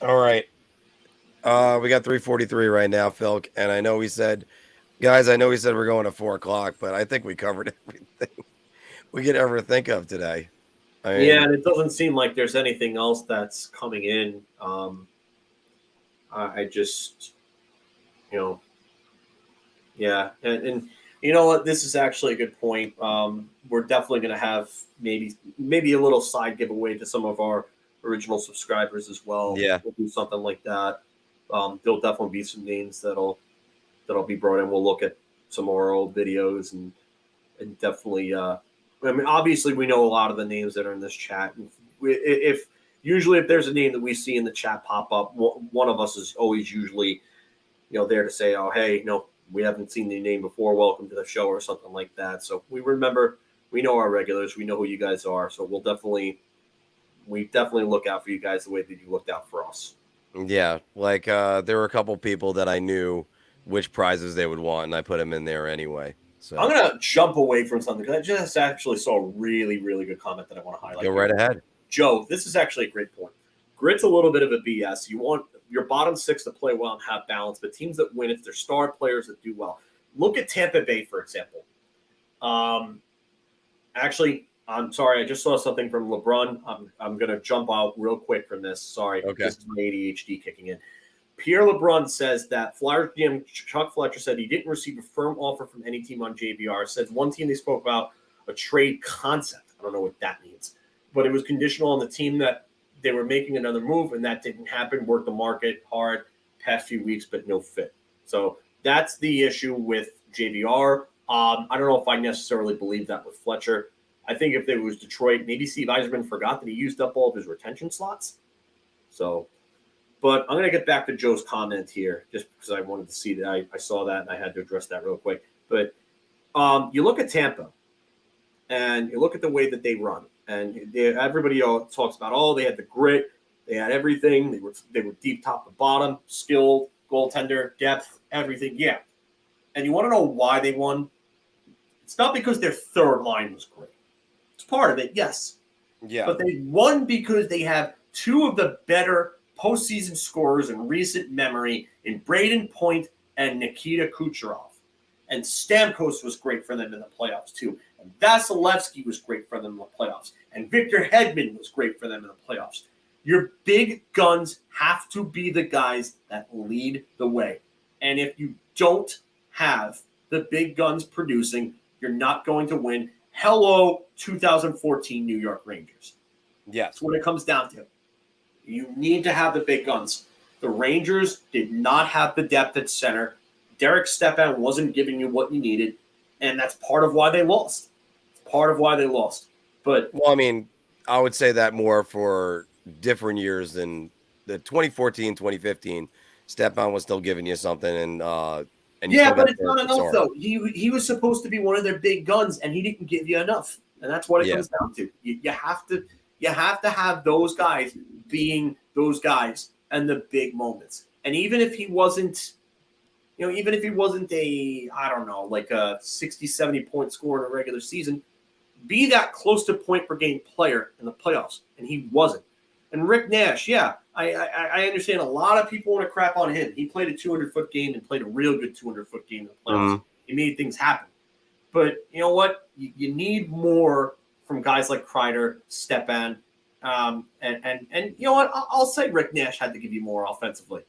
All right. We got 3:43 right now, Phil, and I know we said we're going at 4:00, but I think we covered everything we could ever think of today. I mean, yeah, and it doesn't seem like there's anything else that's coming in. I just, yeah, and you know what? This is actually a good point. We're definitely going to have maybe a little side giveaway to some of our original subscribers as well. Yeah, we'll do something like that. There'll definitely be some names that'll be brought in. We'll look at some of our old videos and definitely. I mean, obviously, we know a lot of the names that are in this chat. If there's a name that we see in the chat pop up, one of us is always usually, there to say, "Oh, hey, no, we haven't seen the name before. Welcome to the show," or something like that. So we know our regulars, we know who you guys are. So we definitely look out for you guys the way that you looked out for us. Yeah, like there were a couple people that I knew which prizes they would want, and I put them in there anyway. So I'm gonna jump away from something because I just actually saw a really, really good comment that I want to highlight. Go right ahead, Joe. This is actually a great point. Grit's a little bit of a BS. You want your bottom 6 to play well and have balance, but teams that win, it's their star players that do well. Look at Tampa Bay, for example. Actually, I'm sorry. I just saw something from LeBron. I'm going to jump out real quick from this. Sorry. Okay. This is my ADHD kicking in. Pierre LeBrun says that Flyers GM Chuck Fletcher said he didn't receive a firm offer from any team on JVR. Said one team they spoke about a trade concept. I don't know what that means. But it was conditional on the team that they were making another move, and that didn't happen. Worked the market hard past few weeks, but no fit. So that's the issue with JVR. I don't know if I necessarily believe that with Fletcher. I think if it was Detroit, maybe Steve Yzerman forgot that he used up all of his retention slots. So, but I'm going to get back to Joe's comment here just because I wanted to see that. I saw that and I had to address that real quick. But you look at Tampa and you look at the way that they run. And everybody talks about, they had the grit. They had everything. They were deep top to bottom, skilled, goaltender, depth, everything. Yeah. And you want to know why they won? It's not because their third line was great. It's part of it, yes. Yeah. But they won because they have two of the better postseason scorers in recent memory in Braden Point and Nikita Kucherov. And Stamkos was great for them in the playoffs, too. And Vasilevsky was great for them in the playoffs. And Victor Hedman was great for them in the playoffs. Your big guns have to be the guys that lead the way. And if you don't have the big guns producing, you're not going to win. Hello, 2014 New York Rangers. Yes. That's what it comes down to. You need to have the big guns. The Rangers did not have the depth at center. Derek Stepan wasn't giving you what you needed, and that's part of why they lost. It's part of why they lost. But well, I mean, I would say that more for different years than the 2014, 2015. Stepan was still giving you something, and yeah, but it's not enough though. He was supposed to be one of their big guns, and he didn't give you enough, and that's what it comes down to. You have to have those guys being those guys and the big moments. And even if he wasn't, a, I don't know, like a 60, 70 point scorer in a regular season, be that close to point per game player in the playoffs, and he wasn't. And Rick Nash, yeah, I understand a lot of people want to crap on him. He played a 200-foot game and played a real good 200-foot game in the playoffs. He made things happen. But you know what? You need more from guys like Kreider, Stepan, and you know what? I'll say Rick Nash had to give you more offensively.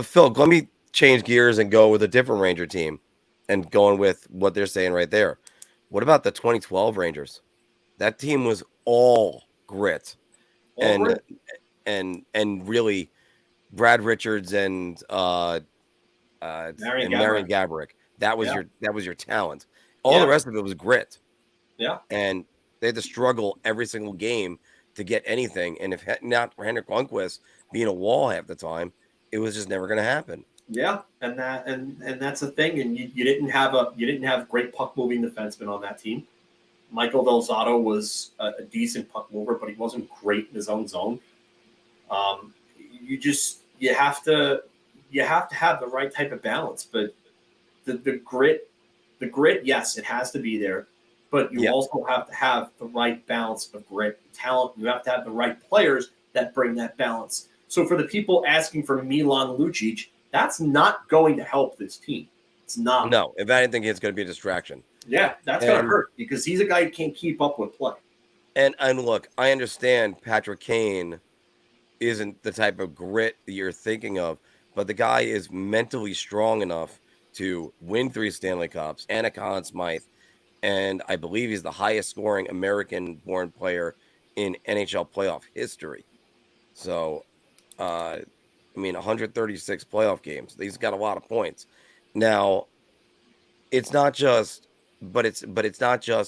Phil, let me change gears and go with a different Ranger team and going with what they're saying right there. What about the 2012 Rangers? That team was all grit. And really Brad Richards and Marian Gaborik. That was your talent. All the rest of it was grit. Yeah. And they had to struggle every single game to get anything. And if not for Henrik Lundqvist being a wall half the time, it was just never going to happen. Yeah, and that's the thing. And you didn't have great puck moving defensemen on that team. Michael Del Zotto was a decent puck mover, but he wasn't great in his own zone. You have to have the right type of balance. But the grit, yes, it has to be there. But you also have to have the right balance of grit, talent. You have to have the right players that bring that balance. So for the people asking for Milan Lucic, that's not going to help this team. It's not. No, if anything, it's going to be a distraction. Yeah, that's going to hurt because he's a guy who can't keep up with play. And look, I understand Patrick Kane isn't the type of grit that you're thinking of, but the guy is mentally strong enough to win 3 Stanley Cups and a Conn Smythe. And I believe he's the highest scoring American-born player in NHL playoff history. So, 136 playoff games. He's got a lot of points. Now, it's not just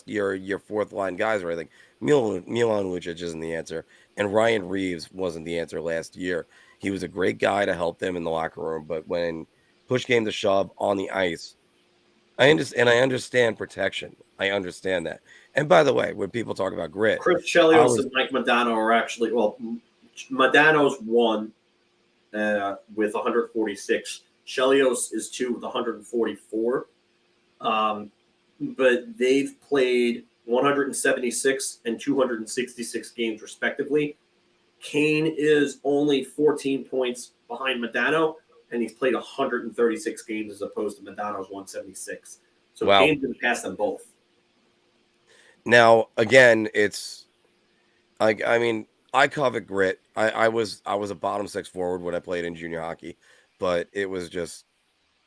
your fourth line guys or anything. Milan Lucic isn't the answer, and Ryan Reeves wasn't the answer last year. He was a great guy to help them in the locker room, but when push came to shove on the ice, I understand protection. I understand that. And by the way, when people talk about grit, Chris Chelios and Mike Modano are actually Modano's 1 with 146. Chelios is 2 with 144. But they've played 176 and 266 games respectively. Kane is only 14 points behind Modano, and he's played 136 games as opposed to Modano's 176. So Kane's going to pass them both. Now, again, it's I covet grit. I was a bottom 6 forward when I played in junior hockey, but it was just,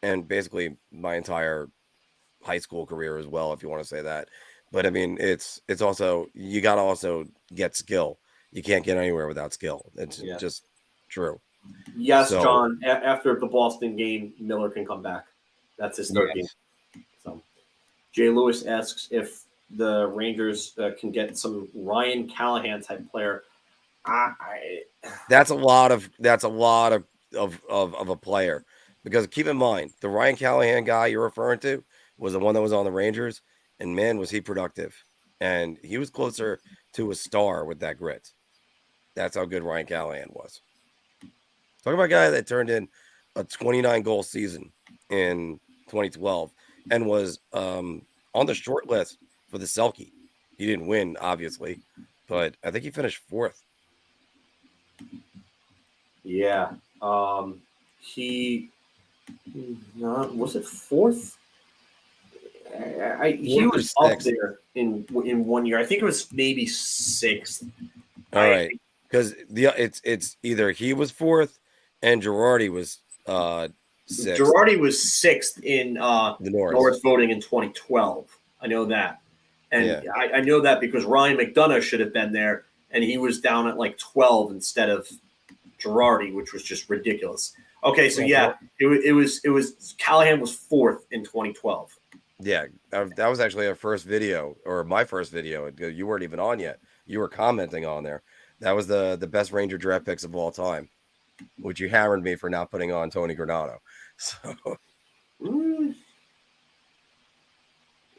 and basically my entire high school career as well, if you want to say that. But it's also, you got to also get skill. You can't get anywhere without skill. It's just true. Yes, so, John, after the Boston game, Miller can come back. That's his third game. So Jay Lewis asks if the Rangers can get some Ryan Callahan type player. That's a lot of a player, because keep in mind, the Ryan Callahan guy you're referring to was the one that was on the Rangers, and man, was he productive. And he was closer to a star with that grit. That's how good Ryan Callahan was. Talk about a guy that turned in a 29-goal season in 2012 and was on the short list for the Selke. He didn't win, obviously, but I think he finished 4th. Yeah. He was it 4th? He was up there in 1 year. I think it was maybe 6th. All right, because it's either he was 4th and Girardi was 6th. Girardi was 6th in the Norris voting in 2012. I know that, and I know that because Ryan McDonough should have been there, and he was down at like 12 instead of Girardi, which was just ridiculous. Okay, so it was Callahan was 4th in 2012. Yeah, that was actually our first video, or my first video. You weren't even on yet. You were commenting on there. That was the best Ranger draft picks of all time, which you hammered me for not putting on Tony Granato. So,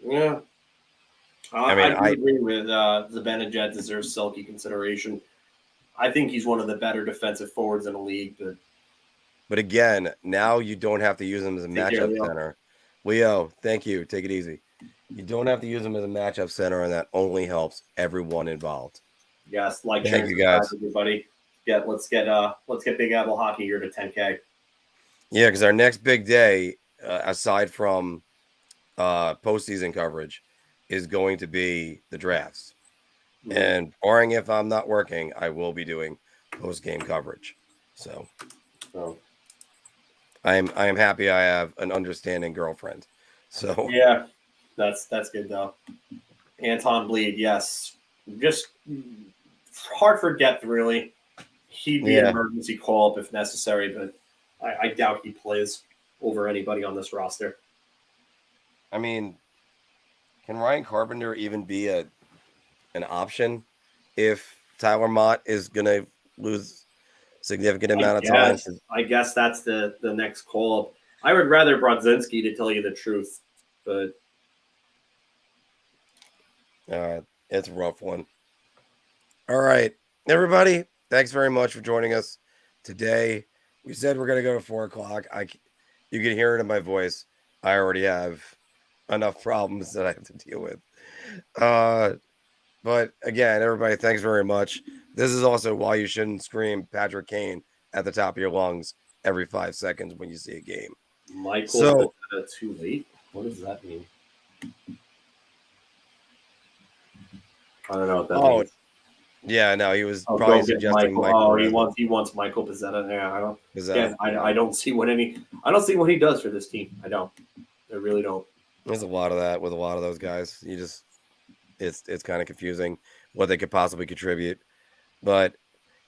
yeah, I agree with Zibanejad deserves Selke consideration. I think he's one of the better defensive forwards in the league. But again, now you don't have to use him as a matchup center. Leo, thank you. Take it easy. You don't have to use him as a matchup center, and that only helps everyone involved. Yes, like Thank share, you guys, everybody. Let's get Big Apple Hockey here to 10K. Yeah, because our next big day, aside from postseason coverage, is going to be the drafts. Mm-hmm. And barring if I'm not working, I will be doing post game coverage. So I am happy I have an understanding girlfriend. So yeah, that's good though. Anton Bleed, yes, just hard for depth really. He'd be an emergency call up if necessary, but I doubt he plays over anybody on this roster. I mean, can Ryan Carpenter even be an option if Tyler Mott is going to lose significant amount of time? I guess that's the next call up. I would rather Brodzinski, to tell you the truth, but it's a rough one. All right, everybody, thanks very much for joining us today. We said we're going to go to 4:00. You can hear it in my voice. I already have enough problems that I have to deal with. But again, everybody, thanks very much. This is also why you shouldn't scream Patrick Kane at the top of your lungs every 5 seconds when you see a game. Michael, too late. What does that mean? I don't know what that means. Yeah, no, he was probably suggesting Michael. He wants Michael Pizzetta. Yeah, I don't. Again, I don't see what he does for this team. I really don't. There's a lot of that with a lot of those guys. It's kind of confusing what they could possibly contribute. But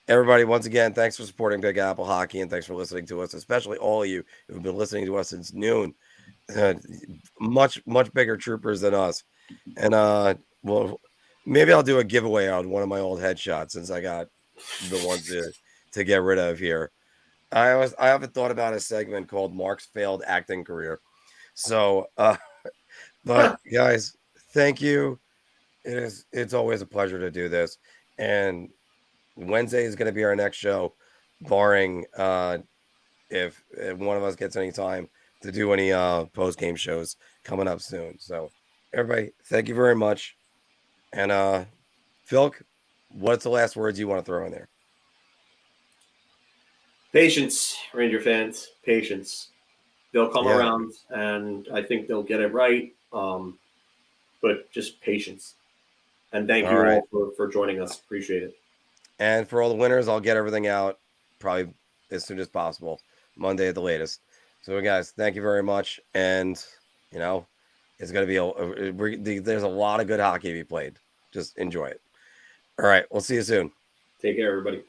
everybody, once again, thanks for supporting Big Apple Hockey, and thanks for listening to us, especially all of you who've been listening to us since noon. Much bigger troopers than us. And well, maybe I'll do a giveaway on one of my old headshots since I got the ones to get rid of here. I haven't thought about a segment called Marc's failed acting career. So but guys, thank you. It's always a pleasure to do this. And Wednesday is going to be our next show, barring if one of us gets any time to do any post game shows coming up soon. So everybody, thank you very much. And Phil, what's the last words you want to throw in there? Patience, Ranger fans. Patience. They'll come around, and I think they'll get it right. But just patience. And thank you all for joining us. Appreciate it. And for all the winners, I'll get everything out probably as soon as possible, Monday at the latest. So, guys, thank you very much. And, it's going to be there's a lot of good hockey to be played. Just enjoy it. All right. We'll see you soon. Take care, everybody.